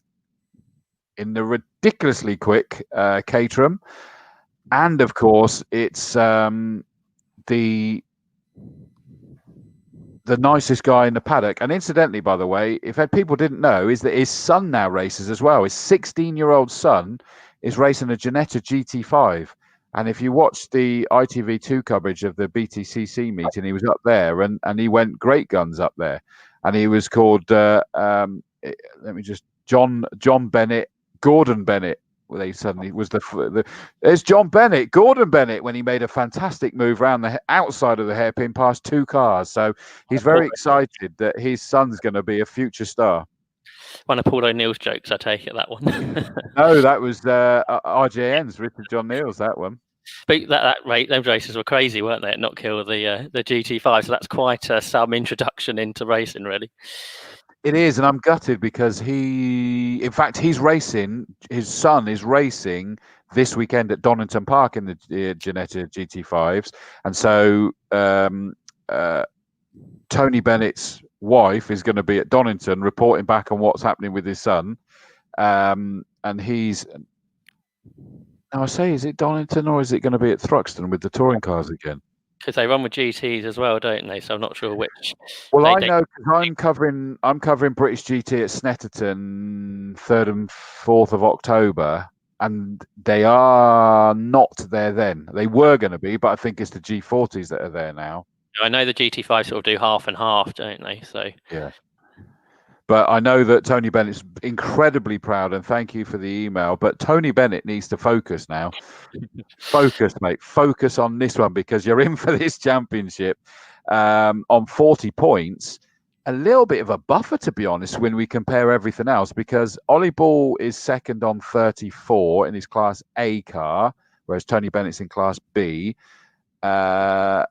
in the ridiculously quick Caterham. And of course, it's the nicest guy in the paddock. And incidentally, by the way, if people didn't know, is that his son now races as well. His 16-year-old son is racing a Ginetta GT5. And if you watch the ITV2 coverage of the BTCC meeting, he was up there and he went great guns up there. And he was called, John Bennett, Gordon Bennett. Well, they suddenly was there's John Bennett, Gordon Bennett, when he made a fantastic move around the outside of the hairpin past two cars. So he's very excited that his son's going to be a future star. One of Paul O'Neill's jokes, I take it, that one. No, that was RJN's Richard John Neal's, that one. But those races were crazy, weren't they? At Not Kill the GT5, so that's quite some introduction into racing, really. It is, and I'm gutted because he's racing. His son is racing this weekend at Donington Park in the Ginetta GT5s, and so Tony Bennett's wife is going to be at Donington reporting back on what's happening with his son, and he's. Now I say, is it Donington or is it going to be at Thruxton with the touring cars again? because they run with GTs as well, don't they? So I'm not sure which. Well, I know because I'm covering British GT at Snetterton 3rd and 4th of October, and they are not there then. They were going to be, but I think it's the G40s that are there now. I know the GT5 sort of do half and half, don't they? So yeah. But I know that Tony Bennett's incredibly proud, and thank you for the email. But Tony Bennett needs to focus now. Focus, mate. Focus on this one because you're in for this championship on 40 points. A little bit of a buffer, to be honest, when we compare everything else, because Ollie Ball is second on 34 in his Class A car, whereas Tony Bennett's in Class B. And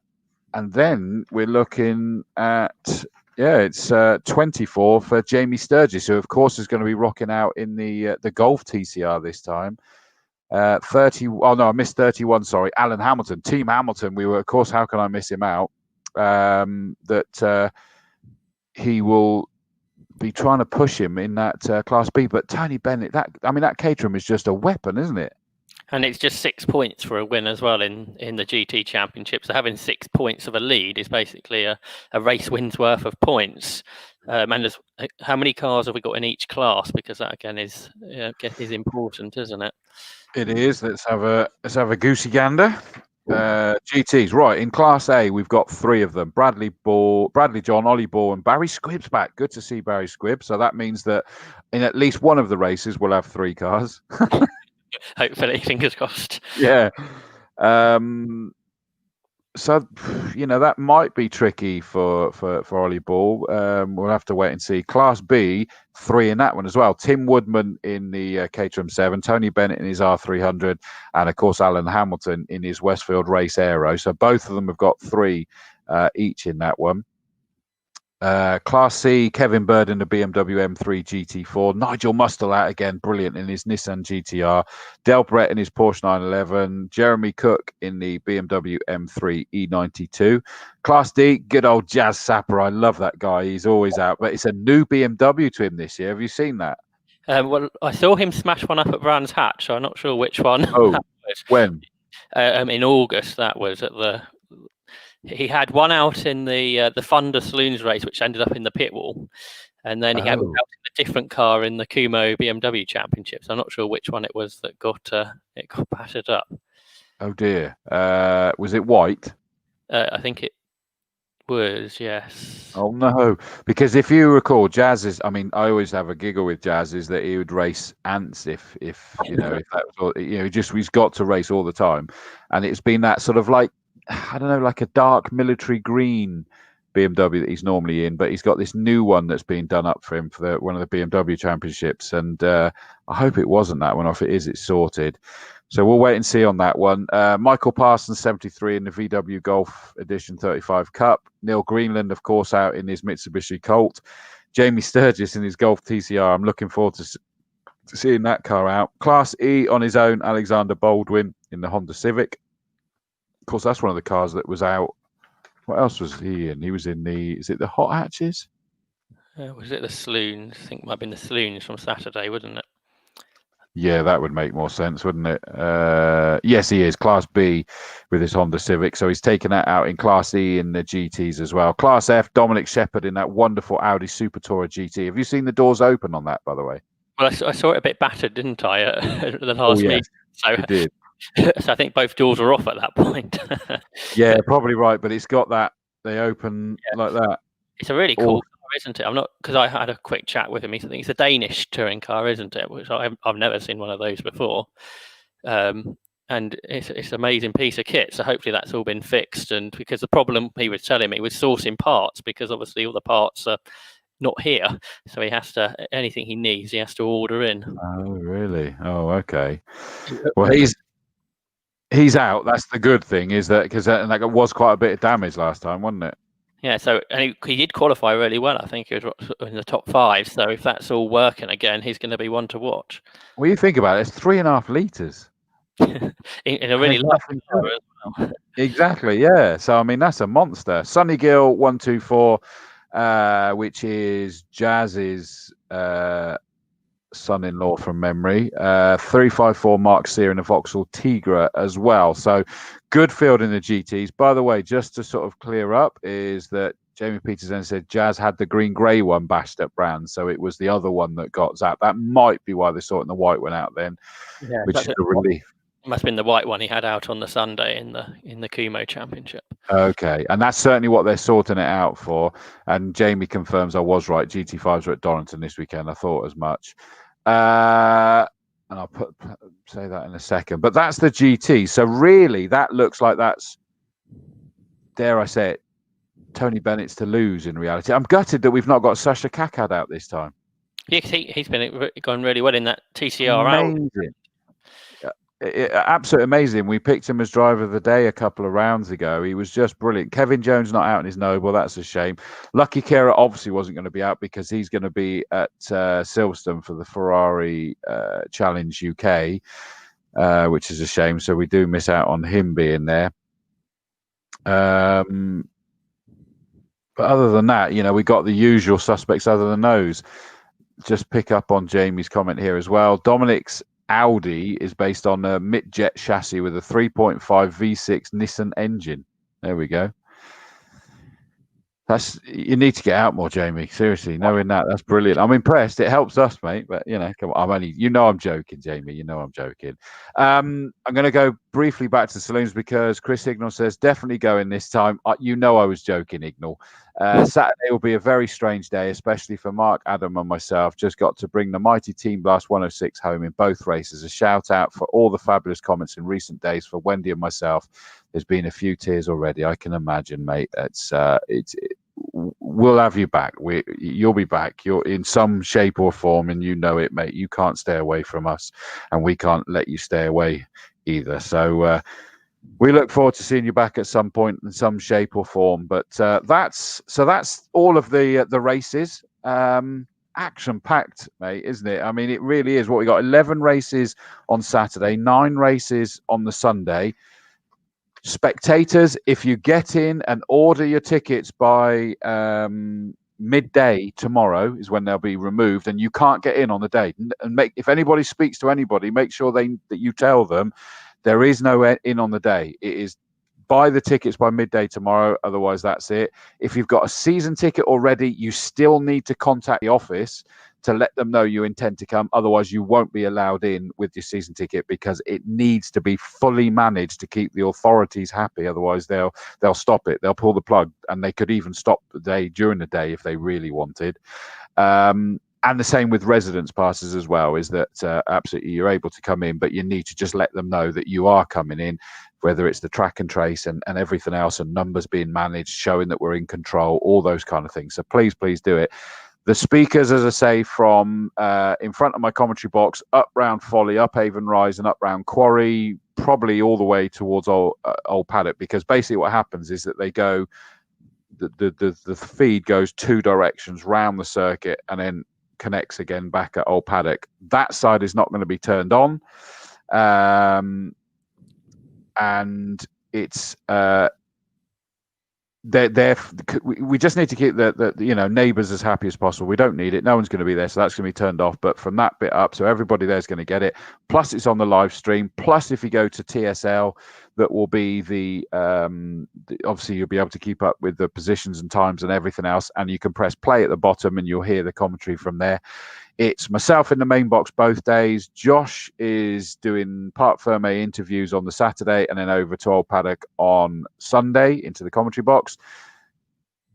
then we're looking at... Yeah, it's 24 for Jamie Sturgis, who of course is going to be rocking out in the Golf TCR this time. 30. Oh no, I missed 31. Sorry, Alan Hamilton, Team Hamilton. We were, of course. How can I miss him out? That he will be trying to push him in that Class B. But Tony Bennett, that Caterham is just a weapon, isn't it? And it's just 6 points for a win as well in the GT Championship. So having 6 points of a lead is basically a race win's worth of points. And there's, how many cars have we got in each class? Because that again is important, isn't it? It is. Let's have a goosey gander. GTs, right, in Class A we've got 3 of them: Bradley John, Ollie Ball, and Barry Squibb's back. Good to see Barry Squibb. So that means that in at least one of the races we'll have 3 cars. Hopefully, fingers crossed. Yeah. So, that might be tricky for Ollie Ball. We'll have to wait and see. Class B, 3 in that one as well. Tim Woodman in the Caterham 7, Tony Bennett in his R300, and of course Alan Hamilton in his Westfield Race Aero. So both of them have got 3 each in that one. Class C, Kevin Bird in the BMW M3 GT4. Nigel Mustel out again, brilliant in his Nissan GTR. Del Brett in his Porsche 911. Jeremy Cook in the BMW M3 E92. Class D, good old Jazz Sapper. I love that guy. He's always out. But it's a new BMW to him this year. Have you seen that? Well, I saw him smash one up at Brands Hatch. So I'm not sure which one. Oh, when? In August, that was at the... He had one out in the Thunder Saloons race, which ended up in the pit wall, and then he had one out in a different car in the Kumo BMW Championship. So I'm not sure which one it was that got battered up. Oh dear! Was it white? I think it was. Yes. Oh no! Because if you recall, Jazz is. I mean, I always have a giggle with Jazz. Is that he would race ants if if that was he's got to race all the time, and it's been that sort of like. I don't know, like a dark military green BMW that he's normally in, but he's got this new one that's being done up for him for one of the BMW championships. And I hope it wasn't that one. If it is, it's sorted. So we'll wait and see on that one. Michael Parsons, 73 in the VW Golf Edition 35 Cup. Neil Greenland, of course, out in his Mitsubishi Colt. Jamie Sturgis in his Golf TCR. I'm looking forward to seeing that car out. Class E on his own, Alexander Baldwin in the Honda Civic. Of course, that's one of the cars that was out. What else was he in? He was in is it the Hot Hatches? Was it the Saloons? I think it might have been the Saloons from Saturday, wouldn't it? Yeah, that would make more sense, wouldn't it? Yes, he is. Class B with his Honda Civic. So he's taken that out in Class E in the GTs as well. Class F, Dominic Shepherd in that wonderful Audi Super Tourer GT. Have you seen the doors open on that, by the way? Well, I saw it a bit battered, didn't I, at the last meeting? So you did. So I think both doors were off at that point. Yeah, probably right. But it's got that they open like that. It's a really cool car, isn't it? I'm not because I had a quick chat with him. It's a Danish touring car, isn't it? Which I've never seen one of those before. And it's an amazing piece of kit. So hopefully that's all been fixed. And because the problem he was telling me was sourcing parts, because obviously all the parts are not here, so he has to anything he needs he has to order in. Oh really? Oh okay. Well, he's out. That's the good thing, is that because that was quite a bit of damage last time, wasn't it? Yeah. So and he did qualify really well. I think he was in the top 5. So if that's all working again, he's going to be one to watch. Well, you think about it, it's 3.5 litres in a really light car as well. Exactly. Yeah. So I mean, that's a monster. Sonny Gill 124, which is Jazz's son-in-law from memory. 354 Mark Sear in a Vauxhall Tigra as well. So good field in the GTs. By the way, just to sort of clear up, is that Jamie Peters then said Jazz had the green-grey one bashed at Brands, so it was the other one that got zapped. That might be why they sorting the white one out then, which is a relief. Must have been the white one he had out on the Sunday in the Kumo Championship. Okay, and that's certainly what they're sorting it out for. And Jamie confirms I was right. GT5s are at Dorrington this weekend. I thought as much. And I'll say that in a second. But that's the GT. So really, that looks like that's, dare I say it, Tony Bennett's to lose in reality. I'm gutted that we've not got Sasha Kakad out this time. Yeah, he's been gone really well in that TCR Amazing. Absolutely amazing. We picked him as driver of the day a couple of rounds ago. He was just brilliant. Kevin Jones not out in his Noble. That's a shame. Lucky Kera obviously wasn't going to be out because he's going to be at Silverstone for the Ferrari Challenge UK, which is a shame. So we do miss out on him being there. But other than that, we got the usual suspects other than those. Just pick up on Jamie's comment here as well. Dominic's Audi is based on a mid-jet chassis with a 3.5 V6 Nissan engine. There we go. You need to get out more, Jamie. Seriously, knowing that's brilliant. I'm impressed. It helps us, mate. But come on, I'm joking, Jamie. I'm joking. I'm going to go briefly back to the saloons because Chris Ignall says definitely going this time. I was joking, Ignall. Saturday will be a very strange day, especially for Mark, Adam, and myself. Just got to bring the mighty Team Blast 106 home in both races. A shout out for all the fabulous comments in recent days for Wendy and myself. There's been a few tears already. I can imagine, mate. We'll have you back. You'll be back. You're in some shape or form, and it, mate. You can't stay away from us, and we can't let you stay away either. So we look forward to seeing you back at some point in some shape or form. But that's all of the races. Action-packed, mate, isn't it? I mean, it really is. What we got: 11 races on Saturday, 9 races on the Sunday. Spectators, if you get in and order your tickets by midday tomorrow is when they'll be removed, and you can't get in on the day. And if anybody speaks to anybody, make sure that you tell them there is no in on the day. It is buy the tickets by midday tomorrow. Otherwise, that's it. If you've got a season ticket already, you still need to contact the office to let them know you intend to come. Otherwise, you won't be allowed in with your season ticket because it needs to be fully managed to keep the authorities happy. Otherwise, they'll stop it. They'll pull the plug, and they could even stop the day during the day if they really wanted. And the same with residence passes as well, is that absolutely you're able to come in, but you need to just let them know that you are coming in, whether it's the track and trace and everything else, and numbers being managed, showing that we're in control, all those kind of things. So please do it. The speakers, as I say, from in front of my commentary box, up round Folly, up Avon Rise, and up round Quarry, probably all the way towards Old Paddock, because basically what happens is that they go, the feed goes 2 directions round the circuit and then connects again back at Old Paddock. That side is not going to be turned on, and it's we just need to keep the neighbours as happy as possible. We don't need it. No one's going to be there, so that's going to be turned off. But from that bit up, so everybody there's going to get it. Plus, it's on the live stream. Plus, if you go to TSL, that will be the obviously you'll be able to keep up with the positions and times and everything else. And you can press play at the bottom, and you'll hear the commentary from there. It's myself in the main box both days. Josh is doing Parc Ferme interviews on the Saturday, and then over to Old Paddock on Sunday into the commentary box.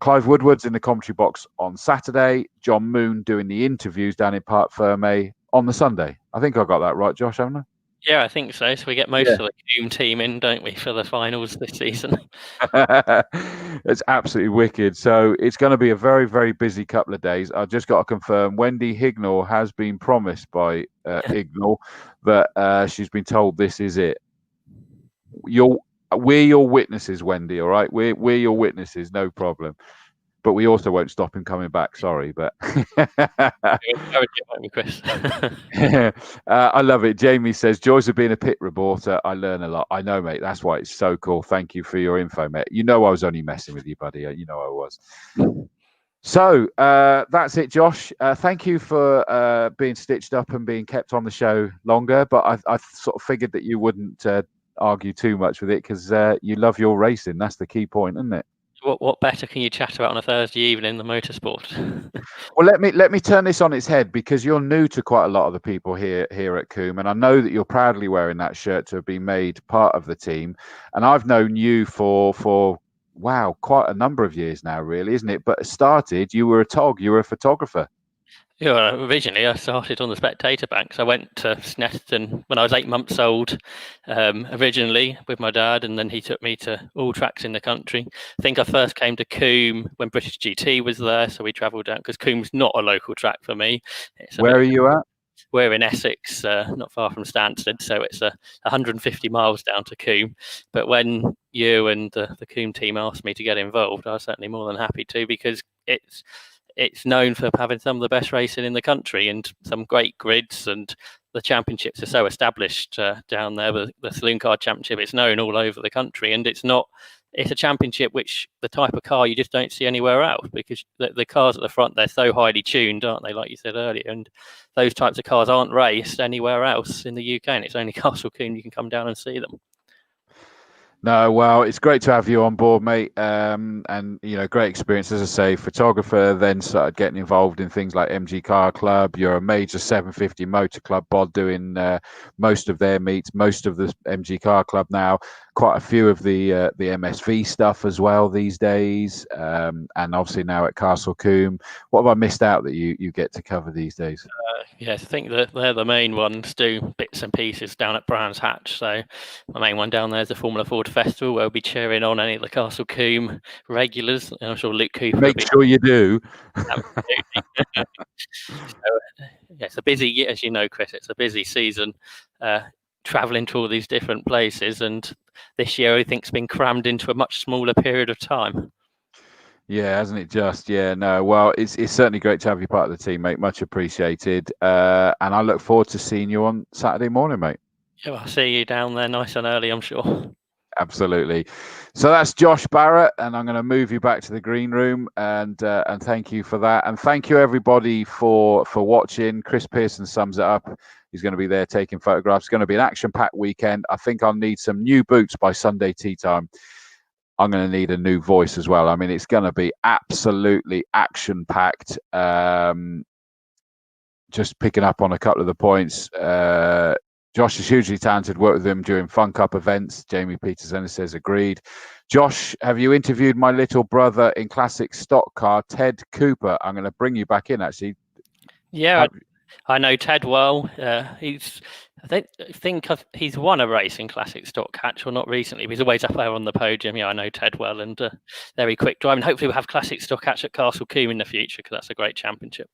Clive Woodward's in the commentary box on Saturday. John Moon doing the interviews down in Parc Ferme on the Sunday. I think I got that right, Josh, haven't I? Yeah, I think so. So we get most of the Doom team in, don't we, for the finals this season? It's absolutely wicked. So it's going to be a very, very busy couple of days. I've just got to confirm Wendy Hignall has been promised by Ignall that she's been told this is it. We're your witnesses, Wendy, all right? We're your witnesses, no problem. But we also won't stop him coming back. Sorry, but Chris. I love it. Jamie says, "Joys of being a pit reporter. I learn a lot." I know, mate. That's why it's so cool. Thank you for your info, mate. I was only messing with you, buddy. I was. So that's it, Josh. Thank you for being stitched up and being kept on the show longer. But I sort of figured that you wouldn't argue too much with it because you love your racing. That's the key point, isn't it? What better can you chat about on a Thursday evening than motorsport? Well, let me turn this on its head because you're new to quite a lot of the people here at Combe, and I know that you're proudly wearing that shirt to have been made part of the team. And I've known you for wow, quite a number of years now, really, isn't it? But it started, you were a photographer. Yeah, originally I started on the spectator banks. I went to Snetterton when I was 8 months old, originally with my dad, and then he took me to all tracks in the country. I think I first came to Combe when British GT was there, so we travelled down because Combe's not a local track for me. Where are you at? We're in Essex, not far from Stansted, so it's 150 miles down to Combe. But when you and the Combe team asked me to get involved, I was certainly more than happy to, because it's known for having some of the best racing in the country and some great grids, and the championships are so established down there. The Saloon Car Championship, it's known all over the country, and it's a championship which the type of car you just don't see anywhere else, because the cars at the front, they're so highly tuned, aren't they, like you said earlier, and those types of cars aren't raced anywhere else in the UK, and it's only Castle Combe you can come down and see them. No, well, it's great to have you on board, mate. And, great experience, as I say, photographer, then started getting involved in things like MG Car Club. You're a major 750 Motor Club bod doing most of their meets, most of the MG Car Club now, quite a few of the MSV stuff as well these days. And obviously now at Castle Combe. What have I missed out that you get to cover these days? Yes, I think that they're the main ones, do bits and pieces down at Brands Hatch. So my main one down there is the Formula Ford Festival, where we'll be cheering on any of the Castle Combe regulars. And I'm sure Luke Cooper. Make sure you do. It's a busy, as you know, Chris, it's a busy season, travelling to all these different places. And this year, I think, it's been crammed into a much smaller period of time. Yeah, hasn't it just? Yeah, no. Well, it's certainly great to have you part of the team, mate. Much appreciated. And I look forward to seeing you on Saturday morning, mate. Yeah, I'll see you down there nice and early, I'm sure. Absolutely. So that's Josh Barrett, and I'm going to move you back to the green room, and thank you for that. And thank you, everybody, for watching. Chris Pearson sums it up. He's going to be there taking photographs. It's going to be an action-packed weekend. I think I'll need some new boots by Sunday tea time. I'm going to need a new voice as well. I mean, it's going to be absolutely action-packed. Just picking up on a couple of the points. Josh is hugely talented. Worked with him during Fun Cup events. Jamie Peterson says agreed. Josh, have you interviewed my little brother in classic stock car, Ted Cooper? I'm going to bring you back in, actually. Yeah, I know Ted well. I think he's won a race in classic stock catch, or not recently, but he's always up there on the podium. Yeah, I know Ted well, and very quick driving. Hopefully we'll have classic stock catch at Castle Combe in the future, because that's a great championship.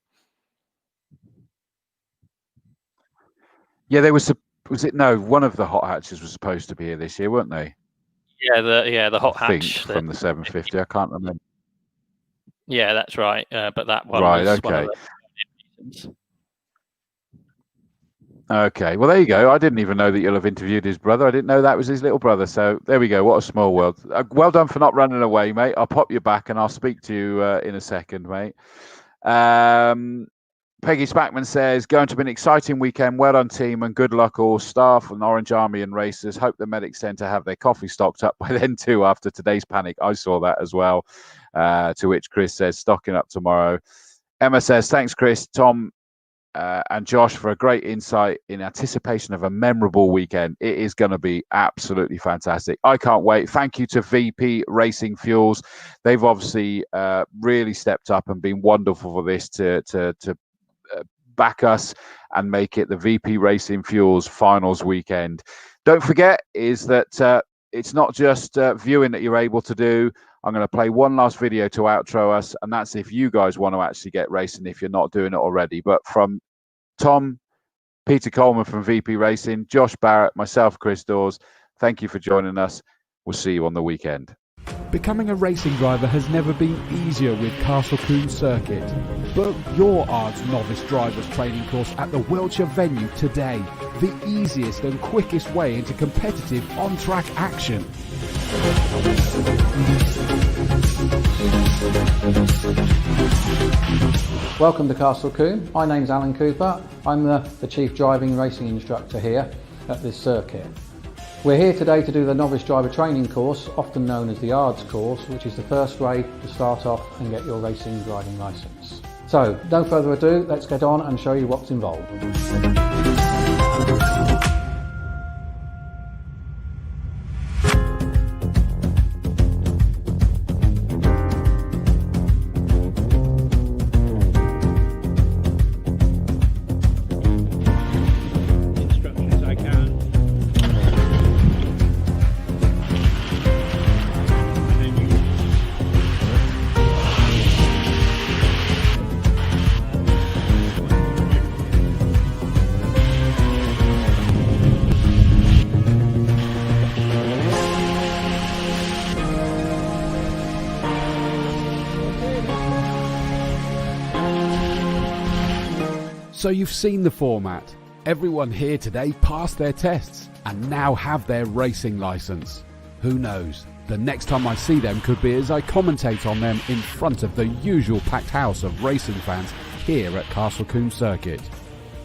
Yeah, there was one of the hot hatches was supposed to be here this year, weren't they? Yeah, the hot hatch from the 750. I can't remember. Yeah, that's right. But that one right, was okay. one of the... Okay, well, there you go. I didn't even know that you'll have interviewed his brother. I didn't know that was his little brother. So there we go. What a small world. Well done for not running away, mate. I'll pop you back and I'll speak to you in a second, mate. Peggy Spackman says, going to be an exciting weekend. Well done, team, and good luck all staff and Orange Army and racers. Hope the Medic Centre have their coffee stocked up by then too after today's panic. I saw that as well. To which Chris says, stocking up tomorrow. Emma says, thanks, Chris, Tom, and Josh for a great insight in anticipation of a memorable weekend. It is going to be absolutely fantastic. I can't wait. Thank you to VP Racing Fuels. They've obviously really stepped up and been wonderful for this to back us and make it the VP Racing Fuels finals weekend. Don't forget is that it's not just viewing that you're able to do. I'm going to play one last video to outro us, and that's if you guys want to actually get racing if you're not doing it already. But from Tom, Peter Coleman from VP Racing, Josh Barrett, myself, Chris Dawes, thank you for joining us. We'll see you on the weekend. Becoming a racing driver has never been easier with Castle Combe Circuit. Book your ARDS Novice Drivers Training course at the Wiltshire venue today. The easiest and quickest way into competitive on-track action. Welcome to Castle Combe. My name's Alan Cooper. I'm the Chief Driving Racing Instructor here at this circuit. We're here today to do the Novice Driver Training course, often known as the ARDS course, which is the first way to start off and get your racing driving licence. So, no further ado, let's get on and show you what's involved. So you've seen the format. Everyone here today passed their tests and now have their racing licence. Who knows? The next time I see them could be as I commentate on them in front of the usual packed house of racing fans here at Castle Combe Circuit.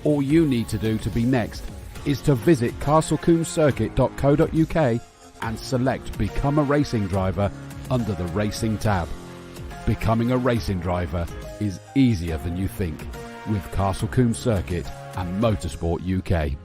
All you need to do to be next is to visit castlecombecircuit.co.uk and select Become a Racing Driver under the Racing tab. Becoming a racing driver is easier than you think with Castle Combe Circuit and Motorsport UK.